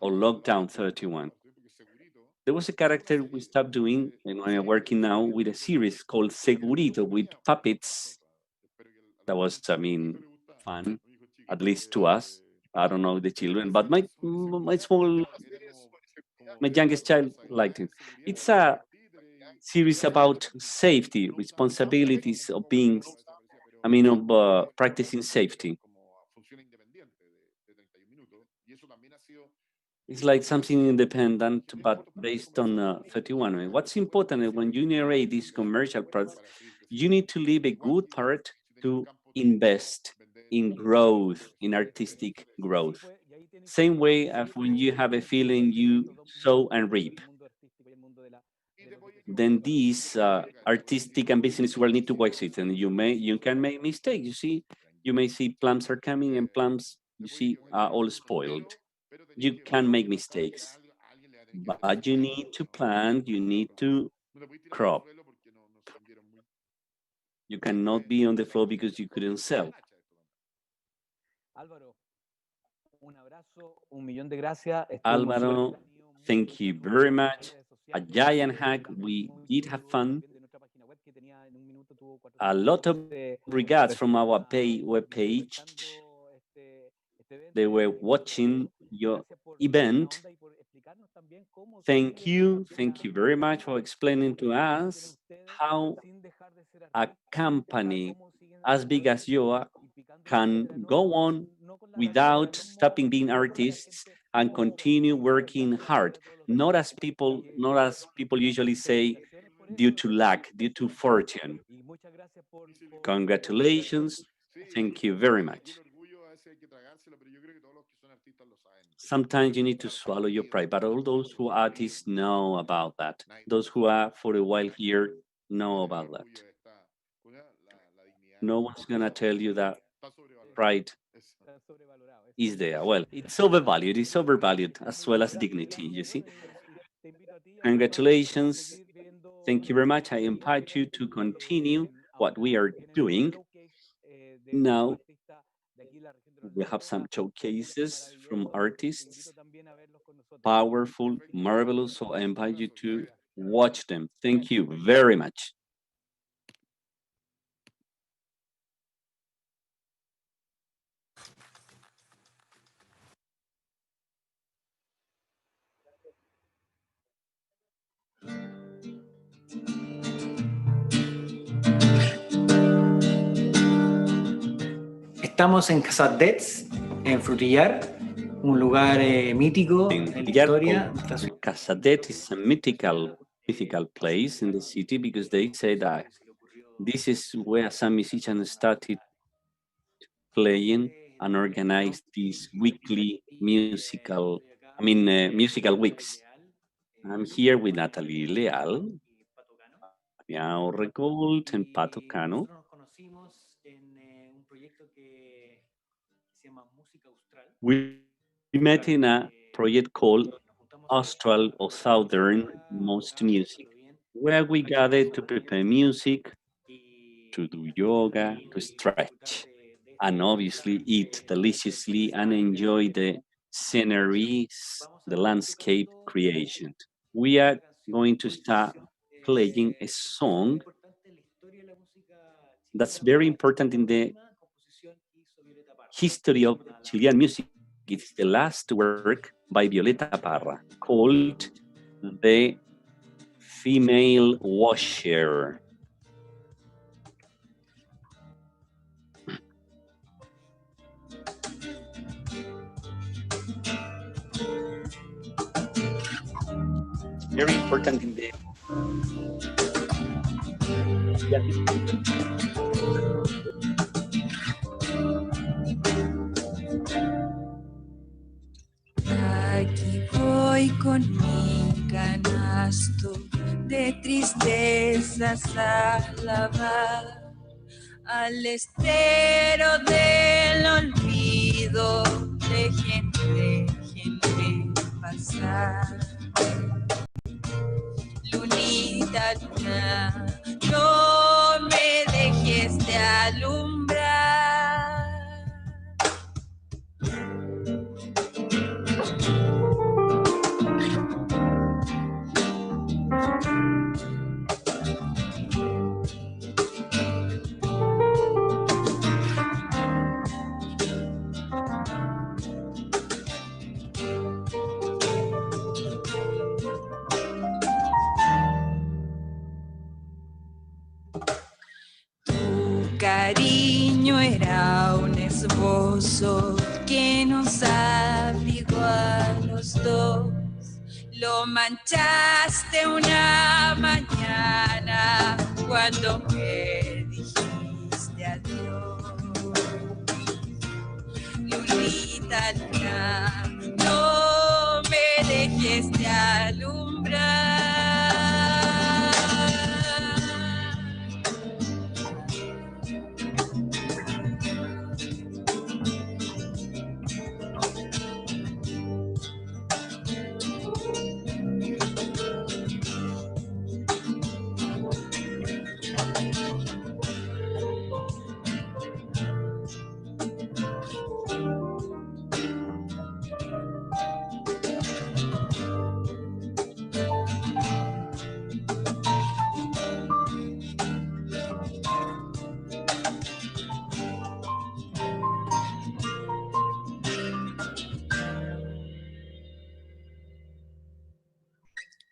or Lockdown 31. There was a character we stopped doing, and we are working now with a series called Segurito with puppets. That was, I mean, fun, at least to us. I don't know the children, but my youngest child liked it. It's a series about safety, responsibilities of being, I mean, of practicing safety. It's like something independent, but based on 31. I mean, what's important when you narrate these commercial products, you need to leave a good part to invest in growth, in artistic growth. Same way as when you have a feeling, you sow and reap. Then these artistic and business world need to coexist, and you can make mistakes. You see, you may see plums are coming and plums, you see, are all spoiled. You can make mistakes, but you need to plant, you need to crop. You cannot be on the floor because you couldn't sell. Álvaro, thank you very much. A giant hug. We did have fun. A lot of regards from our webpage. They were watching your event. Thank you very much for explaining to us how a company as big as yours can go on without stopping being artists and continue working hard, not as people usually say, due to luck, due to fortune. Congratulations. Thank you very much. Sometimes you need to swallow your pride, but all those who are artists know about that. Those who are for a while here know about that. No one's gonna tell you that pride is there. Well, it's overvalued as well as dignity, you see. Congratulations. Thank you very much. I invite you to continue what we are doing. Now, we have some showcases from artists. Powerful, marvelous, so I invite you to watch them. Thank you very much. Estamos en Casadets, en Frutillar, un lugar mítico en la historia. Casadet is a mythical place in the city because they say that this is where some musicians started playing and organized these weekly musical weeks. I'm here with Natalie Leal, Miao Recolt, and Pato Cano. We met in a project called Austral or Southern Most Music, where we gathered to prepare music, to do yoga, to stretch, and obviously eat deliciously and enjoy the sceneries, the landscape creation. We are going to start playing a song that's very important in the history of Chilean music. It's the last work by Violeta Parra called The Female Washer. Very important in the Aquí voy con mi canasto de tristezas a lavar, al estero del olvido, déjenme pasar. Lunita, luna, no me dejes de alumbrar. Cariño era un esbozo que nos abrigó a los dos. Lo manchaste una mañana cuando me dijiste adiós. Lunita, luna, no me dejes de alumbrar.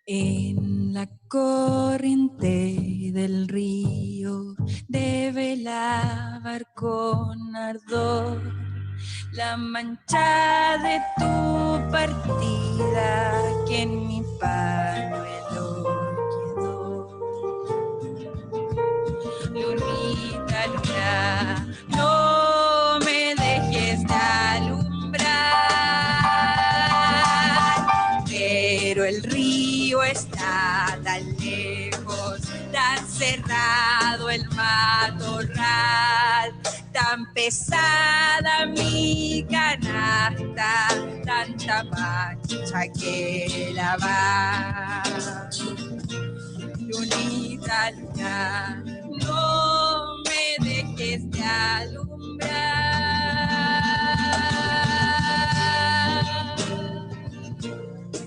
En la corriente del río debe lavar con ardor la mancha de tu partida que en mi pañuelo quedó. Lunita, luna, no me dejes de alumbrar. cerrado el matorral, tan pesada mi canasta, tanta mancha que lavar. Lunita, luna, no me dejes de alumbrar.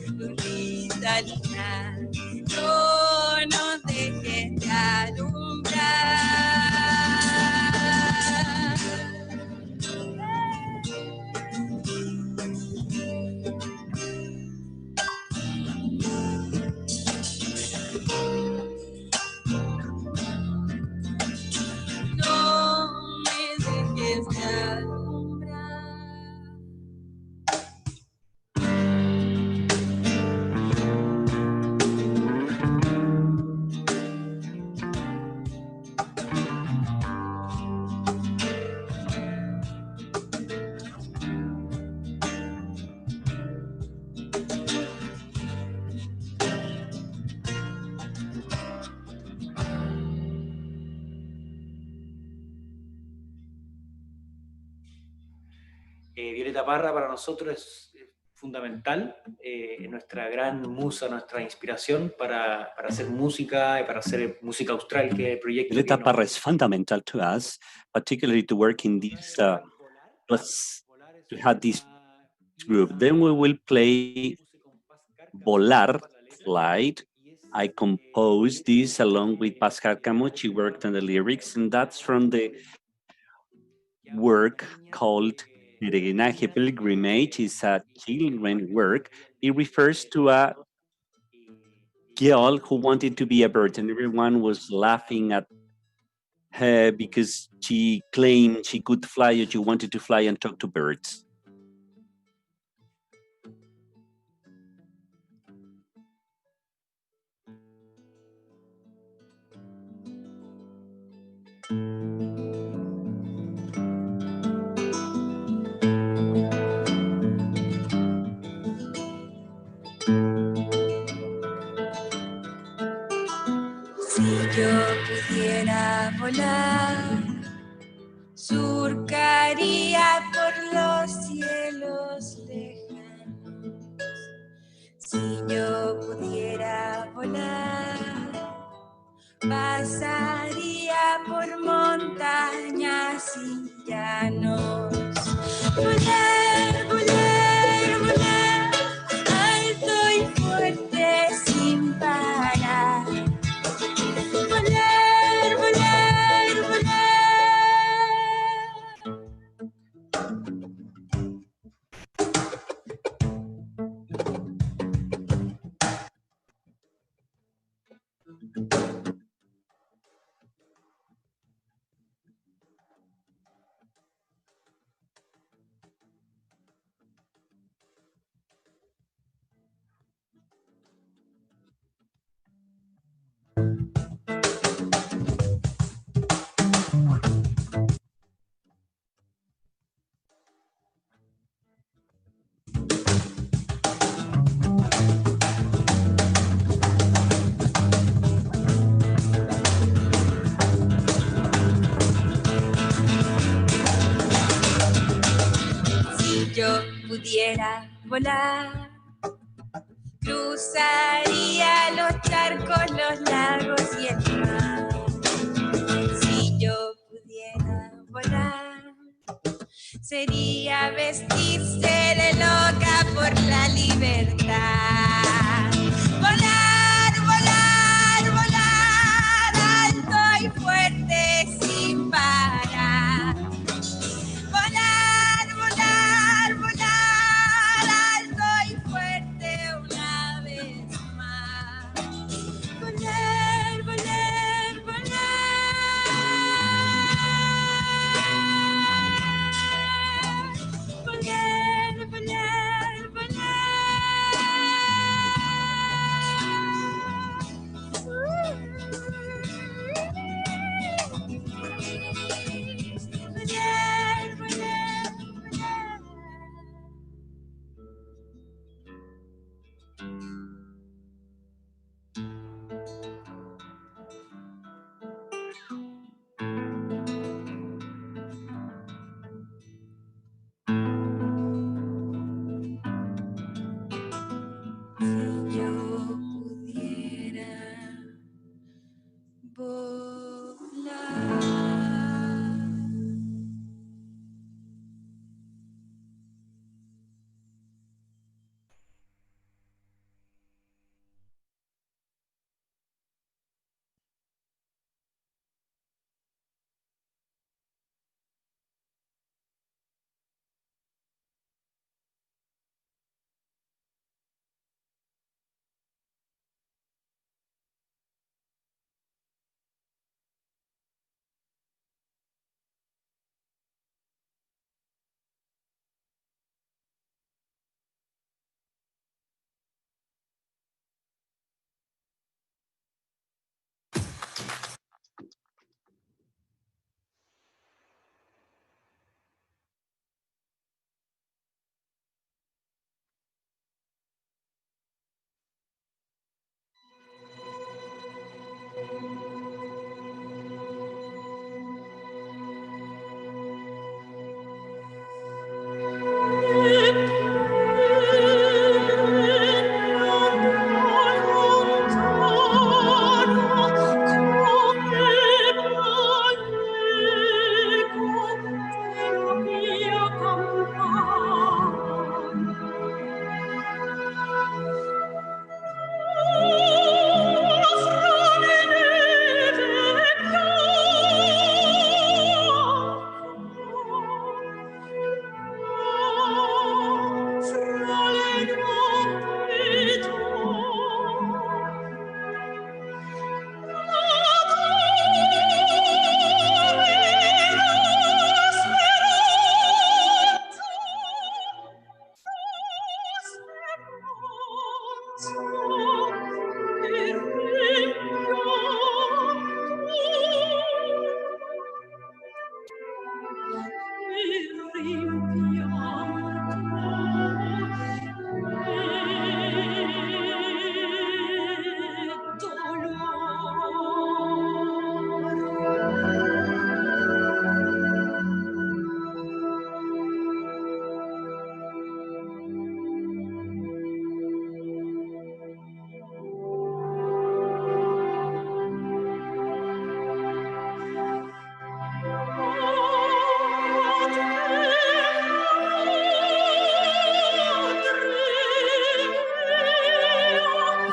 Lunita, luna, no nos dejes de alumbrar. Violeta Parra para nosotros es fundamental, nuestra gran musa, nuestra inspiración para hacer música y para hacer música austral, que es el proyecto. Violeta Parra is fundamental to us, particularly to work in this, to have this group. Then we will play Volar, Flight. I composed this along with Pascal Camus. She worked on the lyrics, and that's from the work called Peregrinaje, Pilgrimage. Is a children's work. It refers to a girl who wanted to be a bird, and everyone was laughing at her because she claimed she could fly, or she wanted to fly and talk to birds. Yo pudiera volar, surcaría por los cielos lejanos. Si yo pudiera volar, pasaría por montañas y llanos. Volar, volar, volar, alto y fuerte sin parar. Volar, volar, yo pudiera volar, cruzaría los charcos, los lagos y el mar. Si yo pudiera volar, sería vestirse de loca por la libertad. Volar, volar, volar, alto y fuerte sin parar. Volar, volar, volar, alto y fuerte una vez más. Volar, volar, volar. Volar, volar, volar.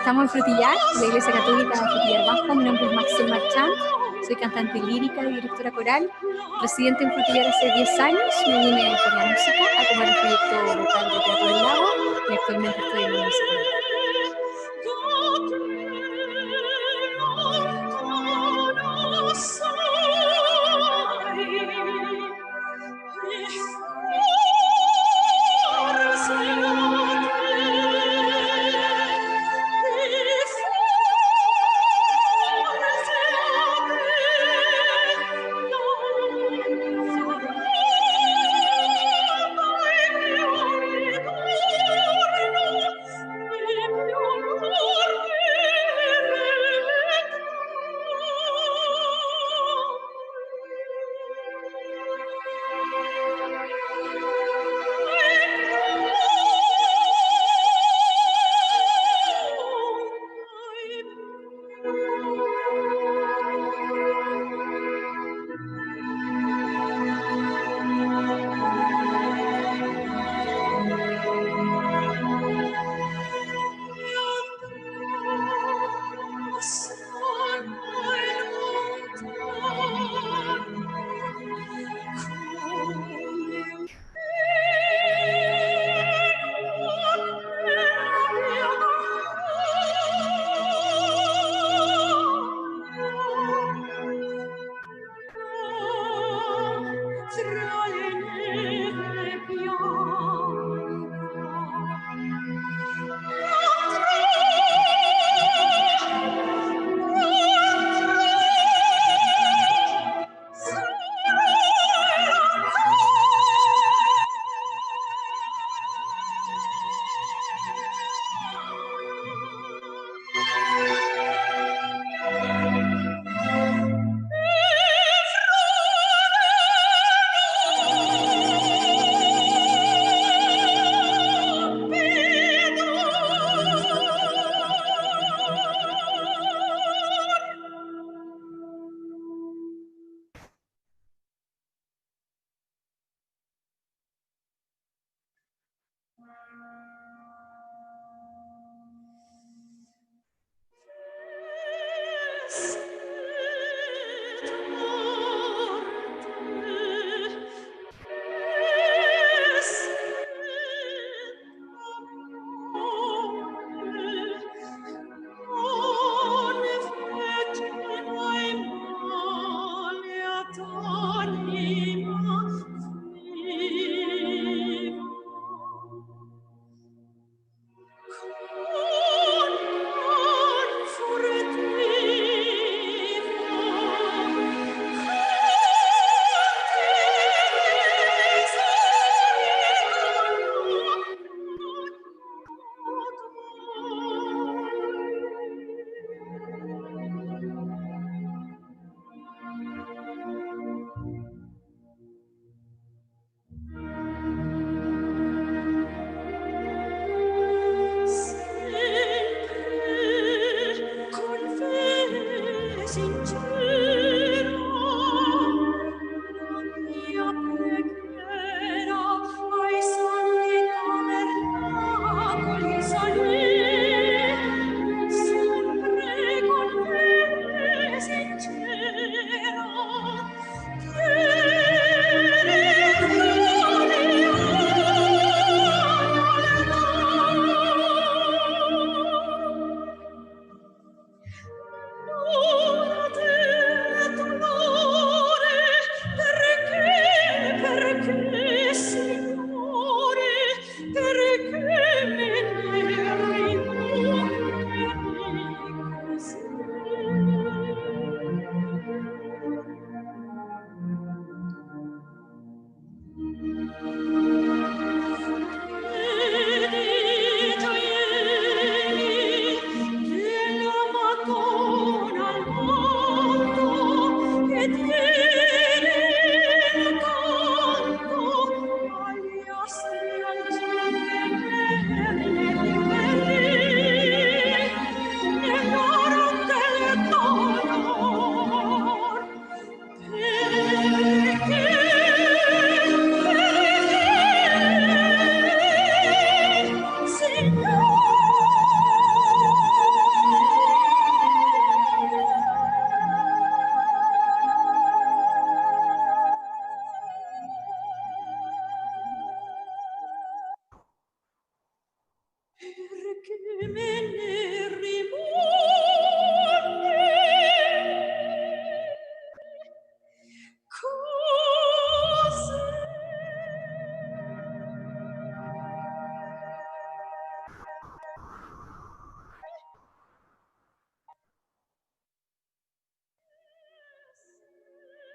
Estamos en Frutillar, la Iglesia Católica de Frutillar Bajo. Mi nombre es Maxine Marchand, soy cantante lírica y directora coral, residente en Frutillar hace 10 años. Me vine por la música a tomar el proyecto vocal de Teatro del Lago y actualmente estoy en la música.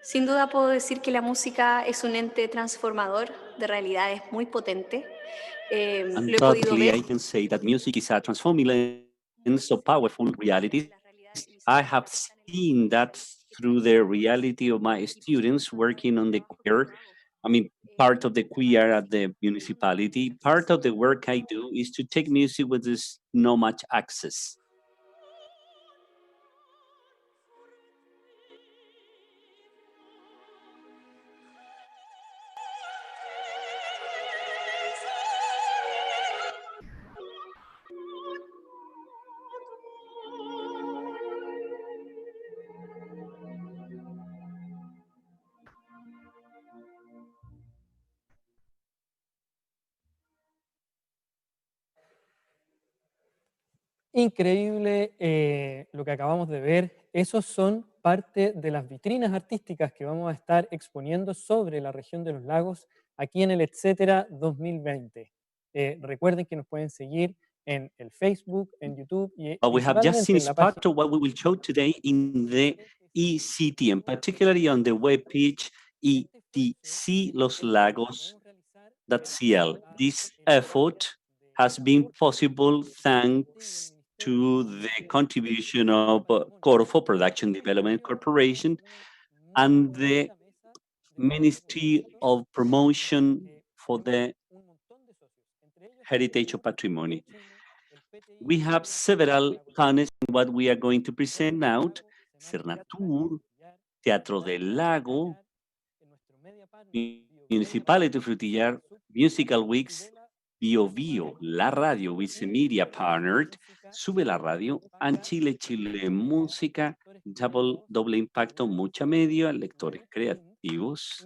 Sin duda puedo decir que la música es un ente transformador de realidades muy potente. Lo he podido Undoubtedly, ver. I can say that music is a transforming lens of powerful realities. I have seen that through the reality of my students working on the queer. I mean, part of the queer at the municipality. Part of the work I do is to take music where there's not much access. Increíble lo que acabamos de ver. Esos son parte de las vitrinas artísticas que vamos a estar exponiendo sobre la región de los lagos aquí en el Etcétera 2020. Recuerden que nos pueden seguir en el Facebook, en YouTube y We have just seen principalmente en la página. part of what we will show today in the ECT, and particularly on the web page etcloslagos.cl. This effort has been possible thanks to the contribution of Corfo Production Development Corporation and the Ministry of Promotion for the Heritage of Patrimony. We have several panels in what we are going to present now: Cernatur, Teatro del Lago, Municipality Frutillar, Musical Weeks, Bio Bio, La Radio with the media partnered, Sube la Radio, and Chile Música, Doble Impacto, Mucha Media, Lectores Creativos,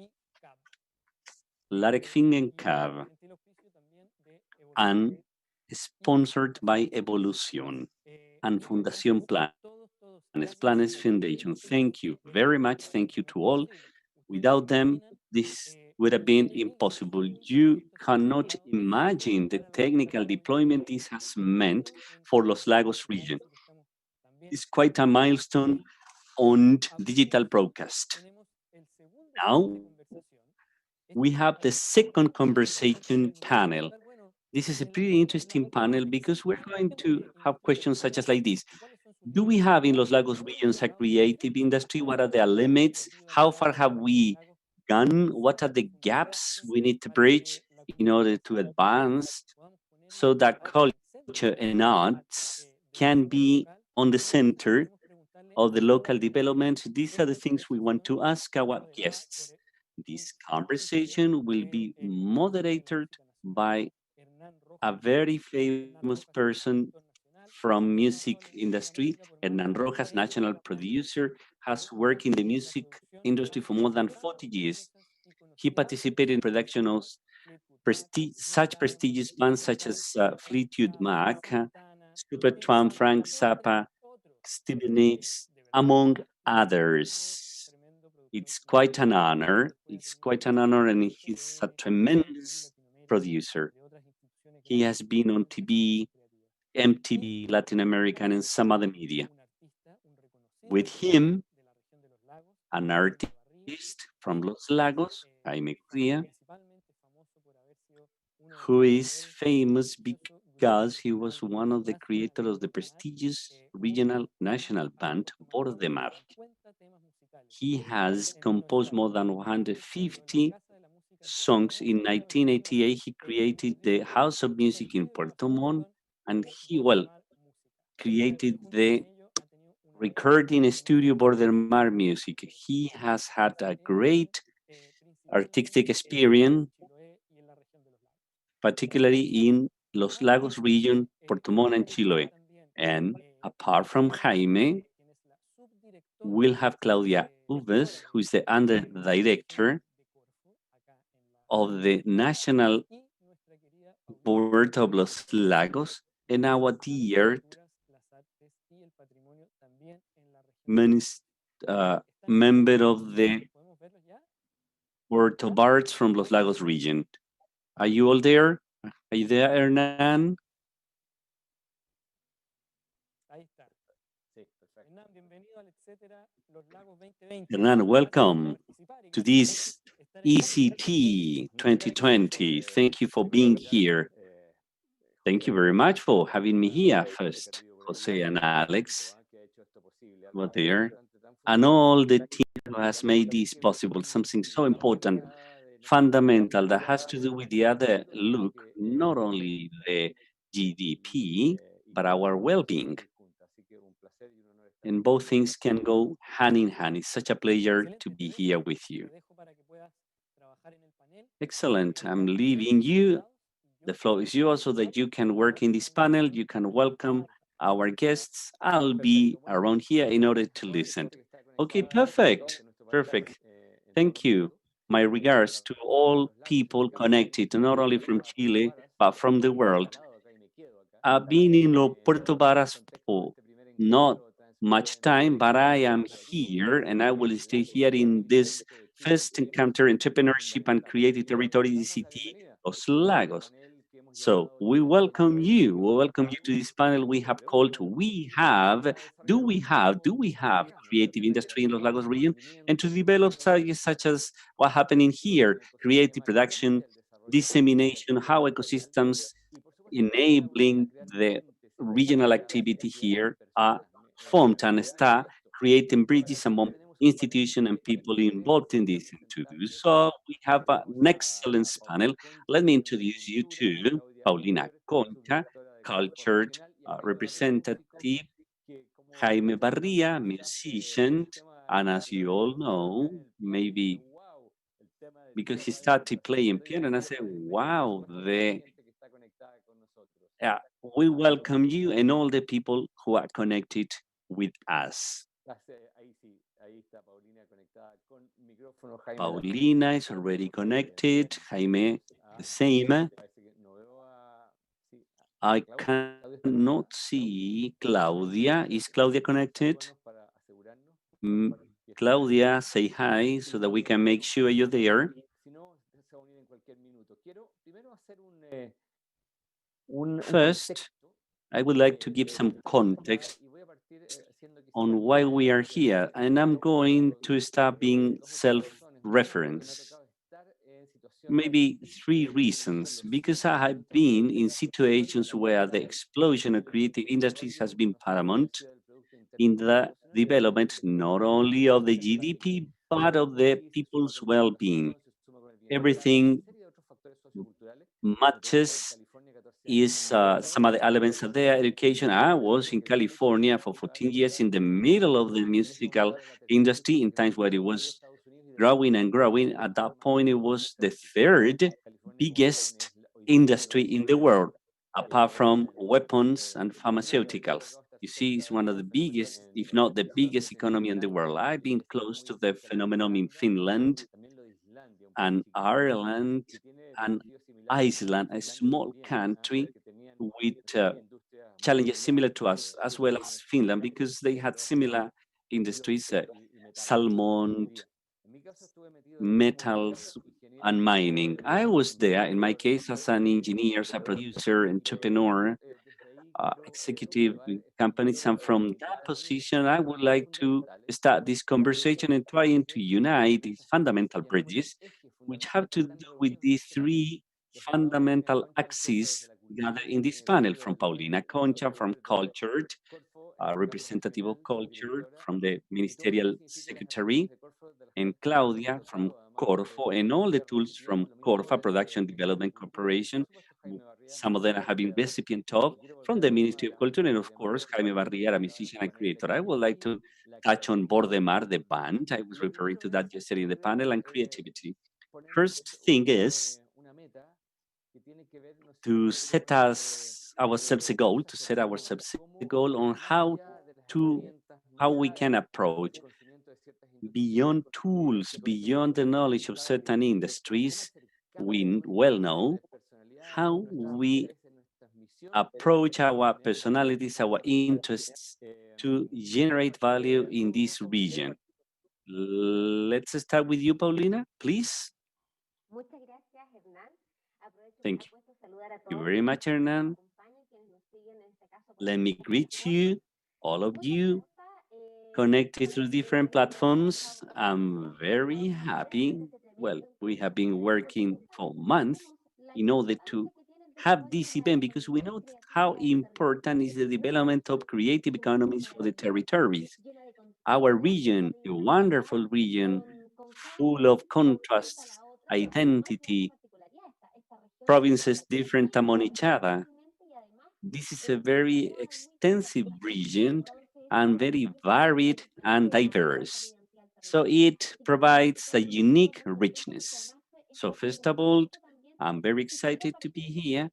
Larek Fingencab, and sponsored by Evolución and Fundación Planes Foundation. Thank you very much. Thank you to all. Without them, this would have been impossible. You cannot imagine the technical deployment this has meant for Los Lagos region. It's quite a milestone on digital broadcast. Now, we have the second conversation panel. This is a pretty interesting panel because we're going to have questions such as like this. Do we have in Los Lagos regions a creative industry? What are their limits? How far have we gone? What are the gaps we need to bridge in order to advance so that culture and arts can be on the center of the local development? These are the things we want to ask our guests. This conversation will be moderated by a very famous person from music industry. Hernan Rojas, national producer, has worked in the music industry for more than 40 years. He participated in production of such prestigious bands such as Fleetwood Mac, Supertramp, Frank Zappa, Stevie Nicks, among others. It's quite an honor. It's quite an honor, and he's a tremendous producer. He has been on TV, MTV, Latin American, and some other media. With him, an artist from Los Lagos, Jaime Correa, who is famous because he was one of the creators of the prestigious regional national band Por de Mar. He has composed more than 150 songs. In 1988, he created the House of Music in Puerto Montt, and he, created the recording studio Border Mar Music. He has had a great artistic experience, particularly in Los Lagos region, Puerto Montt and Chiloé. And apart from Jaime, we'll have Claudia Uves, who is the under director of the National Board of Los Lagos, and our dear member of the Board of Arts from Los Lagos region. Are you all there? Are you there, Hernan? Hernan, welcome. to this ECT 2020. Thank you for being here. Thank you very much for having me here first, Jose and Alex, were there, and all the team who has made this possible, something so important, fundamental, that has to do with the other look, not only the GDP, but our well-being. And both things can go hand in hand. It's such a pleasure to be here with you. Excellent. I'm leaving you. The floor is yours so that you can work in this panel. You can welcome our guests. I'll be around here in order to listen. Okay, perfect. Perfect. Thank you. My regards to all people connected, not only from Chile, but from the world. I've been in Puerto Varas for not much time, but I am here and I will stay here in this first encounter entrepreneurship and creative territory ECT Los Lagos. So we welcome you. We welcome you to this panel we have called Do we have creative industry in Los Lagos region? And to develop subjects such as what happening here, creative production, dissemination, how ecosystems enabling the regional activity here are formed and start creating bridges among institutions and people involved in this. And to do so, we have an excellent panel. Let me introduce you to Paulina Concha, cultured representative, Jaime Barria, musician, and as you all know, maybe because he started playing piano, and I said, wow, we welcome you and all the people who are connected with us. Paulina is already connected. Jaime, the same. I cannot see Claudia. Is Claudia connected? Claudia, say hi so that we can make sure you're there. First, I would like to give some context on why we are here, and I'm going to start being self-referenced. Maybe 3 reasons, because I have been in situations where the explosion of creative industries has been paramount in the development not only of the GDP, but of the people's well-being. Everything matches is some of the elements of their education. I was in California for 14 years in the middle of the musical industry in times where it was growing and growing. At that point, it was the 3rd biggest industry in the world, apart from weapons and pharmaceuticals. You see, it's one of the biggest, if not the biggest economy in the world. I've been close to the phenomenon in Finland and Ireland and Iceland, a small country with challenges similar to us, as well as Finland, because they had similar industries, salmon, metals, and mining. I was there, in my case, as an engineer, as a producer, entrepreneur, executive companies, and from that position, I would like to start this conversation and trying to unite these fundamental bridges, which have to do with these 3 fundamental axes gathered in this panel, from Paulina Concha, from Cultured, representative of Culture, from the Ministerial Secretary, and Claudia from Corfo, and all the tools from Corfa Production Development Corporation. Some of them have been recipient of from the Ministry of Culture, and of course, Jaime Barria, a musician and creator. I would like to touch on Bordemar, the band. I was referring to that yesterday in the panel, and creativity. First thing is to set ourselves a goal on how we can approach beyond tools, beyond the knowledge of certain industries. We well know how we approach our personalities, our interests to generate value in this region. Let's start with you, Paulina, please. Thank you very much, Hernan. Let me greet you, all of you. connected through different platforms. I'm very happy. Well, we have been working for months in order to have this event because we know how important is the development of creative economies for the territories. Our region, a wonderful region, full of contrasts, identity, provinces different among each other. This is a very extensive region and very varied and diverse. So it provides a unique richness. So first of all, I'm very excited to be here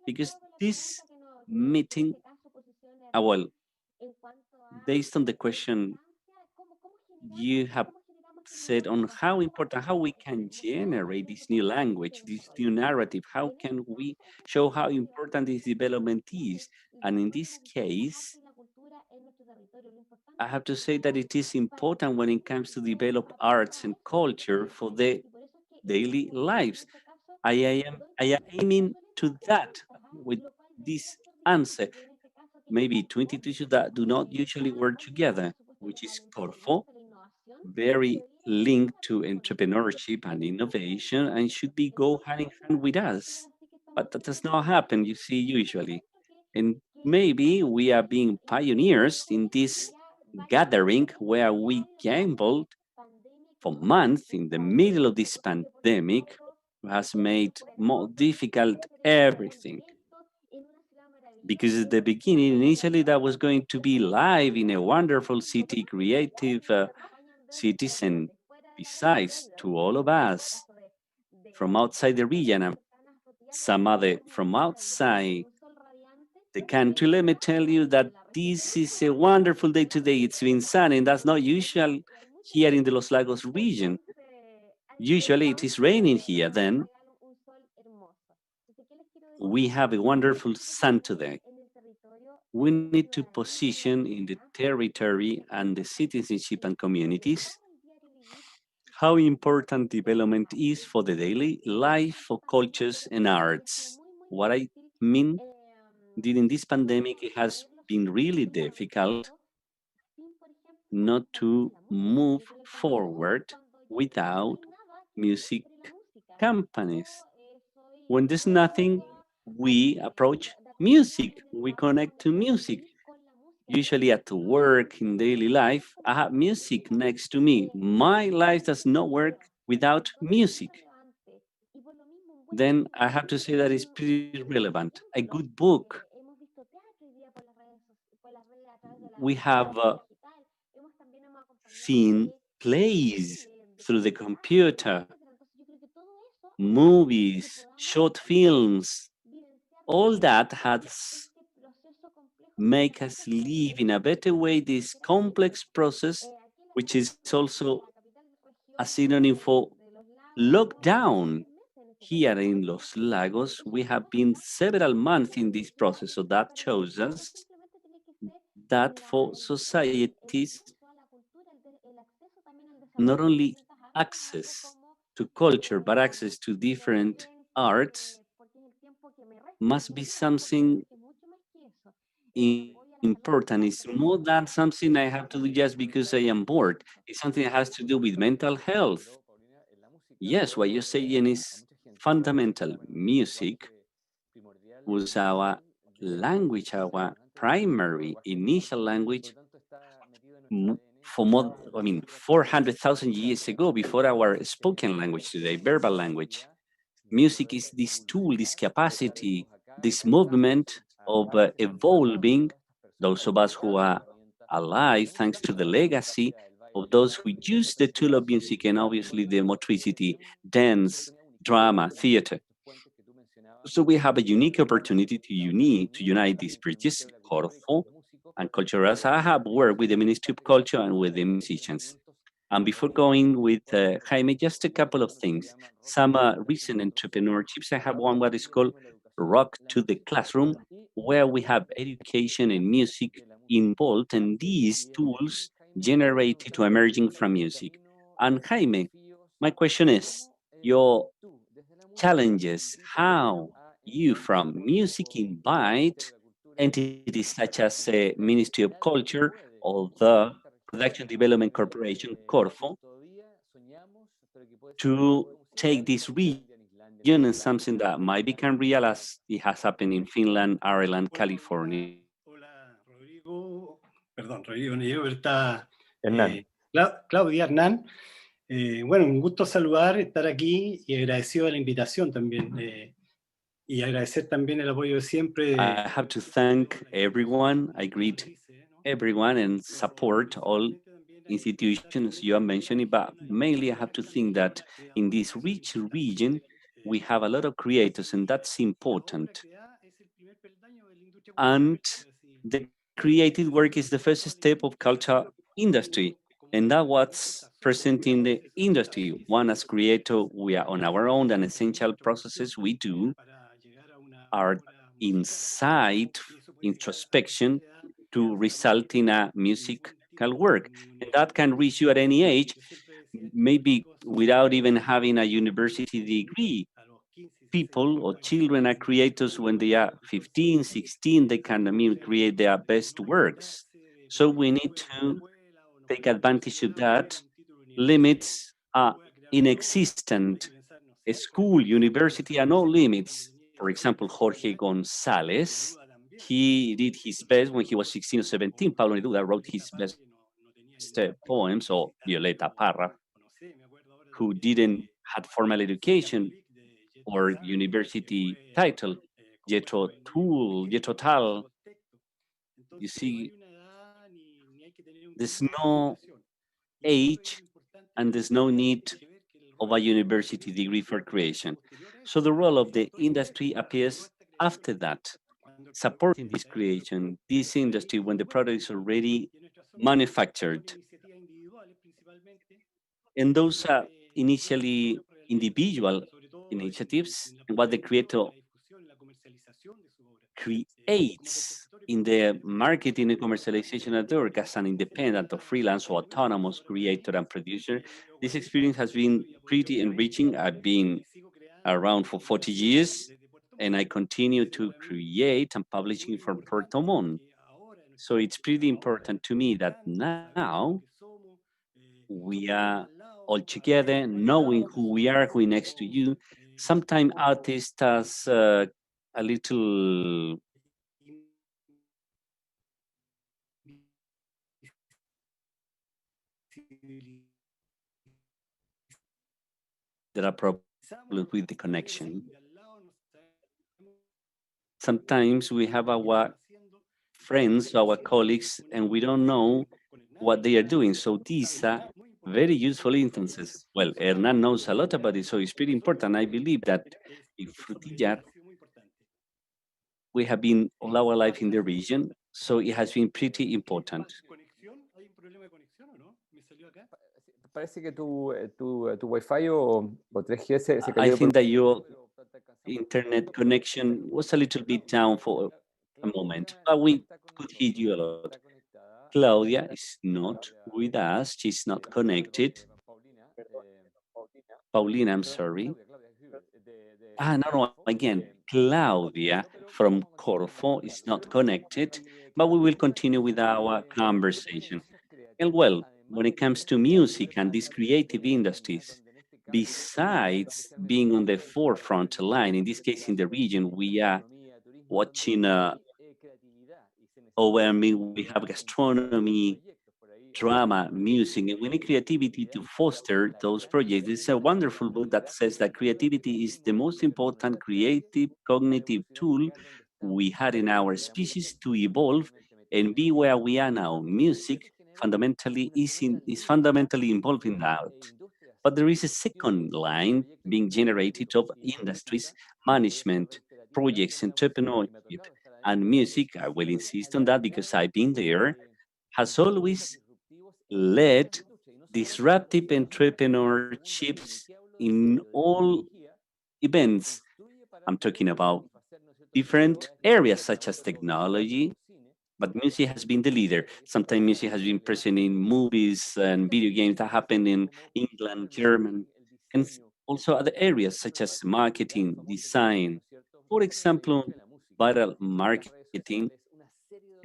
because this meeting, well, based on the question you have said on how important, how we can generate this new language, this new narrative, how can we show how important this development is? And in this case, I have to say that it is important when it comes to develop arts and culture for the daily lives. I am aiming to that with this answer. Maybe 22 issues that do not usually work together, which is Corfo, very linked to entrepreneurship and innovation and should be go hand in hand with us. But that does not happen, you see, usually. And maybe we are being pioneers in this gathering where we gambled for months in the middle of this pandemic has made more difficult everything. Because at the beginning, initially that was going to be live in a wonderful city, creative cities, and besides to all of us from outside the region and some other from outside the country, let me tell you that this is a wonderful day today. It's been sunny, and that's not usual here in the Los Lagos region. Usually it is raining here. Then we have a wonderful sun today. We need to position in the territory and the citizenship and communities how important development is for the daily life of cultures and arts. What I mean, during this pandemic, it has been really difficult not to move forward without music companies. When there's nothing, we approach music, we connect to music. Usually at work, in daily life, I have music next to me. My life does not work without music. Then I have to say that it's pretty relevant. A good book. We have seen plays through the computer, movies, short films. All that has make us live in a better way this complex process, which is also a synonym for lockdown. Here in Los Lagos, we have been several months in this process, so that shows us that for societies, not only access to culture, but access to different arts must be something important. It's more than something I have to do just because I am bored. It's something that has to do with mental health. Yes, what you're saying is fundamental. Music was our language, our primary initial language for more, 400,000 years ago, before our spoken language today, verbal language. Music is this tool, this capacity, this movement of evolving those of us who are alive thanks to the legacy of those who use the tool of music and obviously the motricity, dance, drama, theater. So we have a unique opportunity to unite these bridges, Corfo and Culturas. I have worked with the Ministry of Culture and with the musicians. And before going with Jaime, just a couple of things. Some recent entrepreneurships. I have one what is called Rock to the Classroom, where we have education and music involved, and these tools generated to emerging from music. And Jaime, my question is, your challenges, how you from music invite entities such as Ministry of Culture or the Production Development Corporation, Corfo, to take this region and something that might become real as it has happened in Finland, Ireland, California. Perdón, Rodrigo Nillero, está Hernán. Claudia Hernán. Bueno, un gusto saludar, estar aquí y agradecido de la invitación también. Y agradecer también el apoyo de siempre. I have to thank everyone. I greet everyone and support all institutions you are mentioning, but mainly I have to think that in this rich region, we have a lot of creators, and that's important. And the creative work is the first step of culture industry, and that what's present in the industry. One, as creator, we are on our own, and essential processes we do are inside introspection to result in a musical work. And that can reach you at any age, maybe without even having a university degree. People or children are creators when they are 15, 16, they can create their best works. So we need to take advantage of that. Limits are inexistent. A school, university are no limits. For example, Jorge González, he did his best when he was 16 or 17. Pablo Neruda wrote his best poems, or Violeta Parra, who didn't have formal education or university title, Jethro Tull. You see, there's no age and there's no need of a university degree for creation. So the role of the industry appears after that, supporting this creation, this industry, when the product is already manufactured. And those are initially individual initiatives, and what the creator creates in the marketing and commercialization of the work as an independent or freelance or autonomous creator and producer. This experience has been pretty enriching. I've been around for 40 years, and I continue to create and publishing for Puerto Montt. So it's pretty important to me that now we are all together, knowing who we are, who is next to you. Sometimes artists has a little there are problems with the connection. Sometimes we have our friends, our colleagues, and we don't know what they are doing. So these are very useful instances. Well, Hernan knows a lot about it, so it's pretty important. I believe that in Frutillar, we have been all our life in the region, so it has been pretty important. Parece que tu Wi-Fi o 3G se cayó. I think that your internet connection was a little bit down for a moment, but we could hear you a lot. Claudia is not with us. She's not connected. Paulina, I'm sorry. No, again, Claudia from Corfo is not connected, but we will continue with our conversation. And well, when it comes to music and these creative industries, besides being on the forefront line, in this case in the region, we are watching we have gastronomy, drama, music, and we need creativity to foster those projects. It's a wonderful book that says that creativity is the most important creative cognitive tool we had in our species to evolve and be where we are now. Music fundamentally is fundamentally involved in that. But there is a second line being generated of industries, management, projects, entrepreneurship, and music. I will insist on that because I've been there, has always led disruptive entrepreneurships in all events. I'm talking about different areas such as technology, but music has been the leader. Sometimes music has been present in movies and video games that happen in England, Germany, and also other areas such as marketing, design. For example, viral marketing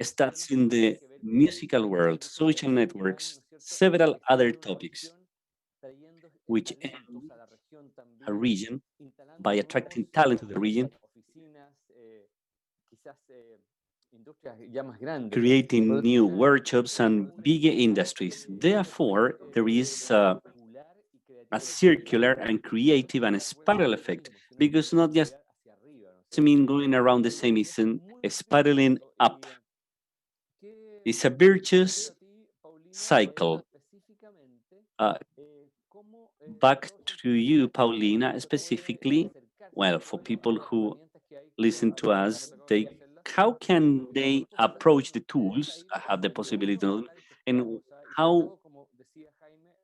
starts in the musical world, social networks, several other topics, which end a region by attracting talent to the region, creating new workshops and bigger industries. Therefore, there is a circular and creative and a spiral effect, because not just going around the same, it's a spiraling up. It's a virtuous cycle. Back to you, Paulina, specifically, well, for people who listen to us, how can they approach the tools? I have the possibility to, and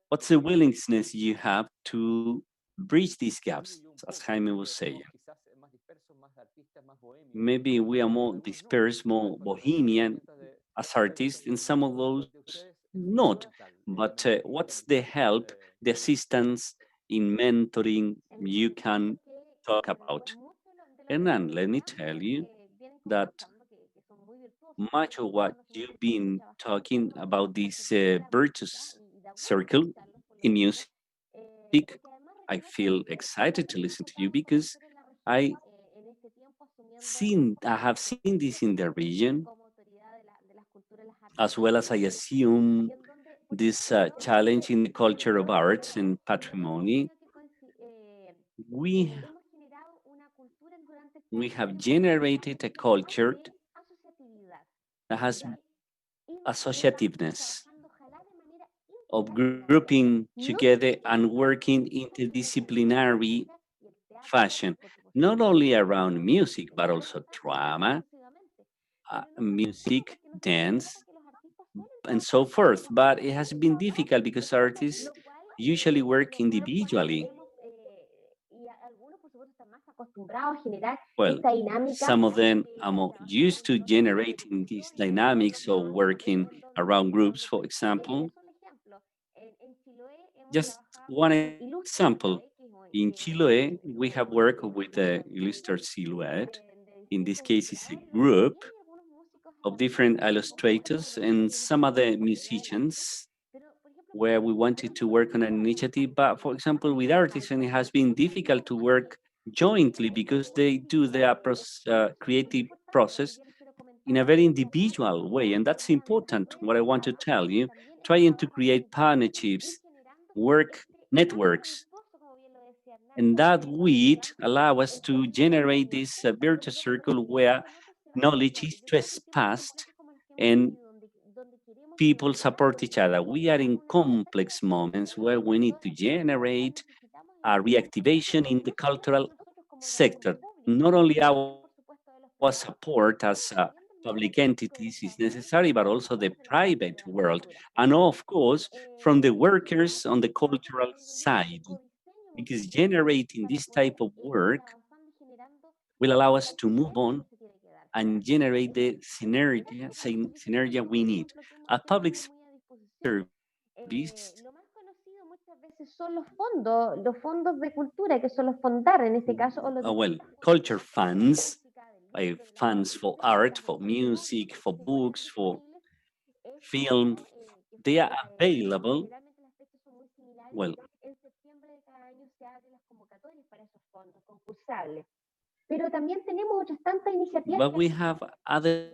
what's the willingness you have to bridge these gaps, as Jaime was saying? Maybe we are more dispersed, more bohemian as artists, and some of those not. But what's the help, the assistance in mentoring you can talk about? And then let me tell you that much of what you've been talking about this virtuous circle in music, I feel excited to listen to you because I have seen this in the region, as well as I assume this challenge in the culture of arts and patrimony. We have generated a culture that has associativeness, of grouping together and working interdisciplinary fashion, not only around music, but also drama, music, dance, and so forth. But it has been difficult because artists usually work individually. Well, some of them are more used to generating these dynamics of working around groups, for example. Just one example. In Chiloé, we have worked with the Illustrated Silhouette. In this case, it's a group of different illustrators and some other musicians where we wanted to work on an initiative. But for example, with artisans, it has been difficult to work jointly because they do their creative process in a very individual way. And that's important, what I want to tell you, trying to create partnerships, work networks. And that would allow us to generate this virtuous circle where knowledge is trespassed and people support each other. We are in complex moments where we need to generate a reactivation in the cultural sector. Not only our support as public entities is necessary, but also the private world. And of course, from the workers on the cultural side, because generating this type of work will allow us to move on and generate the synergy we need. A public service well, culture funds, funds for art, for music, for books, for film, they are available. Well, but we have other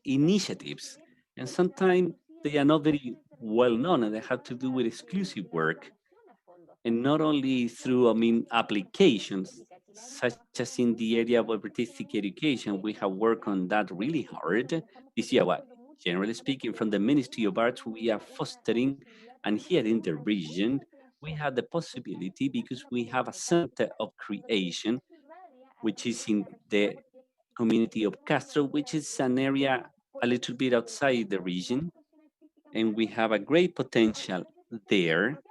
initiatives, and sometimes they are not very well known, and they have to do with exclusive work, and not only through, applications, such as in the area of artistic education. We have worked on that really hard this year. Well, generally speaking, from the Ministry of Arts, we are fostering, and here in the region, we have the possibility, because we have a center of creation, which is in the community of Castro, which is an area a little bit outside the region, and we have a great potential there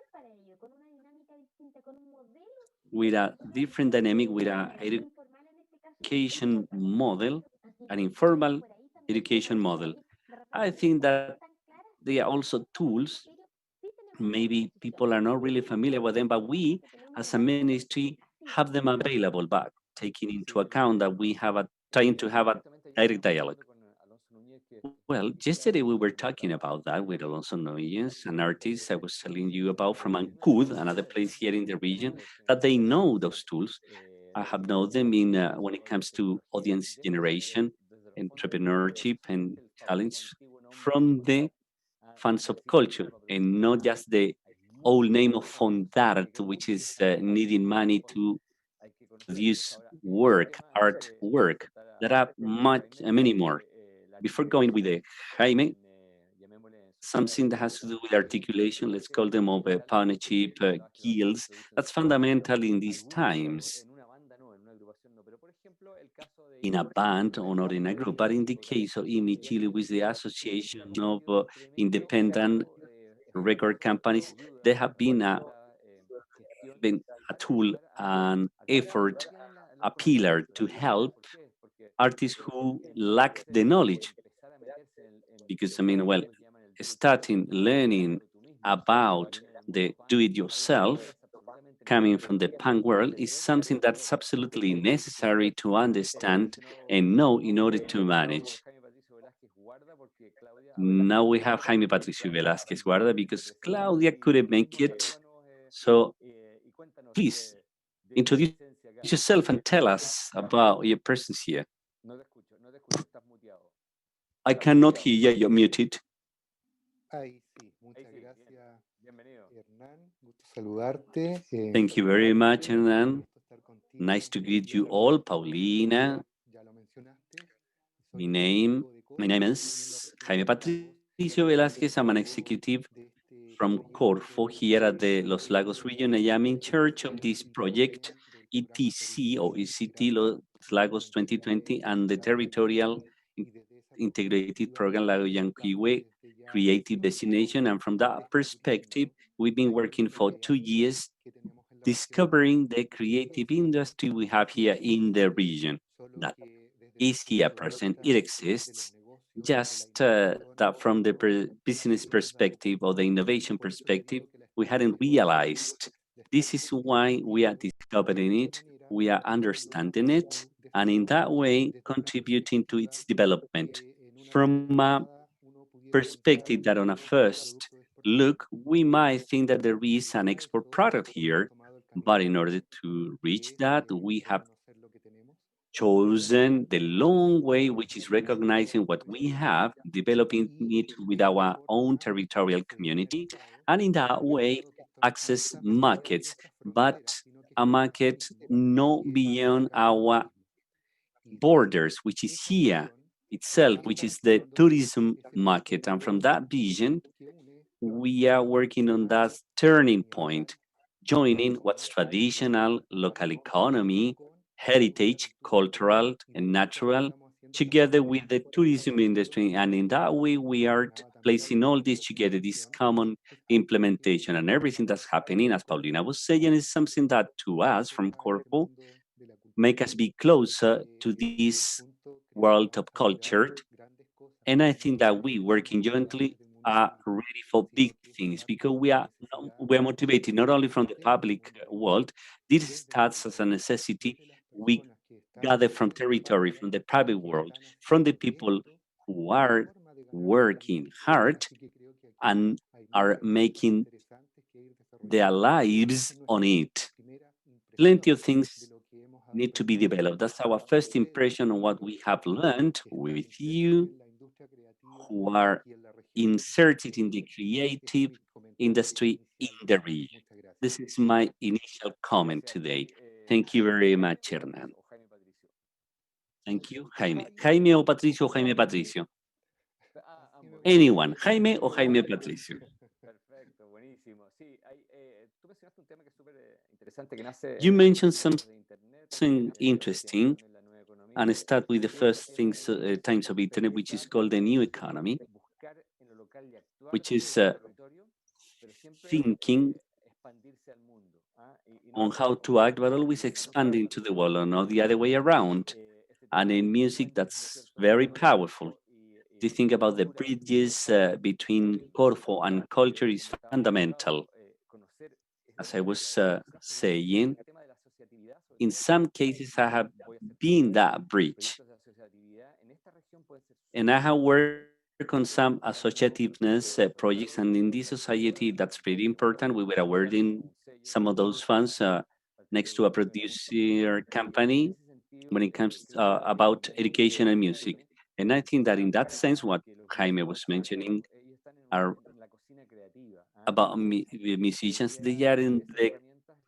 with a different dynamic, with an education model, an informal education model. I think that there are also tools, maybe people are not really familiar with them, but we as a ministry have them available, but taking into account that we have trying to have a direct dialogue. Well, yesterday we were talking about that with Alonso Noyes, an artist I was telling you about from Ancud, another place here in the region, that they know those tools. I have known them in when it comes to audience generation, entrepreneurship, and talents from the fans of culture, and not just the old name of Fondart, which is needing money to produce work, art work. There are many more. Before going with the Jaime, something that has to do with articulation, let's call them of partnership, guilds, that's fundamental in these times. In a band or not in a group, but in the case of IMI Chile with the Association of Independent Record Companies, there have been a tool, an effort, a pillar to help artists who lack the knowledge. Because, I mean, well, starting learning about the do-it-yourself coming from the punk world is something that's absolutely necessary to understand and know in order to manage. Now we have Jaime Patricio Velázquez Guarda because Claudia couldn't make it. So please introduce yourself and tell us about your presence here. I cannot hear you, you're muted. Thank you very much, Hernan. Nice to greet you all, Paulina. My name is Jaime Patricio Velázquez. I'm an executive from Corfo here at the Los Lagos region. I am in charge of this project, ETC or ECT Los Lagos 2020 and the territorial integrated program Lago Yanquihue Creative Destination. And from that perspective, we've been working for 2 years discovering the creative industry we have here in the region. That is here present, it exists, just that from the business perspective or the innovation perspective, we hadn't realized. This is why we are discovering it, we are understanding it, and in that way, contributing to its development. From a perspective that on a first look, we might think that there is an export product here, but in order to reach that, we have chosen the long way, which is recognizing what we have, developing it with our own territorial community, and in that way, access markets, but a market no beyond our borders, which is here itself, which is the tourism market. And from that vision, we are working on that turning point, joining what's traditional local economy, heritage, cultural and natural, together with the tourism industry. And in that way, we are placing all this together, this common implementation, and everything that's happening, as Paulina was saying, is something that to us from Corfo make us be closer to this world of culture. And I think that we working jointly are ready for big things because we are motivated not only from the public world. This starts as a necessity. We gather from territory, from the private world, from the people who are working hard and are making their lives on it. Plenty of things need to be developed. That's our first impression on what we have learned with you who are inserted in the creative industry in the region. This is my initial comment today. Thank you very much, Hernan. Thank you, Jaime. Jaime o Patricio, Jaime Patricio. Anyone, Jaime o Jaime Patricio. You mentioned something interesting, and start with the first things, times of internet, which is called the new economy, which is thinking on how to act, but always expanding to the world, or not the other way around. And in music, that's very powerful. To think about the bridges between Corfo and culture is fundamental. As I was saying, in some cases, I have been that bridge. And I have worked on some associativeness projects, and in this society, that's pretty important. We were awarding some of those funds next to a producer company when it comes about education and music. And I think that in that sense, what Jaime was mentioning are about musicians. They are in the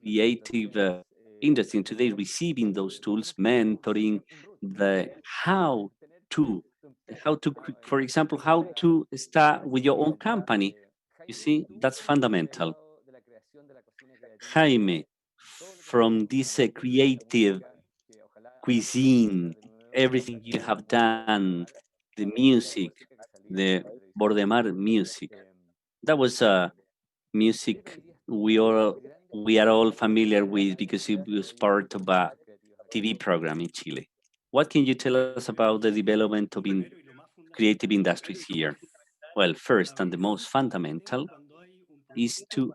creative industry today, receiving those tools, mentoring the how to, for example, how to start with your own company. You see, that's fundamental. Jaime, from this creative cuisine, everything you have done, the music, the Bordemar music, that was music we are all familiar with because it was part of a TV program in Chile. What can you tell us about the development of creative industries here? Well, first and the most fundamental is to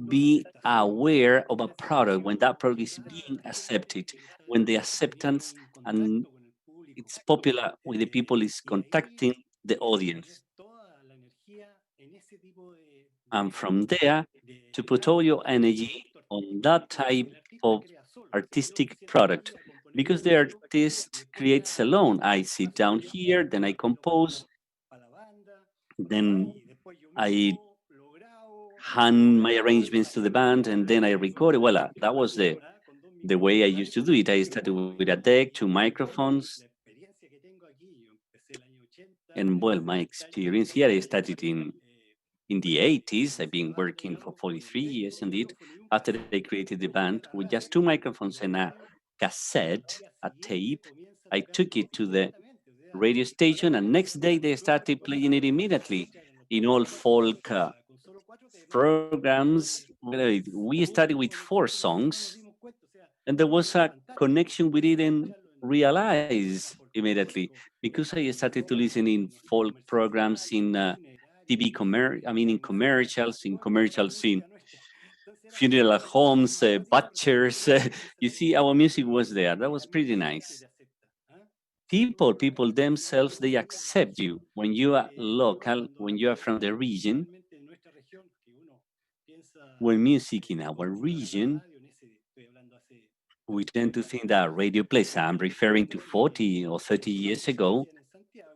be aware of a product when that product is being accepted, when the acceptance and it's popular with the people is contacting the audience. And from there, to put all your energy on that type of artistic product, because the artist creates alone. I sit down here, then I compose, then I hand my arrangements to the band, and then I record it. Well, that was the way I used to do it. I started with a deck, 2 microphones, and well, my experience here, I started in the 80s. I've been working for 43 years indeed. After they created the band with just 2 microphones and a cassette, a tape, I took it to the radio station, and next day they started playing it immediately in all folk programs. We started with 4 songs, and there was a connection we didn't realize immediately because I started to listen in folk programs in TV in commercials, in funeral homes, butchers. You see, our music was there. That was pretty nice. People themselves, they accept you when you are local, when you are from the region. When music in our region, we tend to think that radio plays, I'm referring to 40 or 30 years ago,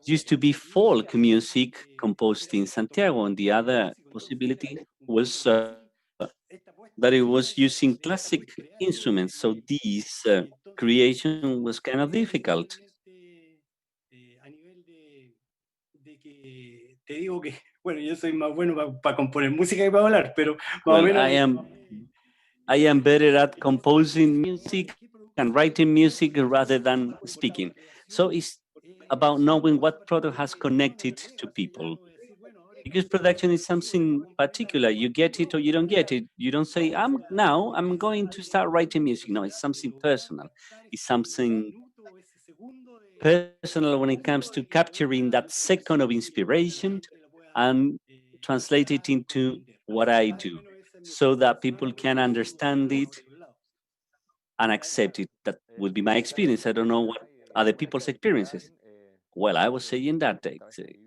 used to be folk music composed in Santiago, and the other possibility was that it was using classic instruments. So this creation was kind of difficult. Te digo que, bueno, yo soy más bueno para componer música que para hablar, pero más o menos... I am better at composing music and writing music rather than speaking. So it's about knowing what product has connected to people. Because production is something particular. You get it or you don't get it. You don't say, I'm going to start writing music. No, it's something personal. It's something personal when it comes to capturing that second of inspiration and translate it into what I do so that people can understand it and accept it. That would be my experience. I don't know what other people's experiences. Well, I was saying that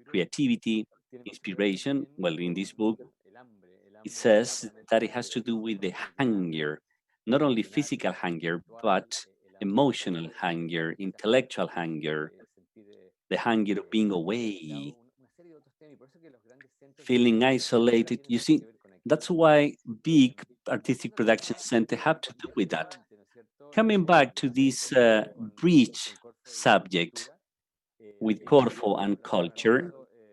creativity, inspiration, well, in this book, it says that it has to do with the hunger, not only physical hunger, but emotional hunger, intellectual hunger, the hunger of being away, feeling isolated. You see, that's why big artistic production centers have to do with that. Coming back to this bridge subject with Corfo and culture,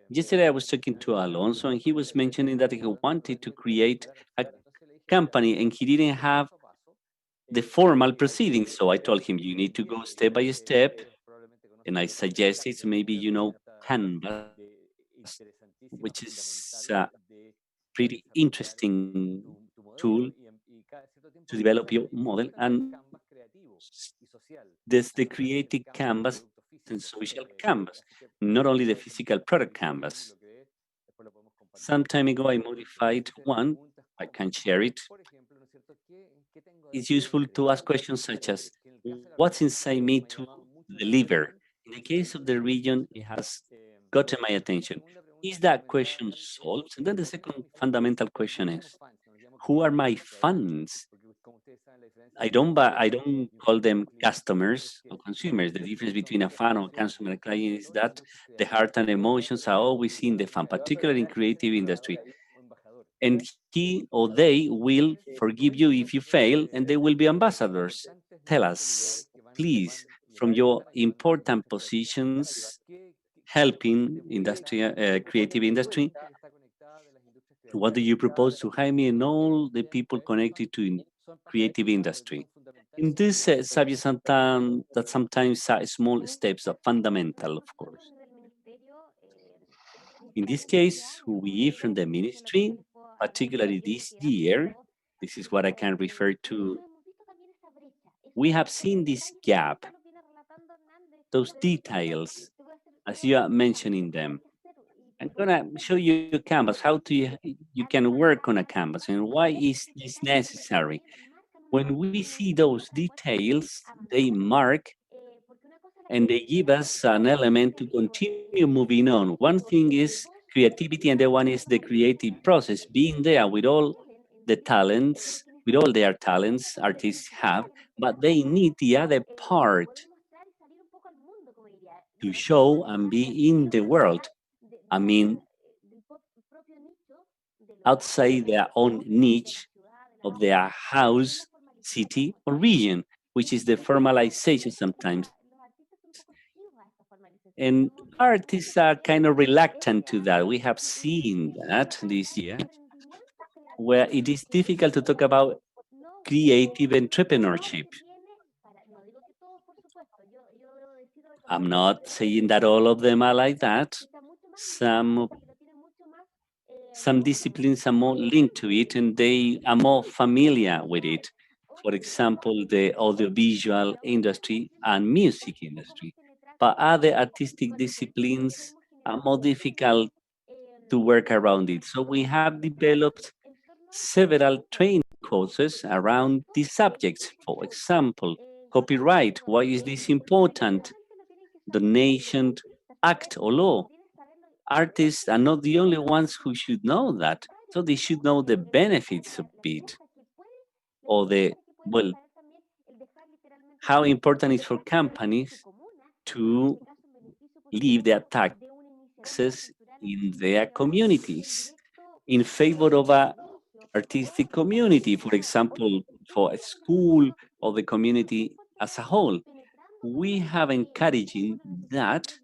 yesterday I was talking to Alonso, and he was mentioning that he wanted to create a company and he didn't have the formal proceedings. So I told him, you need to go step by step. And I suggested maybe, Canvas, which is a pretty interesting tool to develop your model. And there's the creative canvas and social canvas, not only the physical product canvas. Some time ago, I modified one. I can share it. It's useful to ask questions such as, what's inside me to deliver In the case of the region, it has gotten my attention. Is that question solved? And then the second fundamental question is, who are my fans? I don't call them customers or consumers. The difference between a fan or a customer and client is that the heart and emotions are always in the fan, particularly in creative industry. And he or they will forgive you if you fail, and they will be ambassadors. Tell us, please, from your important positions helping creative industry, what do you propose to Jaime and all the people connected to creative industry? In this subject, that sometimes small steps are fundamental, of course. In this case, we from the ministry, particularly this year, this is what I can refer to, we have seen this gap, those details, as you are mentioning them. I'm gonna show you a canvas, how you can work on a canvas and why is this necessary. When we see those details, they mark and they give us an element to continue moving on. One thing is creativity and the one is the creative process, being there with all the talents, with all their talents artists have, but they need the other part to show and be in the world. I mean, outside their own niche of their house, city, or region, which is the formalization sometimes. And artists are kind of reluctant to that. We have seen that this year, where it is difficult to talk about creative entrepreneurship. I'm not saying that all of them are like that. Some disciplines are more linked to it and they are more familiar with it. For example, the audiovisual industry and music industry. But other artistic disciplines are more difficult to work around it. So we have developed several training courses around these subjects. For example, copyright. Why is this important? Donation act or law. Artists are not the only ones who should know that. So they should know the benefits of it. Or how important it is for companies to leave their taxes in their communities in favor of an artistic community, for example, for a school or the community as a whole. We have encouraging that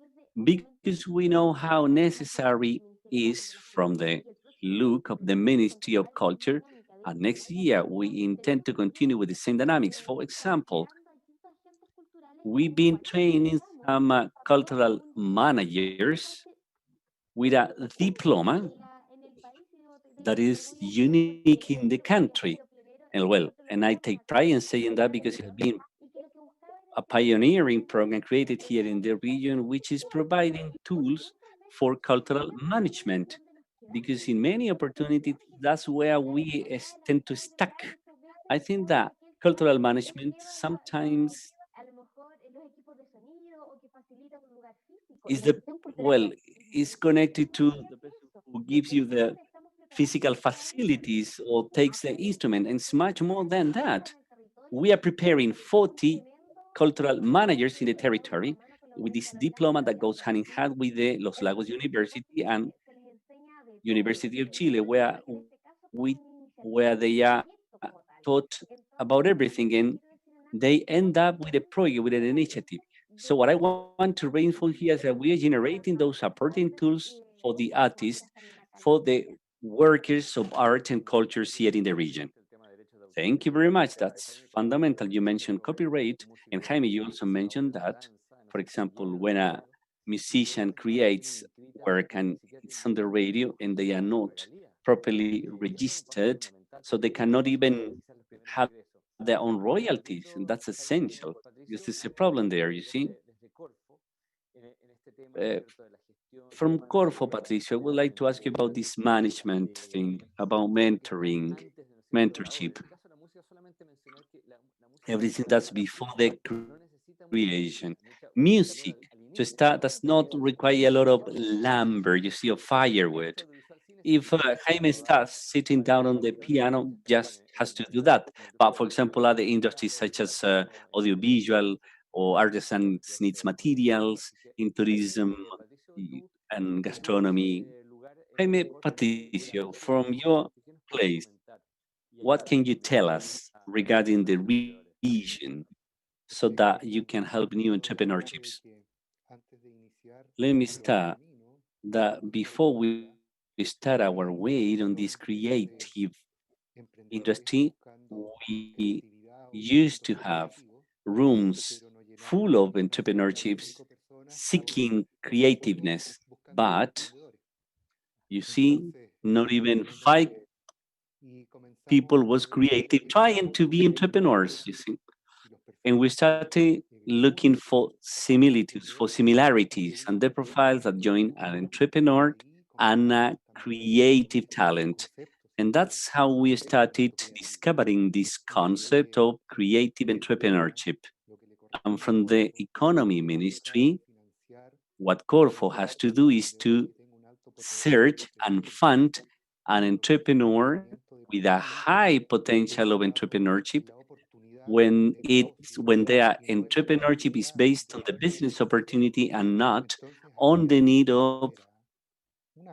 because we know how necessary is from the look of the Ministry of Culture. And next year, we intend to continue with the same dynamics. For example, we've been training some cultural managers with a diploma that is unique in the country. And I take pride in saying that because it has been a pioneering program created here in the region, which is providing tools for cultural management. Because in many opportunities, that's where we tend to stuck. I think that cultural management sometimes is connected to who gives you the physical facilities or takes the instrument, and it's much more than that. We are preparing 40 cultural managers in the territory with this diploma that goes hand in hand with the Los Lagos University and University of Chile, where they are taught about everything, and they end up with a project, with an initiative. So what I want to reinforce here is that we are generating those supporting tools for the artists, for the workers of art and culture here in the region. Thank you very much. That's fundamental. You mentioned copyright, and Jaime, you also mentioned that, for example, when a musician creates work and it's on the radio and they are not properly registered, so they cannot even have their own royalties, and that's essential. Because there's a problem there, you see. From Corfo, Patricio, I would like to ask you about this management thing, about mentorship. Everything that's before the creation. Music To start does not require a lot of lumber, you see, of firewood. If Jaime starts sitting down on the piano, just has to do that. But for example, other industries such as audiovisual or artisans needs materials in tourism and gastronomy. Jaime Patricio, from your place, what can you tell us regarding the region so that you can help new entrepreneurships? Let me start that before we start our way on this creative industry, we used to have rooms full of entrepreneurships seeking creativeness, but you see, not even 5 people was creative trying to be entrepreneurs, you see. And we started looking for similitudes, for similarities, and the profiles that join an entrepreneur and a creative talent. And that's how we started discovering this concept of creative entrepreneurship. And from the economy ministry, what Corfo has to do is to search and fund an entrepreneur with a high potential of entrepreneurship when their entrepreneurship is based on the business opportunity and not on the need of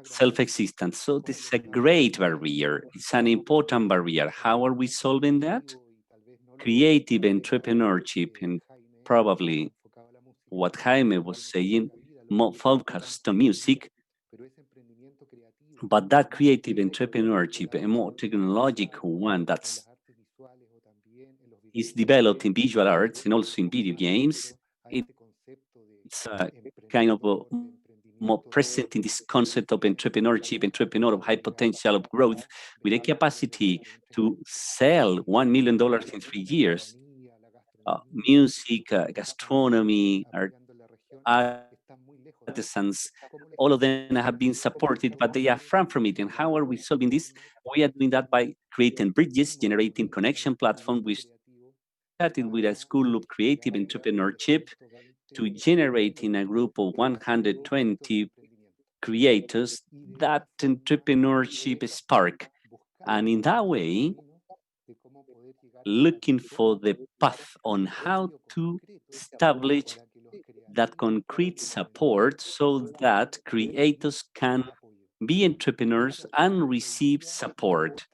self-existence. So this is a great barrier. It's an important barrier. How are we solving that? Creative entrepreneurship, and probably what Jaime was saying, more focused on music, but that creative entrepreneurship, a more technological one that's is developed in visual arts and also in video games, it's kind of more present in this concept of entrepreneurship, entrepreneur of high potential of growth with a capacity to sell $1 million in 3 years. Music, gastronomy, artisans, all of them have been supported, but they are far from it. And how are we solving this? We are doing that by creating bridges, generating connection platform. We started with a school of creative entrepreneurship to generate in a group of 120 creators that entrepreneurship spark. And in that way, looking for the path on how to establish that concrete support so that creators can be entrepreneurs and receive support.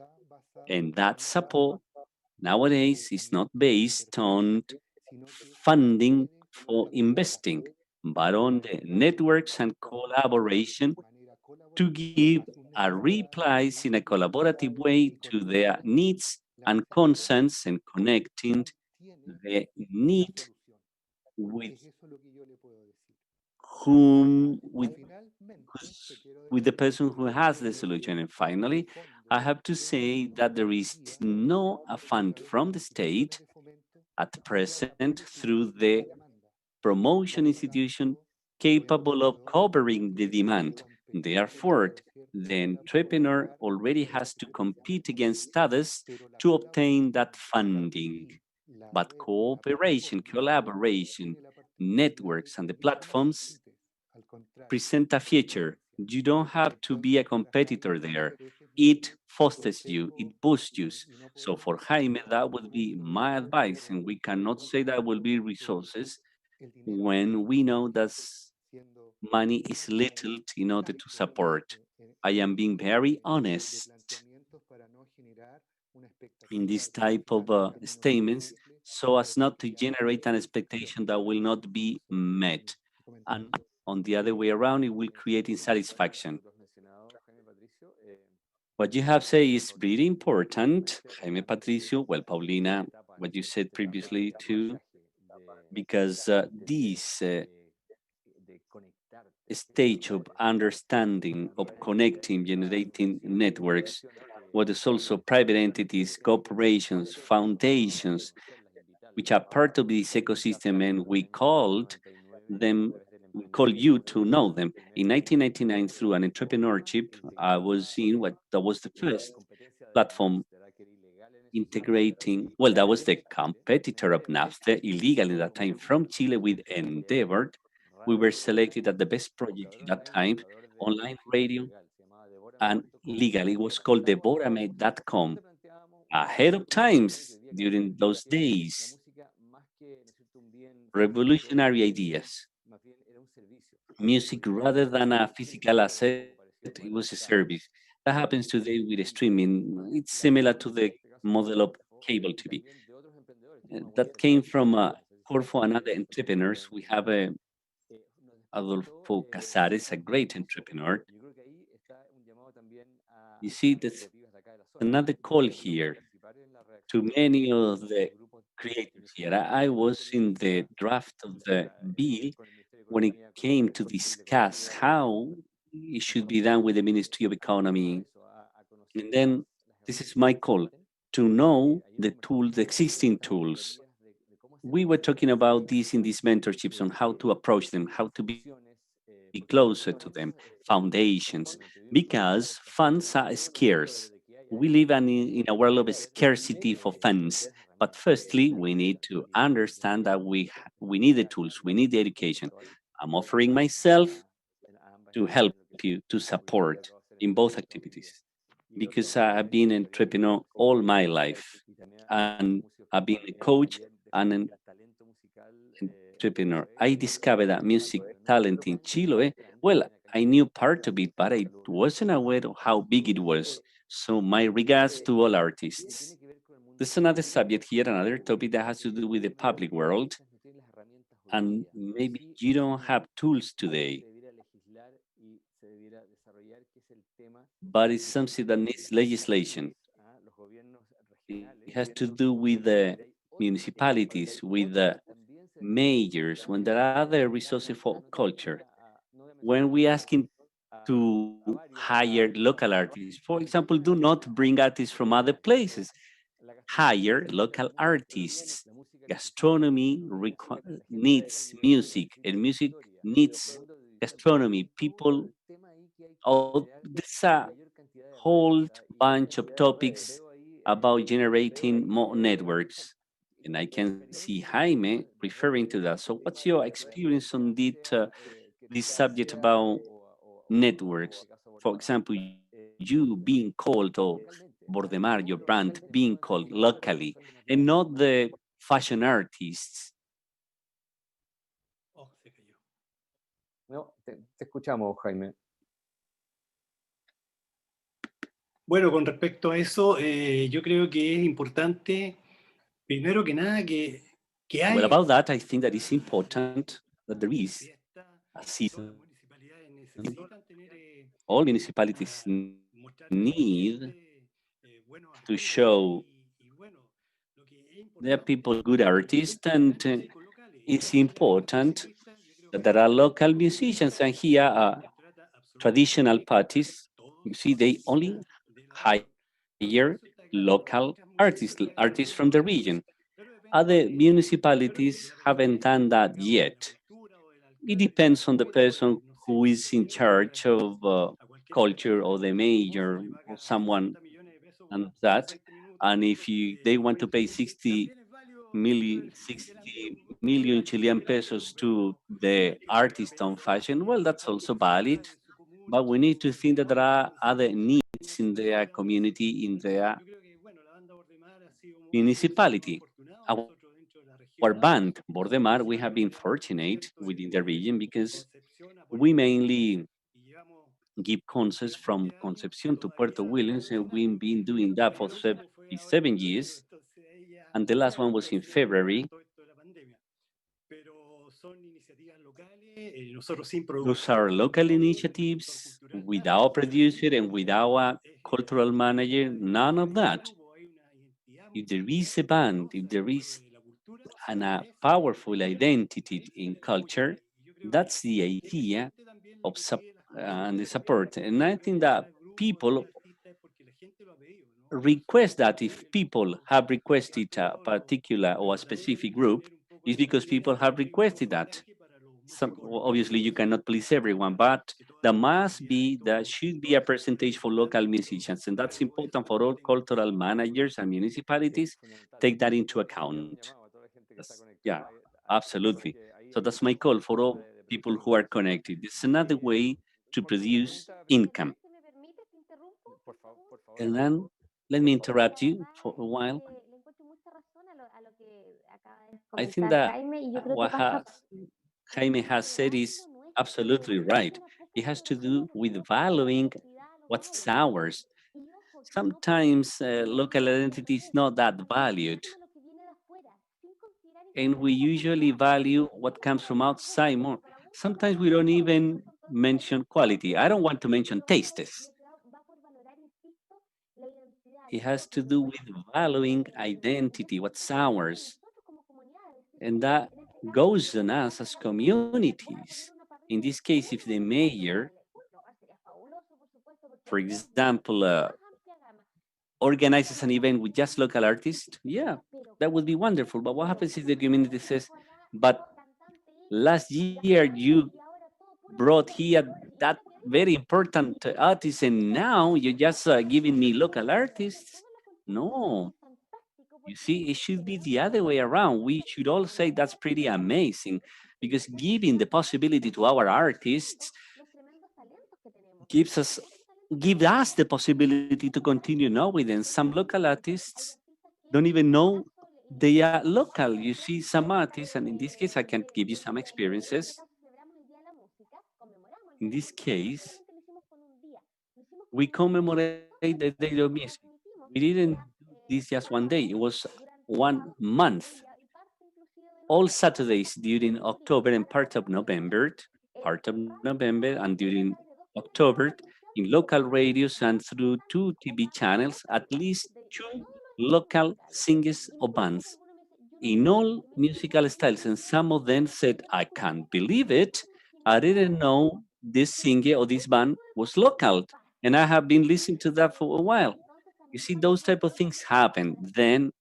And that support nowadays is not based on funding for investing, but on the networks and collaboration to give a replies in a collaborative way to their needs and concerns and connecting the need with with the person who has the solution. And finally, I have to say that there is no fund from the state at present through the promotion institution capable of covering the demand. Therefore, the entrepreneur already has to compete against others to obtain that funding. But cooperation, collaboration, networks, and the platforms present a future. You don't have to be a competitor there. It fosters you, it boosts you. So for Jaime, that would be my advice, and we cannot say that will be resources when we know that money is little in order to support. I am being very honest in this type of statements so as not to generate an expectation that will not be met. And on the other way around, it will create insatisfaction. What you have said is very important, Jaime Patricio, well, Paulina, what you said previously too, because this stage of understanding, of connecting, generating networks, what is also private entities, corporations, foundations, which are part of this ecosystem, and we call you to know them. In 1999, through an entrepreneurship, I was in that was the first platform integrating, well, that was the competitor of NAFTA, illegal in that time from Chile with Endeavor. We were selected as the best project in that time, online radio, and legal. It was called Devorame.com. Ahead of times during those days. Revolutionary ideas. Music rather than a physical asset, it was a service. That happens today with streaming. It's similar to the model of cable TV. That came from Corfo and other entrepreneurs. We have Adolfo Casares, a great entrepreneur. You see, that's another call here to many of the creators here. I was in the draft of the bill when it came to discuss how it should be done with the Ministry of Economy. And then this is my call to know the tools, the existing tools. We were talking about this in these mentorships on how to approach them, how to be closer to them, foundations, because funds are scarce. We live in a world of scarcity for funds. But firstly, we need to understand that we need the tools, we need the education. I'm offering myself to help you, to support in both activities, because I've been an entrepreneur all my life, and I've been a coach and an entrepreneur. I discovered that music talent in Chile. Well, I knew part of it, but I wasn't aware of how big it was. So my regards to all artists. There's another subject here, another topic that has to do with the public world. And maybe you don't have tools today, but it's something that needs legislation. It has to do with the municipalities, with the mayors, when there are other resources for culture. When we asking to hire local artists, for example, do not bring artists from other places. Hire local artists. Gastronomy needs music, and music needs gastronomy. People, there's a whole bunch of topics about generating more networks. And I can see Jaime referring to that. So what's your experience on this subject about networks? For example, you being called, or Bordemar, your brand, being called locally, and not the fashion artists. No, te escuchamos, Jaime. Bueno, con respecto a eso, yo creo que es importante, primero que nada, que hay... Well, about that, I think that it's important that there is a season. All municipalities need to show there are people, good artists, and it's important that there are local musicians, and here are traditional parties. You see, they only hire local artists from the region. Other municipalities haven't done that yet. It depends on the person who is in charge of culture, or the mayor, or someone and that. And if they want to pay 60 million Chilean pesos to the artist on fashion, well, that's also valid. But we need to think that there are other needs in their community, in their municipality. Our band, Bordemar, we have been fortunate within the region because we mainly give concerts from Concepcion to Puerto Williams, and we've been doing that for 7 years. And the last one was in February. Those are local initiatives without producer and without a cultural manager, none of that. If there is a band, if there is a powerful identity in culture, that's the idea of the support. And I think that people request that. If people have requested a particular or a specific group, it's because people have requested that. Obviously, you cannot please everyone, but there should be a percentage for local musicians, and that's important for all cultural managers and municipalities. Take that into account. Yeah, absolutely. So that's my call for all people who are connected. It's another way to produce income. And then let me interrupt you for a while. I think that what Jaime has said is absolutely right. It has to do with valuing what's ours. Sometimes local identity is not that valued. And we usually value what comes from outside more. Sometimes we don't even mention quality. I don't want to mention tastes. It has to do with valuing identity, what's ours. And that goes on us as communities. In this case, if the mayor, for example, organizes an event with just local artists, yeah, that would be wonderful. But what happens if the community says, but last year you brought here that very important artist and now you're just giving me local artists? No. You see, it should be the other way around. We should all say that's pretty amazing, because giving the possibility to our artists give us the possibility to continue knowing them. Some local artists don't even know they are local. You see, some artists, and in this case, I can give you some experiences. In this case, we commemorate the Day of Music. We didn't do this just one day. It was 1 month. All Saturdays during October and part of November, and during October, in local radios and through 2 TV channels, at least 2 local singers or bands in all musical styles. And some of them said, I can't believe it. I didn't know this singer or this band was local. And I have been listening to that for a while. You see, those type of things happen. Then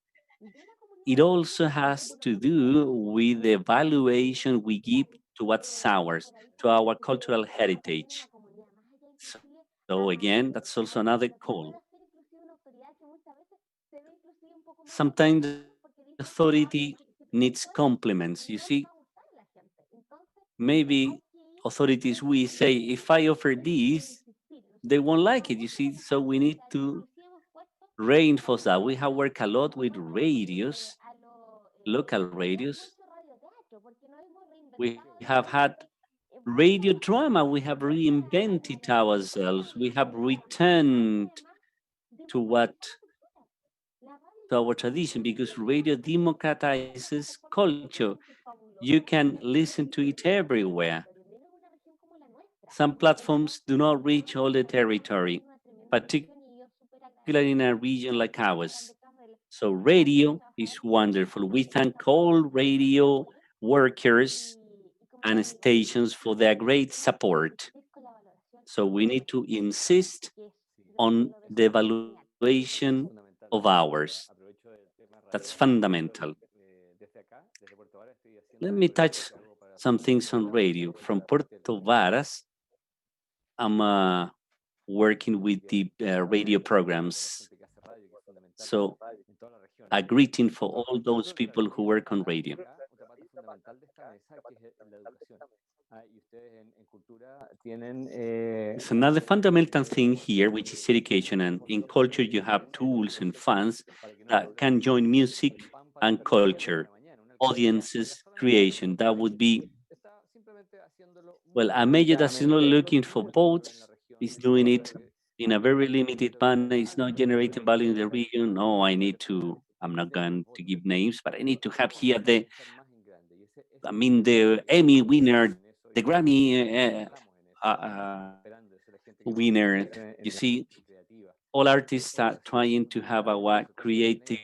it also has to do with the valuation we give to what's ours, to our cultural heritage. So again, that's also another call. Sometimes the authority needs compliments. You see, maybe authorities, we say, if I offer this, they won't like it, you see, so we need to reinforce that. We have worked a lot with radios, local radios. We have had radio drama. We have reinvented ourselves. We have returned to our tradition, because radio democratizes culture. You can listen to it everywhere. Some platforms do not reach all the territory, particularly in a region like ours. So radio is wonderful. We thank all radio workers and stations for their great support. So we need to insist on the evaluation of ours. That's fundamental. Let me touch some things on radio. From Puerto Varas, I'm working with the radio programs. So a greeting for all those people who work on radio. It's another fundamental thing here, which is education. And in culture, you have tools and funds that can join music and culture, audiences, creation. That would be, well, a major that's not looking for votes is doing it in a very limited manner. It's not generating value in the region. No, I'm not going to give names, but I need to have here the Emmy winner, the Grammy winner. You see, all artists are trying to have our creative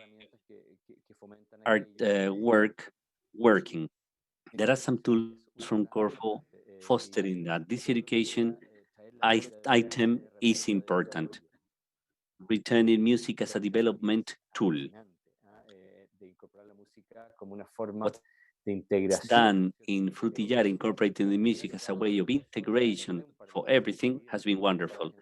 art work working. There are some tools from Corfo fostering that. This education item is important. Returning music as a development tool. What's done in Frutillar, incorporating the music as a way of integration for everything, has been wonderful.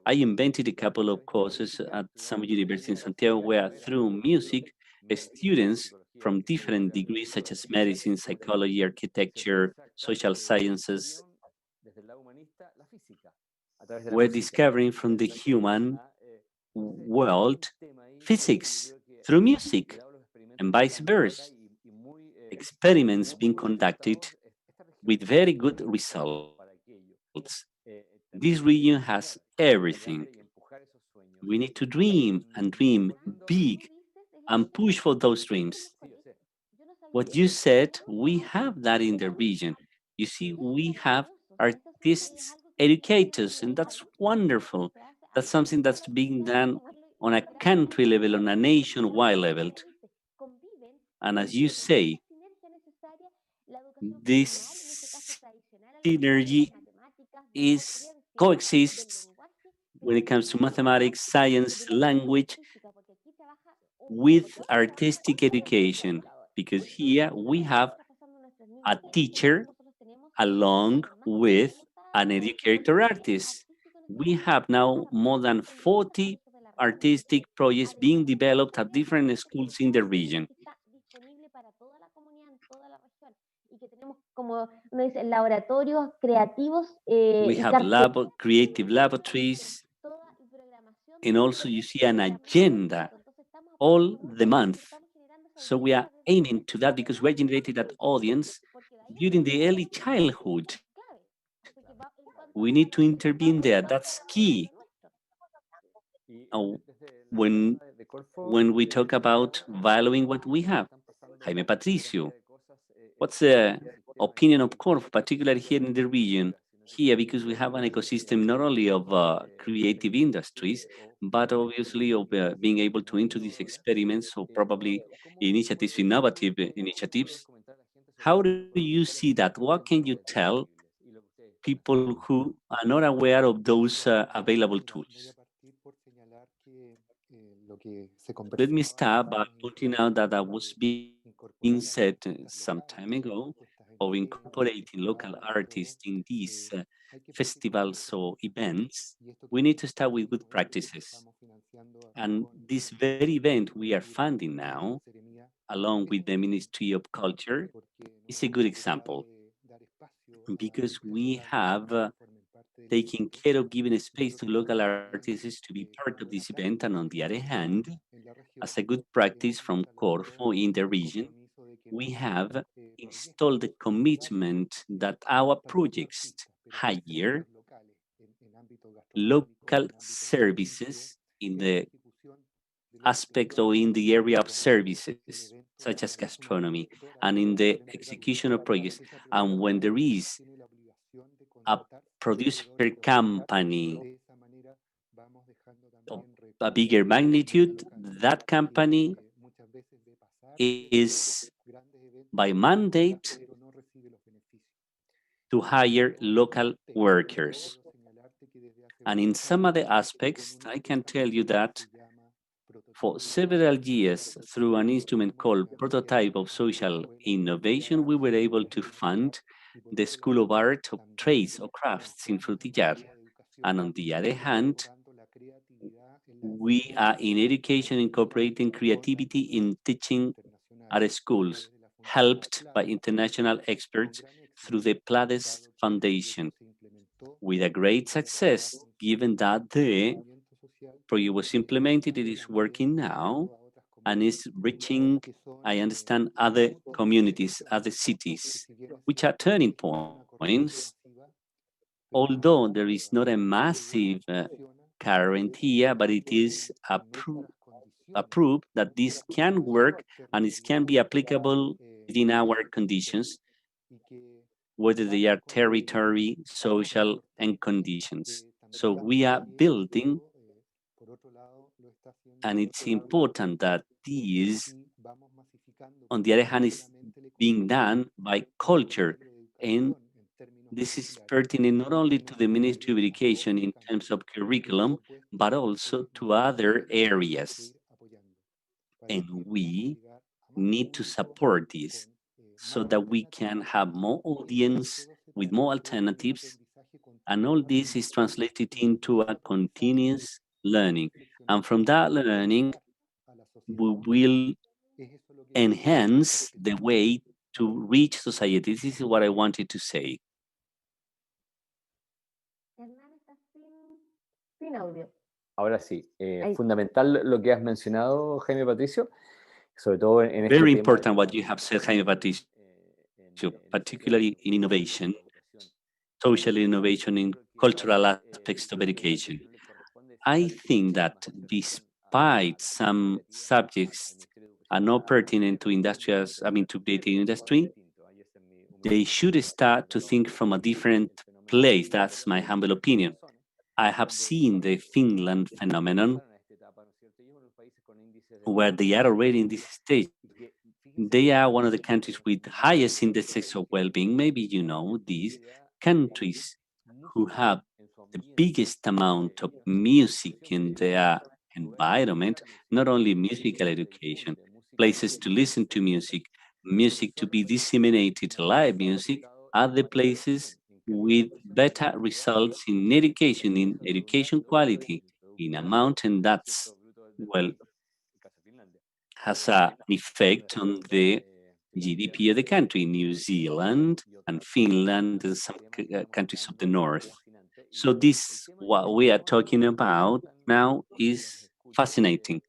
I invented a couple of courses at some university in Santiago where through music, students from different degrees such as medicine, psychology, architecture, social sciences. We're discovering from the human world physics through music and vice versa. Experiments being conducted with very good results. This region has everything. We need to dream and dream big and push for those dreams. What you said, we have that in the region. You see, we have artists, educators, and that's wonderful. That's something that's being done on a country level, on a nationwide level. And as you say, this synergy coexists when it comes to mathematics, science, language, with artistic education, because here we have a teacher along with an educator artist. We have now more than 40 artistic projects being developed at different schools in the region. We have creative laboratories, and also you see an agenda all the month. So we are aiming to that because we're generating that audience during the early childhood. We need to intervene there. That's key. When we talk about valuing what we have, Jaime Patricio, what's the opinion of Corfo, particularly here in the region? Here, because we have an ecosystem not only of creative industries, but obviously of being able to introduce experiments or probably initiatives, innovative initiatives. How do you see that? What can you tell people who are not aware of those available tools? Let me start by pointing out that was being said some time ago of incorporating local artists in these festivals or events. We need to start with good practices. And this very event we are funding now, along with the Ministry of Culture, is a good example, because we have taking care of giving a space to local artists to be part of this event. And on the other hand, as a good practice from Corfo in the region, we have installed the commitment that our projects hire local services in the aspect or in the area of services, such as gastronomy, and in the execution of projects. And when there is a producer company of a bigger magnitude, that company is by mandate to hire local workers. And in some other aspects, I can tell you that for several years, through an instrument called Prototype of Social Innovation, we were able to fund the School of Art of Trades or Crafts in Frutillar. And on the other hand, we are in education incorporating creativity in teaching at schools, helped by international experts through the Plades Foundation, with a great success, given that the project was implemented, it is working now, and is reaching, I understand, other communities, other cities, which are turning points. Although there is not a massive current here, but it is a proof that this can work and it can be applicable within our conditions, whether they are territory, social, and conditions. So we are building, and it's important that this, on the other hand, is being done by culture. And this is pertinent not only to the Ministry of Education in terms of curriculum, but also to other areas. And we need to support this so that we can have more audience with more alternatives. And all this is translated into a continuous learning. And from that learning, we will enhance the way to reach society. This is what I wanted to say. Ahora sí, fundamental lo que has mencionado, Jaime Patricio, sobre todo en este Very tema. important what you have said, Jaime Patricio, particularly in innovation, social innovation in cultural aspects of education. I think that despite some subjects are not pertinent to to creative industry, they should start to think from a different place. That's my humble opinion. I have seen the Finland phenomenon where they are already in this stage. They are one of the countries with highest indexes of well-being. Maybe you know these countries who have the biggest amount of music in their environment, not only musical education, places to listen to music, music to be disseminated, live music, are the places with better results in education quality, in amount, and that's, well, has an effect on the GDP of the country, New Zealand and Finland and some countries of the north. So this, what we are talking about now, is fascinating.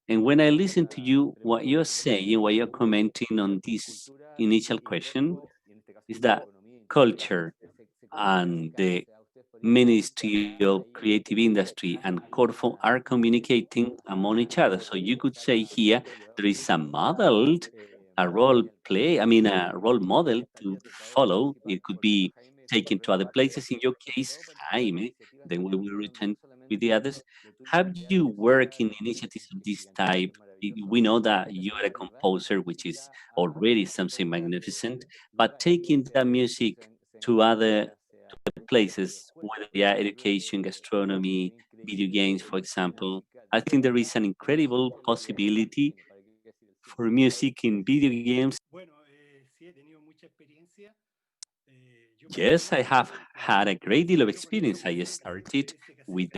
And when I listen to you, what you're saying, what you're commenting on this initial question, is that culture and the Ministry of Creative Industry and Corfo are communicating among each other. So you could say here there is a modeled, a role model to follow. It could be taken to other places. In your case, Jaime, then we will return with the others. Have you worked in initiatives of this type? We know that you are a composer, which is already something magnificent, but taking that music to other places, whether they are education, gastronomy, video games, for example. I think there is an incredible possibility for music in video games. Yes, I have had a great deal of experience. I started with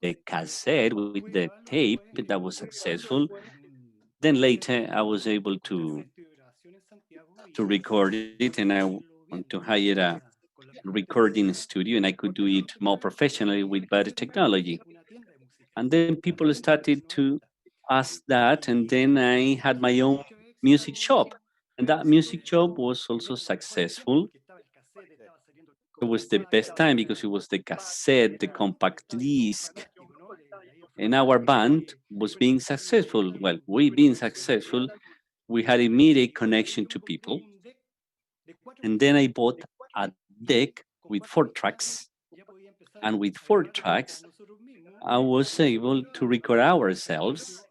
the cassette, with the tape that was successful. Then later I was able to record it, and I want to hire a recording studio, and I could do it more professionally with better technology. And then people started to ask that, and then I had my own music shop, and that music shop was also successful. It was the best time because it was the cassette, the compact disc, and our band was being successful. Well, we being successful, we had immediate connection to people. And then I bought a deck with 4 tracks. And with 4 tracks, I was able to record ourselves,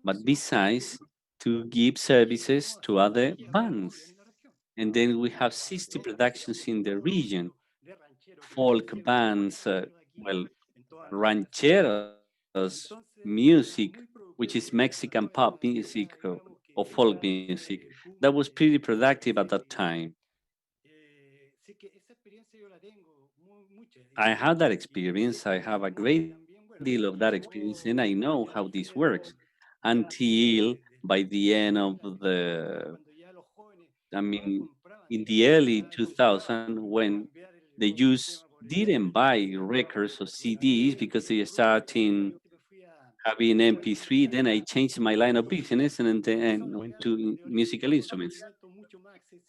but besides, to give services to other bands. And then we have 60 productions in the region, folk bands, rancheros music, which is Mexican pop music or folk music. That was pretty productive at that time. I have that experience. I have a great deal of that experience, and I know how this works. Until by the end of in the early 2000, when the youth didn't buy records or CDs because they started having MP3, then I changed my line of business and went to musical instruments.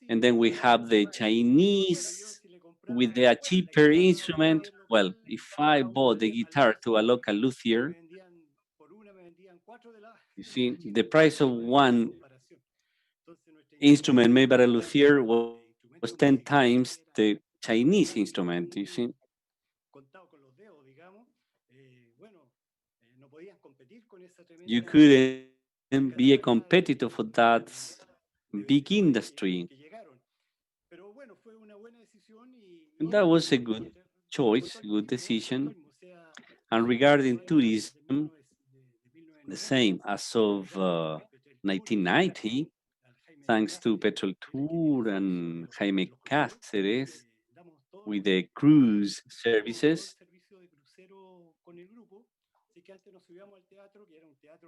And then we have the Chinese with their cheaper instrument. Well, if I bought the guitar to a local luthier, you see, the price of one instrument made by a luthier was 10 times the Chinese instrument, you see. You couldn't be a competitor for that big industry. And that was a good choice, a good decision. And regarding tourism, the same as of 1990, thanks to Petrol Tour and Jaime Cáceres with the cruise services,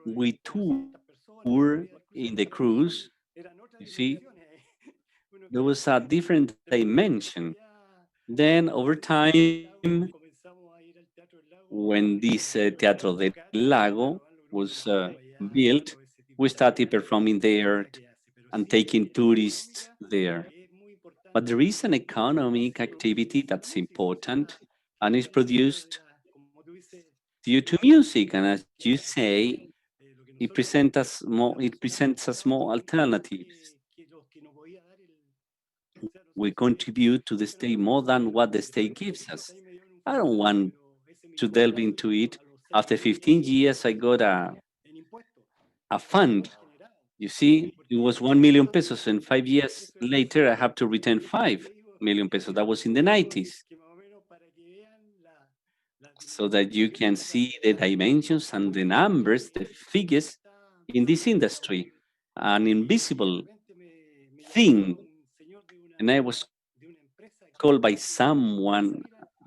we toured in the cruise, you see, there was a different dimension. Then over time, when this Teatro del Lago was built, we started performing there and taking tourists there. But there is an economic activity that's important and is produced due to music. And as you say, it presents us more alternatives. We contribute to the state more than what the state gives us. I don't want to delve into it. After 15 years, I got a fund. You see, it was 1 million pesos, and 5 years later, I have to return 5 million pesos. That was in the 90s. So that you can see the dimensions and the numbers, the figures in this industry, an invisible thing. And I was called by someone,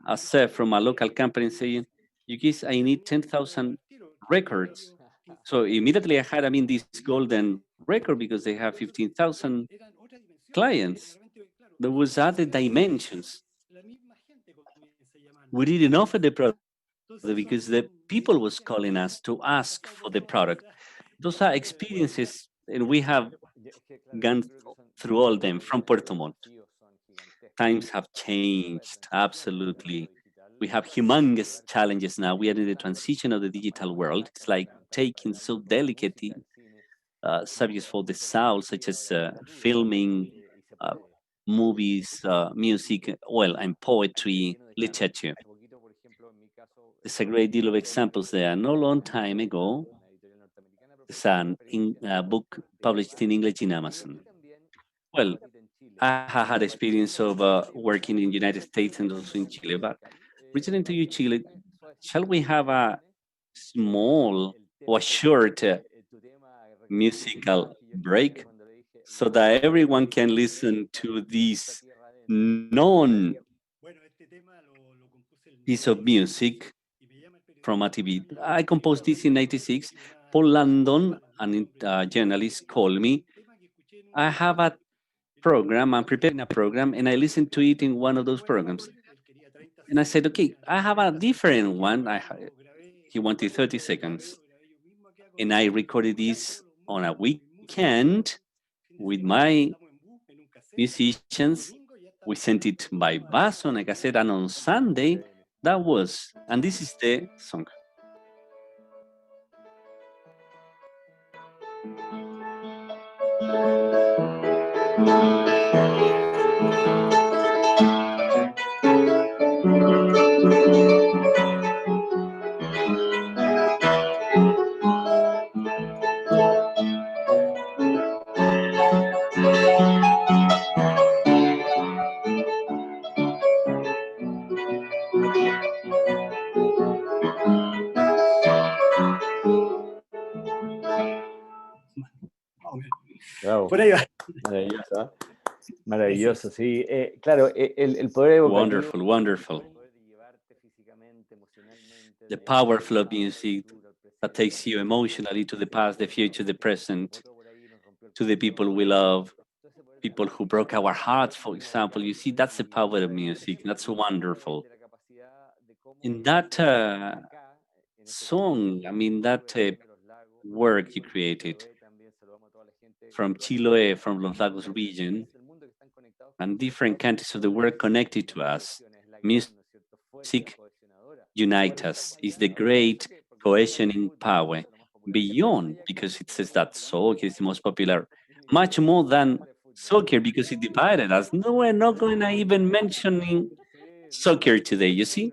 a chef from a local company, saying, "You guys, I need 10,000 records." So immediately I had, this golden record because they have 15,000 clients. There was other dimensions. We didn't offer the product because the people was calling us to ask for the product. Those are experiences, and we have gone through all them from Puerto Montt. Times have changed, absolutely. We have humongous challenges now. We are in the transition of the digital world. It's like taking so delicate subjects for the soul, such as filming, movies, music, and poetry, literature. There's a great deal of examples there. No long time ago, there's a book published in English in Amazon. Well, I had experience of working in the United States and also in Chile, but returning to you, Chile, shall we have a small or short musical break so that everyone can listen to this known piece of music from a TV? I composed this in '96. Paul Landon, a journalist, called me. I have a program, I'm preparing a program, and I listened to it in one of those programs. And I said, okay, I have a different one. He wanted 30 seconds. And I recorded this on a weekend with my musicians. We sent it by bus on a cassette, and on Sunday, that was, and this is the song. Wow. Por ahí va. Maravilloso, maravilloso, sí. Claro, el poder evocativo. Wonderful, wonderful. The powerful of music that takes you emotionally to the past, the future, the present, to the people we love, people who broke our hearts, for example. You see, that's the power of music. That's wonderful. In that song, that work you created from Chiloé, from Los Lagos region, and different countries of the world connected to us. Music unites us. It's the great cohesion in power. Beyond, because it says that soccer is the most popular, much more than soccer because it divided us. No, we're not going to even mention soccer today, you see?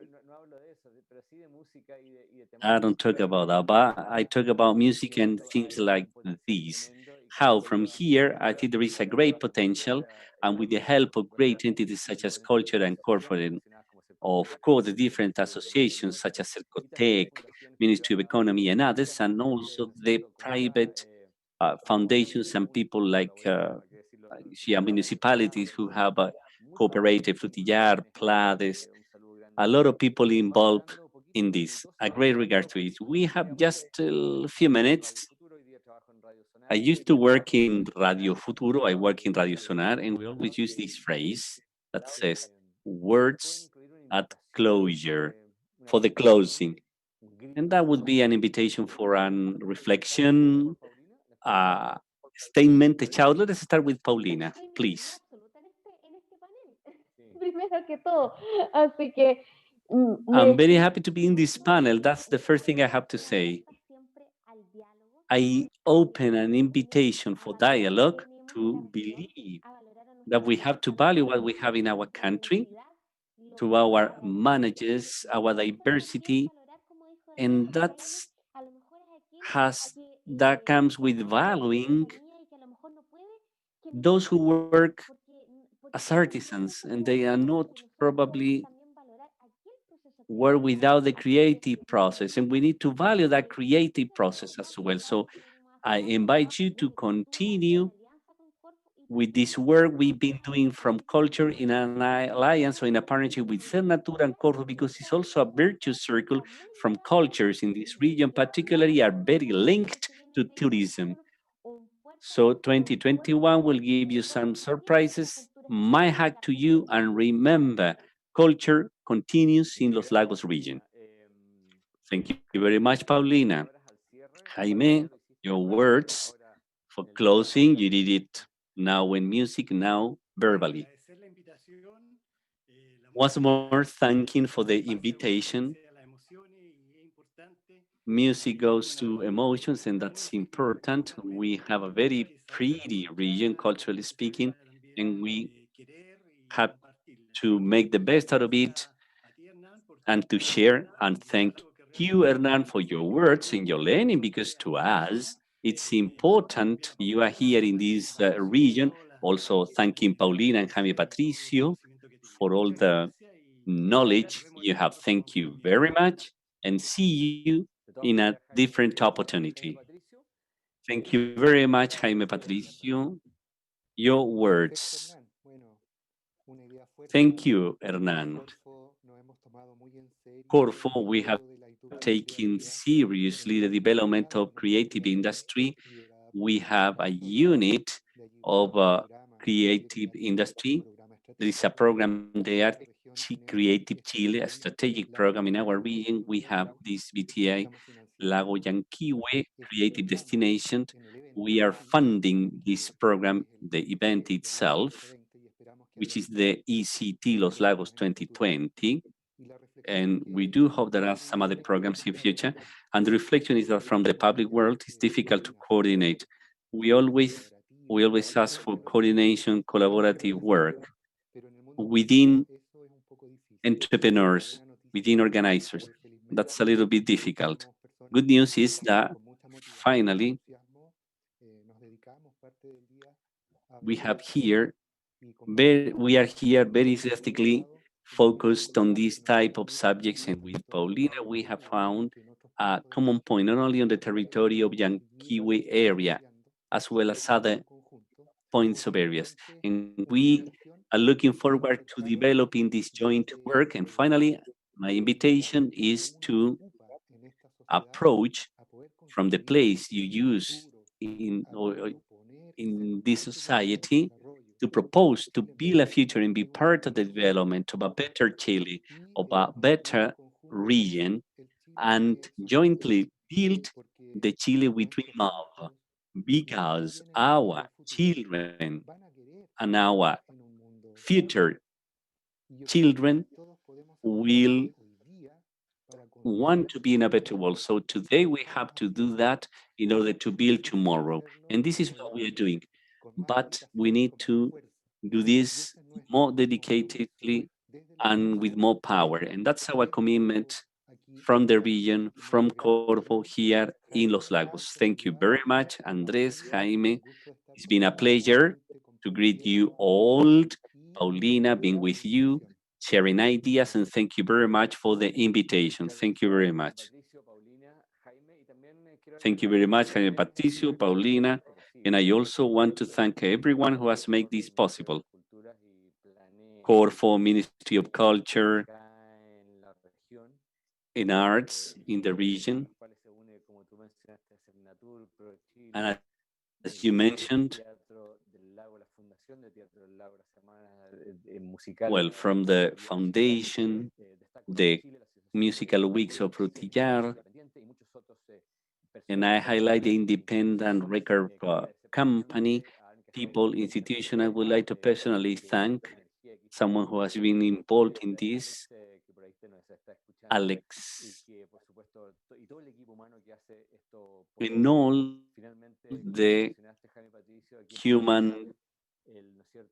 I don't talk about that, but I talk about music and things like these. How from here, I think there is a great potential, and with the help of great entities such as Culture and Corporate, of course, the different associations such as Cercotec, Ministry of Economy and others, and also the private foundations and people like municipalities who have cooperated, Frutillar, Plades, a lot of people involved in this. A great regard to it. We have just a few minutes. I used to work in Radio Futuro, I work in Radio Sonar, and we always use this phrase that says, words at closure, for the closing. And that would be an invitation for an reflection, statement, child. Let us start with Paulina, please. Primero que todo, así que I'm very happy to be in this panel. That's the first thing I have to say. I open an invitation for dialogue to believe that we have to value what we have in our country, to our managers, our diversity, and that comes with valuing those who work as artisans, and they are not probably work without the creative process, and we need to value that creative process as well. So I invite you to continue with this work we've been doing from culture in an alliance or in a partnership with Ser Natura and Corfo, because it's also a virtuous circle from cultures in this region, particularly are very linked to tourism. So 2021 will give you some surprises. My hack to you, and remember, culture continues in Los Lagos region. Thank you very much, Paulina. Jaime, your words for closing, you did it now in music, now verbally. Once more, thanking for the invitation. Music goes to emotions, and that's important. We have a very pretty region, culturally speaking, and we have to make the best out of it and to share. And thank you, Hernan, for your words and your learning, because to us, it's important you are here in this region. Also thanking Paulina and Jaime Patricio for all the knowledge you have. Thank you very much, and see you in a different opportunity. Thank you very much, Jaime Patricio. Your words. Thank you, Hernan. Corfo, we have taken seriously the development of creative industry. We have a unit of creative industry. There is a program there, Creative Chile, a strategic program in our region. We have this VTI, Lago Yanquihue Creative Destination. We are funding this program, the event itself, which is the ECT Los Lagos 2020. And we do hope there are some other programs in future. And the reflection is that from the public world, it's difficult to coordinate. We always ask for coordination, collaborative work within entrepreneurs, within organizers. That's a little bit difficult. Good news is that finally, we are here very enthusiastically focused on these type of subjects, and with Paulina we have found a common point, not only on the territory of Yanquihue area, as well as other points of areas. And we are looking forward to developing this joint work. And finally, my invitation is to approach from the place you use in this society to propose to build a future and be part of the development of a better Chile, of a better region, and jointly build the Chile we dream of, because our children and our future children will want to be in a better world. So today we have to do that in order to build tomorrow. And this is what we are doing. But we need to do this more dedicatedly and with more power. And that's our commitment from the region, from Corfo here in Los Lagos. Thank you very much, Andres, Jaime. It's been a pleasure to greet you all. Paulina, being with you, sharing ideas, and thank you very much for the invitation. Thank you very much. Thank you very much, Jaime Patricio, Paulina, and I also want to thank everyone who has made this possible. Corfo, Ministry of Culture and Arts in the region. And as you mentioned, well, from the foundation, the musical weeks of Frutillar, and I highlight the independent record company, people, institution. I would like to personally thank someone who has been involved in this, Alex, and all the human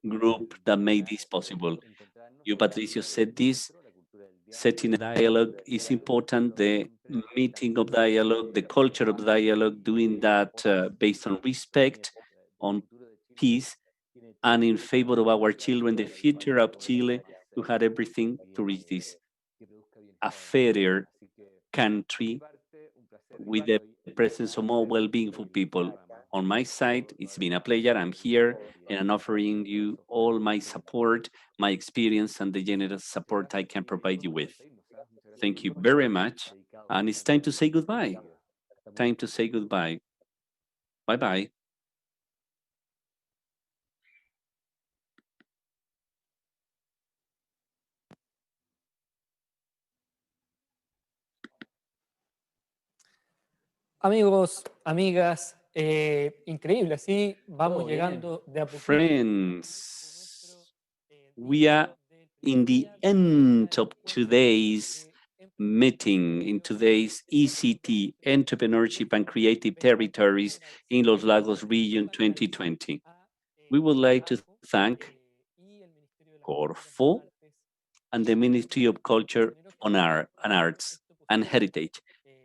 group that made this possible. You, Patricio, said this, setting a dialogue is important, the meeting of dialogue, the culture of dialogue, doing that based on respect, on peace, and in favor of our children, the future of Chile, who had everything to reach this. A fairer country with the presence of more well-being for people. On my side, it's been a pleasure. I'm here and I'm offering you all my support, my experience, and the generous support I can provide you with. Thank you very much. And it's time to say goodbye. Time to say goodbye. Bye-bye. Amigos, amigas, increíble, así vamos llegando de a poquito. Friends, we are in the end of today's meeting, in today's ECT, Entrepreneurship and Creative Territories in Los Lagos Region 2020. We would like to thank Corfo and the Ministry of Culture and Arts and Heritage,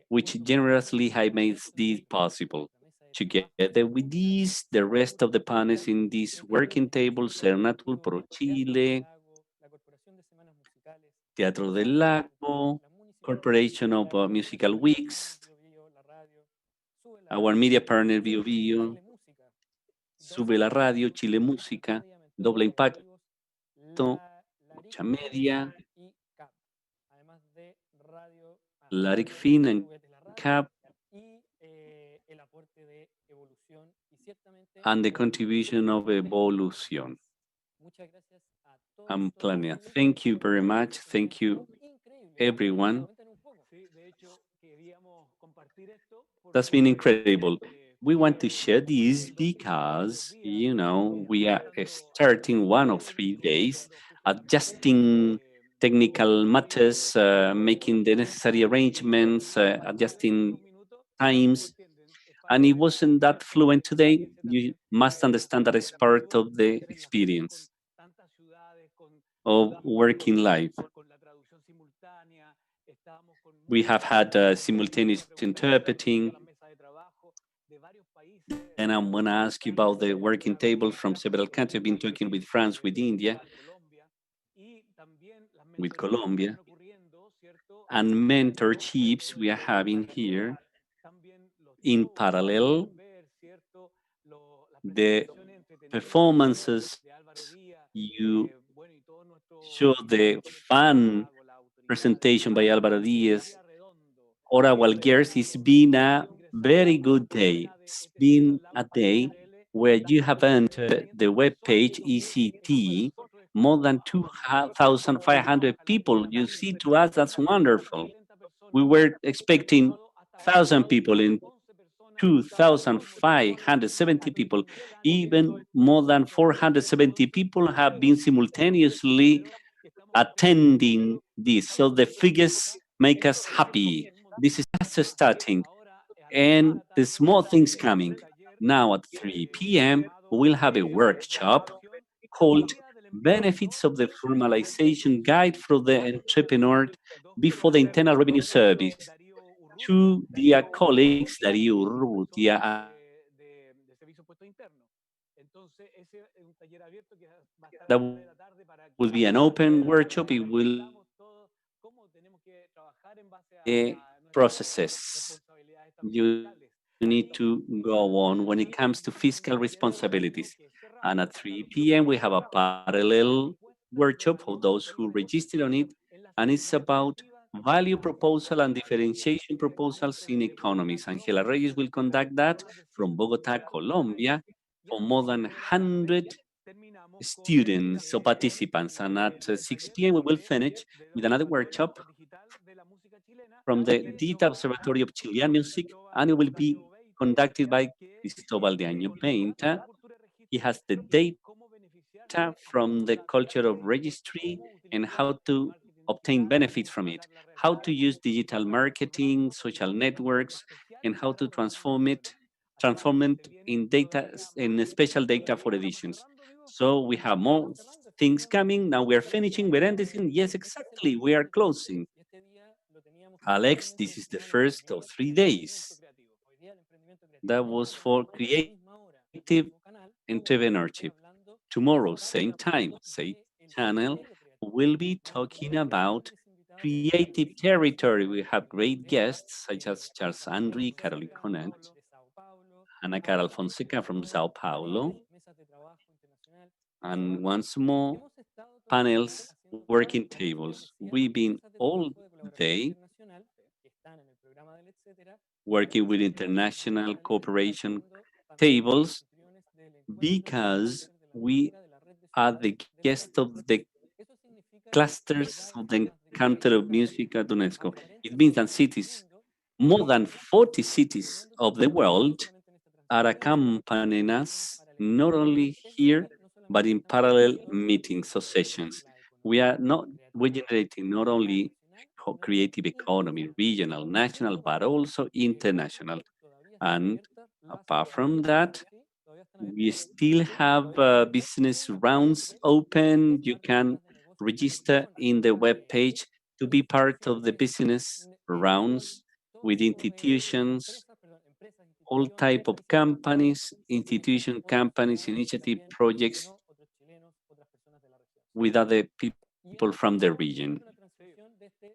which generously have made this possible. Together with these, the rest of the panels in this working table, Cernatur Pro Chile, Teatro del Lago, Corporation of Musical Weeks, our media partner Bio Bio, Sube la Radio, Chile Música, Doble Impacto, Mucha Media, Laric Fin and CAP, and the contribution of Evolución. I'm planning. Thank you very much. Thank you, everyone. That's been incredible. We want to share this because, you know, we are starting 1 of 3 days, adjusting technical matters, making the necessary arrangements, adjusting times. And it wasn't that fluent today. You must understand that it's part of the experience of working live. We have had simultaneous interpreting. And I'm going to ask you about the working table from several countries. I've been talking with France, with India, with Colombia, and mentorships we are having here in parallel. The performances, you show the fun presentation by Álvaro Díaz, Hora Walguers. It's been a very good day. It's been a day where you have entered the webpage ECT, more than 2,500 people. You see, to us, that's wonderful. We were expecting 1,000 people in 2,570 people. Even more than 470 people have been simultaneously attending this. So the figures make us happy. This is just starting. And there's more things coming. Now at 3 p.m., we'll have a workshop called Benefits of the Formalization Guide for the Entrepreneur before the Internal Revenue Service. To dear colleagues, Darío Urrutia, that will be an open workshop. It will be processes you need to go on when it comes to fiscal responsibilities. And at 3 p.m., we have a parallel workshop for those who registered on it, and it's about value proposal and differentiation proposals in economies. Angela Reyes will conduct that from Bogota, Colombia, for more than 100 students or participants. And at 6 p.m. we will finish with another workshop from the Digital Observatory of Chilean Music, and it will be conducted by Cristobal de Año Painta. He has the data from the culture of registry and how to obtain benefits from it, how to use digital marketing, social networks, and how to transform it in data, in special data for editions. So we have more things coming. Now we're finishing, we're ending. Yes, exactly, we are closing. Alex, this is the first of 3 days. That was for creative entrepreneurship. Tomorrow, same time, same channel, we'll be talking about creative territory. We have great guests such as Charles Andri, Caroline Conant, Ana Carol Fonseca from Sao Paulo, and once more, panels, working tables. We've been all day working with international cooperation tables because we are the guest of the clusters of the Encounter of Music at UNESCO. It means that cities, more than 40 cities of the world are accompanying us, not only here, but in parallel meetings or sessions. We're generating not only creative economy, regional, national, but also international. And apart from that, we still have business rounds open. You can register in the web page to be part of the business rounds with institutions, all type of companies, institution companies, initiative projects with other people from the region.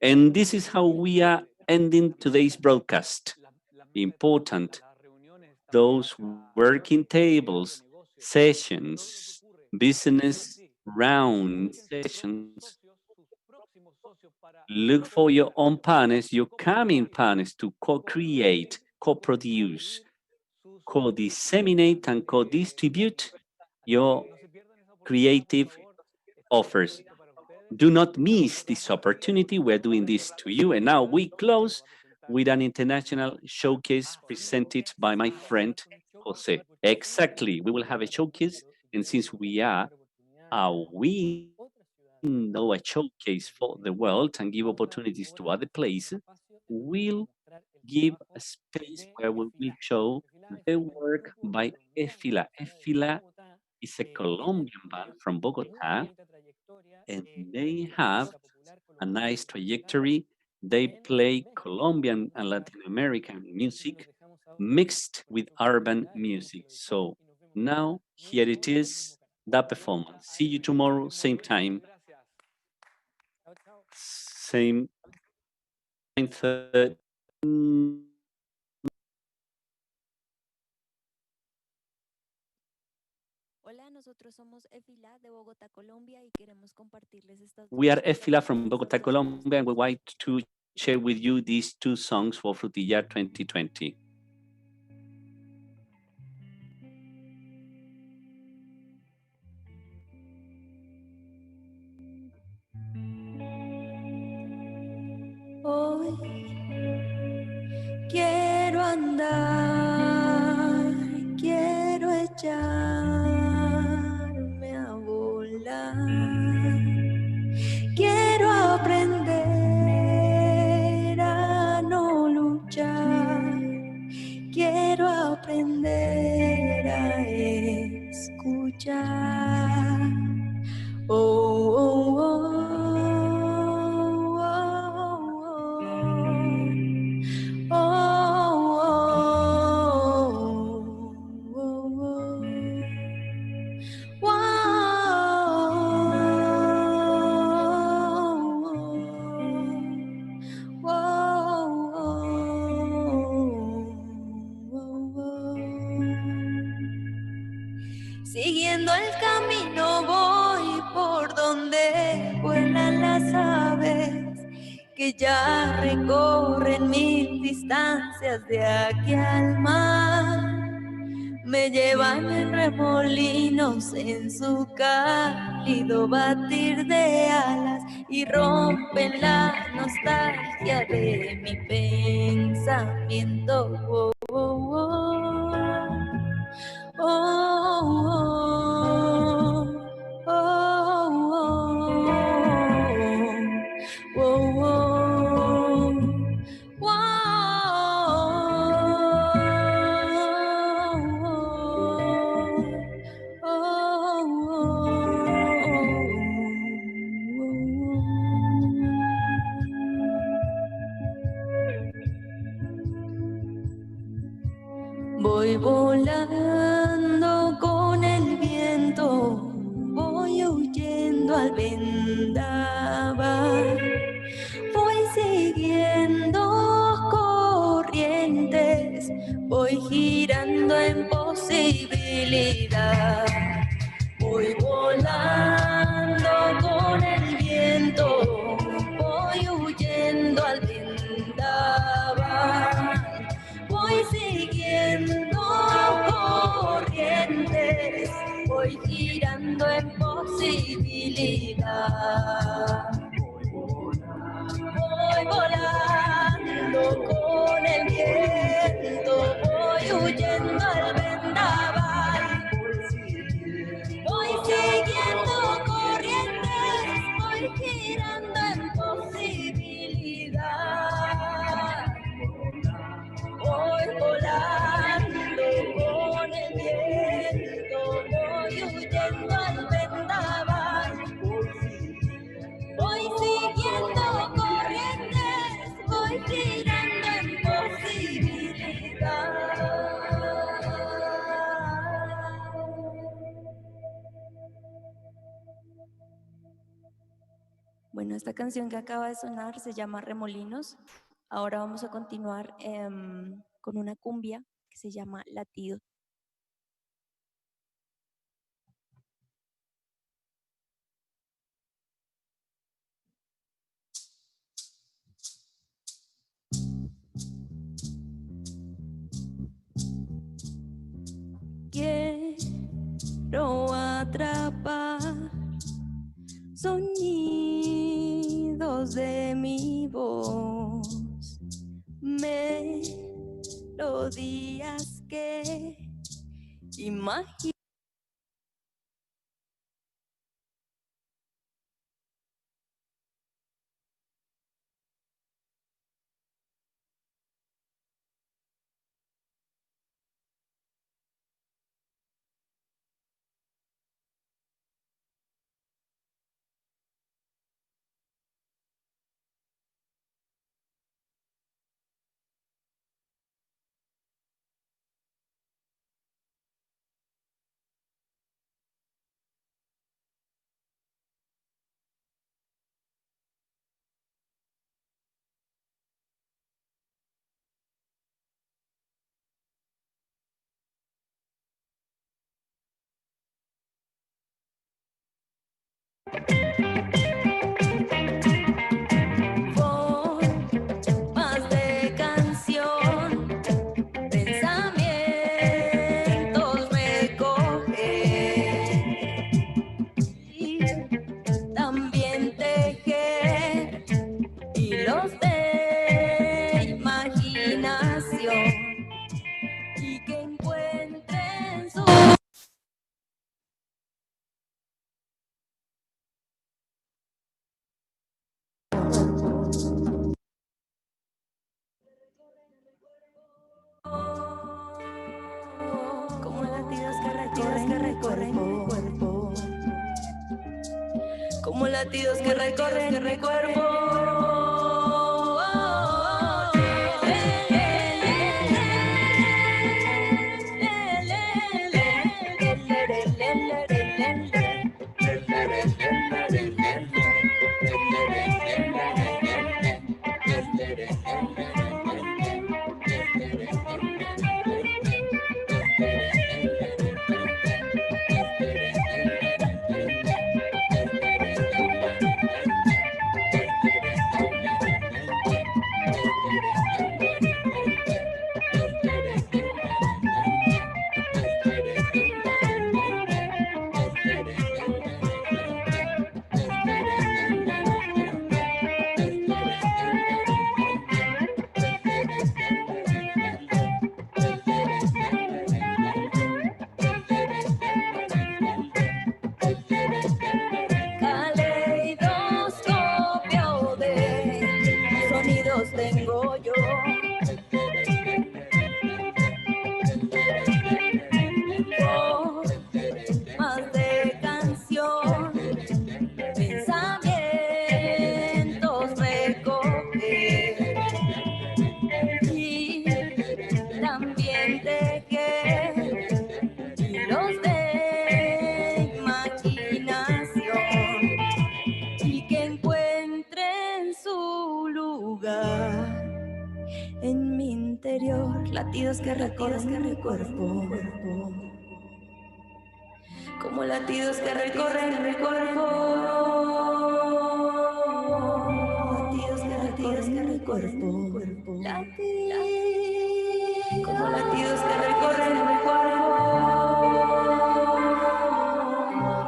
And this is how we are ending today's broadcast. Important, those working tables, sessions, business round sessions. Look for your own partners, your coming partners to co-create, co-produce, co-disseminate and co-distribute your creative offers. Do not miss this opportunity. We're doing this to you. And now we close with an international showcase presented by my friend, Jose. Exactly. We will have a showcase. And since we are a window, a showcase for the world and give opportunities to other places, we'll give a space where we will show the work by Efila. Efila is a Colombian band from Bogota, and they have a nice trajectory. They play Colombian and Latin American music mixed with urban music. So now here it is, that performance. See you tomorrow, same time, same 9:30. We are Efila from Bogota, Colombia, and we want to share with you these 2 songs for Frutillar 2020. Hoy quiero andar, quiero echarme a volar, quiero aprender a no luchar, quiero aprender a escuchar. Oh, oh, oh. Siguiendo el camino voy por donde vuelan las aves que que ya recorren 1000 distancias de aquí al mar. Me llevan en remolinos en su cálido batir de alas y rompen la nostalgia de mi pensamiento. Oh, oh, oh. Oh, oh, oh, oh, oh, voy volando con el viento, voy huyendo al vendaval, voy siguiendo corrientes, voy girando en posibilidad, voy volando con el viento, voy huyendo al vendaval, voy siguiendo corrientes, voy girando en posibilidad. Voy volando con el viento, voy huyendo al vendaval, voy siguiendo corrientes, voy girando en posibilidad. Voy volando con el viento, voy huyendo al vendaval, voy siguiendo corrientes, voy girando en posibilidad. Bueno, esta canción que acaba de sonar se llama Remolinos. Ahora vamos a continuar con una cumbia que se llama Latido. Quiero atrapar sonidos de mi voz, melodías que imagino. Formas de canción, pensamientos recoger y también tejer hilos de imaginación y que encuentren su como latidos que recorren mi cuerpo, como latidos que recorren mi cuerpo. latidos que recorren mi cuerpo, como latidos que recorren mi cuerpo, latidos que recorren mi cuerpo, como latidos que recorren mi cuerpo,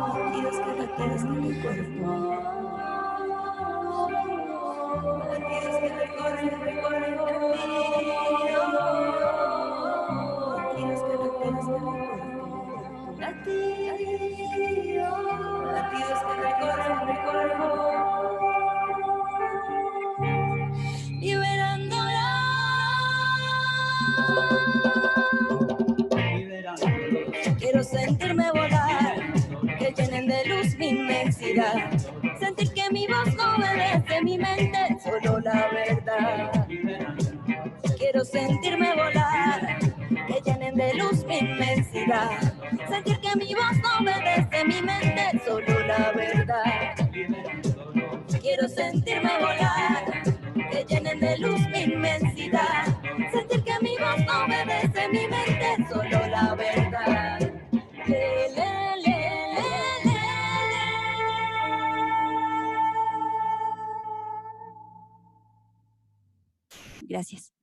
latidos que recorren mi cuerpo, latidos que recorren mi cuerpo, latidos que recorren mi cuerpo, latidos que recorren mi cuerpo, liberándola. Quiero sentirme volar, que llenen de luz mi inmensidad, sentir que mi voz no obedece mi mente, solo la verdad. Quiero sentirme volar, que llenen de luz mi inmensidad, sentir que mi voz no obedece mi mente, solo la verdad. Quiero sentirme volar, que llenen de luz mi inmensidad, sentir que mi voz no obedece mi mente, solo la verdad. Le, le, le, le, le. Gracias.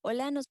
Hola, nos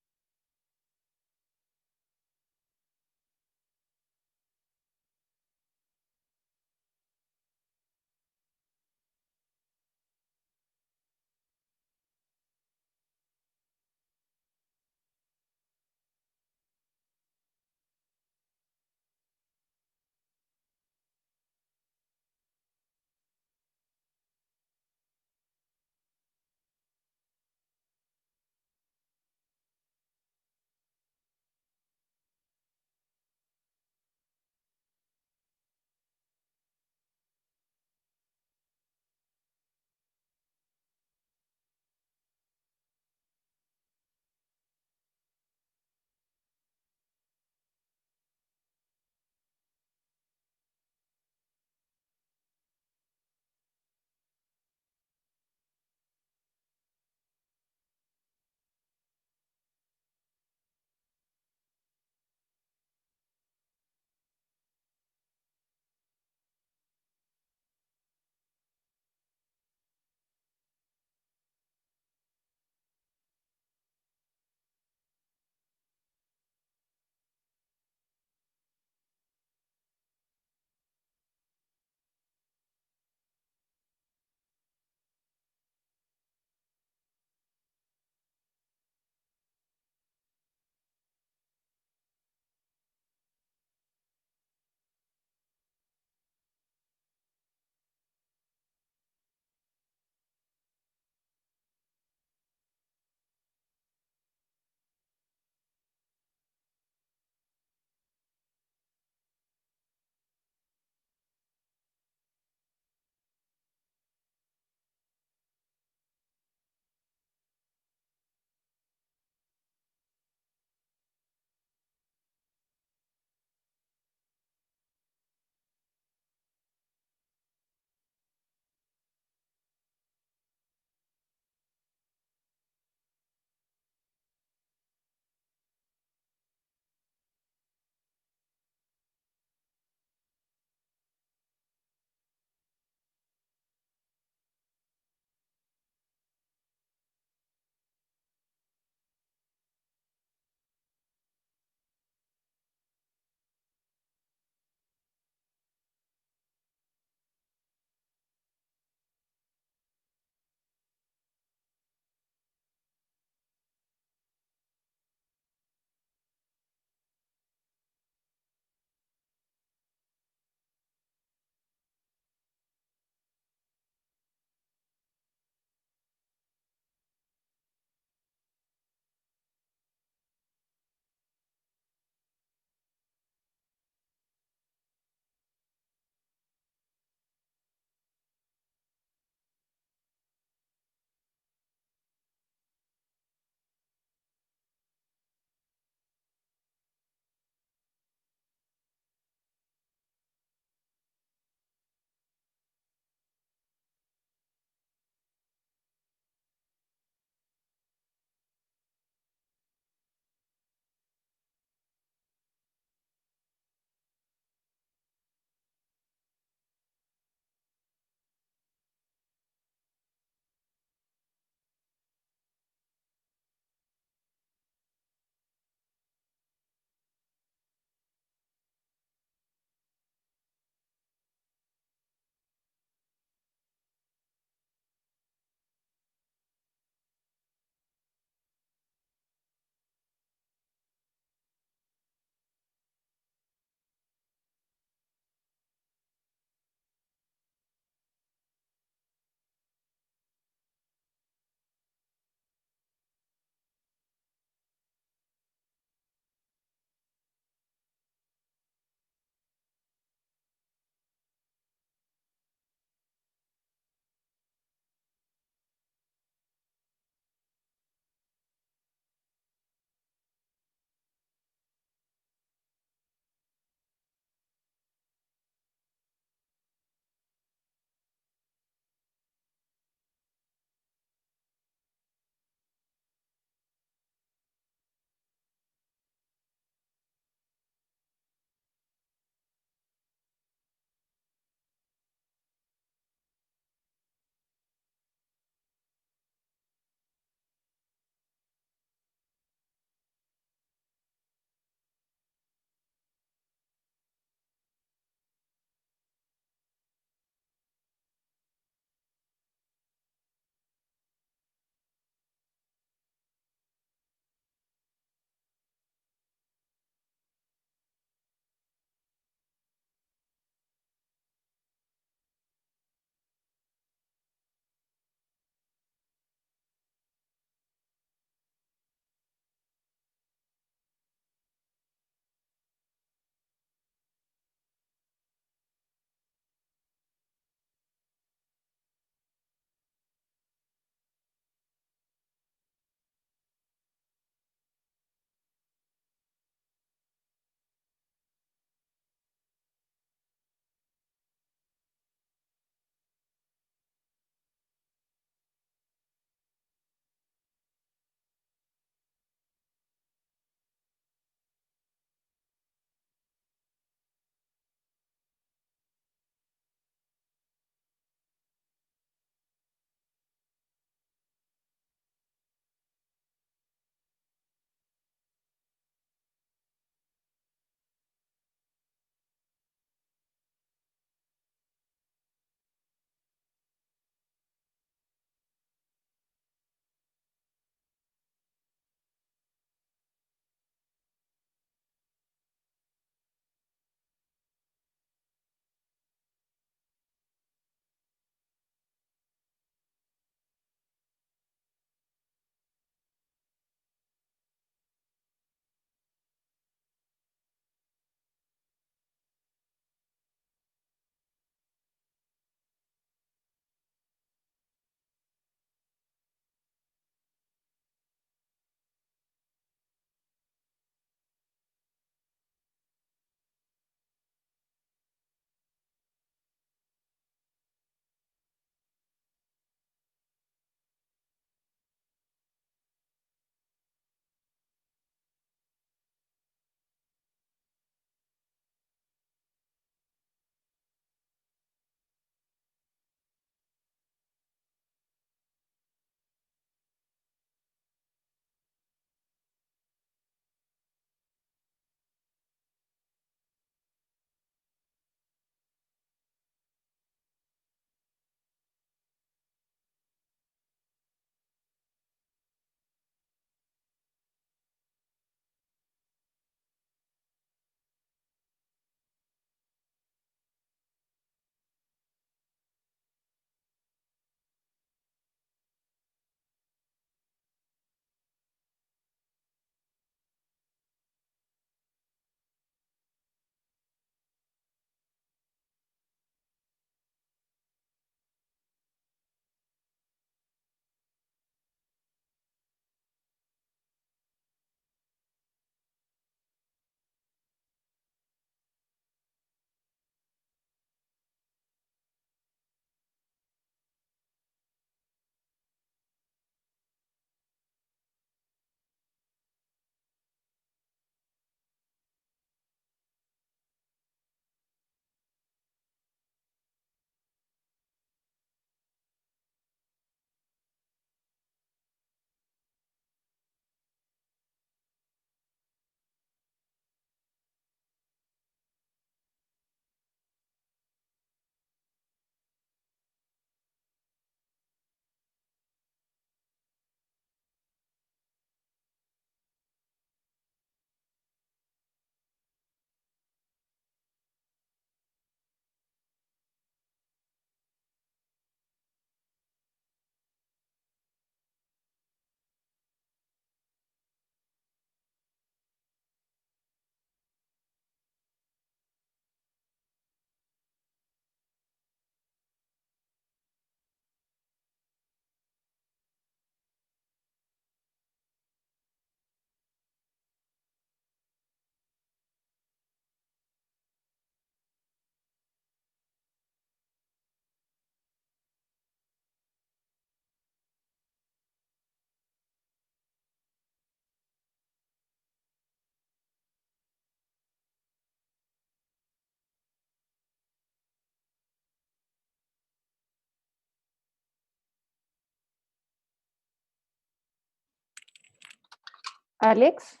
Alex.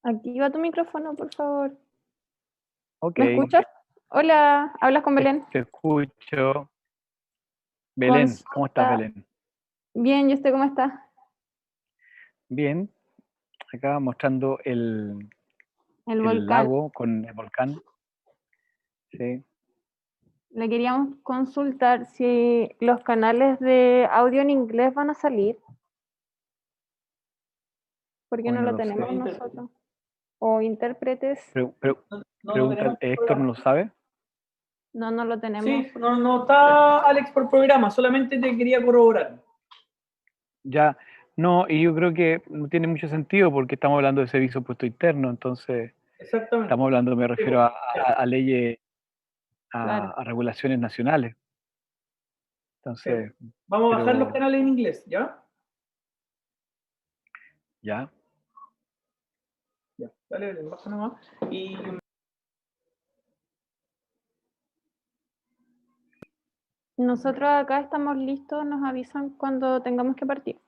Activa tu micrófono, por favor. Ok. ¿Me escuchas? Hola, ¿hablas con Belén? Te escucho. Belén, ¿cómo estás, Belén? Bien, ¿y usted cómo está? Bien. Acá mostrando el volcán. lago con el volcán. Sí. Le queríamos consultar si los canales de audio en inglés van a salir. ¿Por qué no lo tenemos nosotros? O intérpretes. Pregunta, ¿Héctor no lo sabe? No, no lo tenemos. Sí, no está Alex por programa, solamente te quería corroborar. Ya, no, y yo creo que no tiene mucho sentido porque estamos hablando de servicio puesto interno, entonces estamos hablando, me refiero a leyes, a regulaciones nacionales. Entonces, vamos a bajar los canales en inglés, ¿ya? Ya. Ya, dale, baja nomás. Y nosotros acá estamos listos, nos avisan cuando tengamos que partir.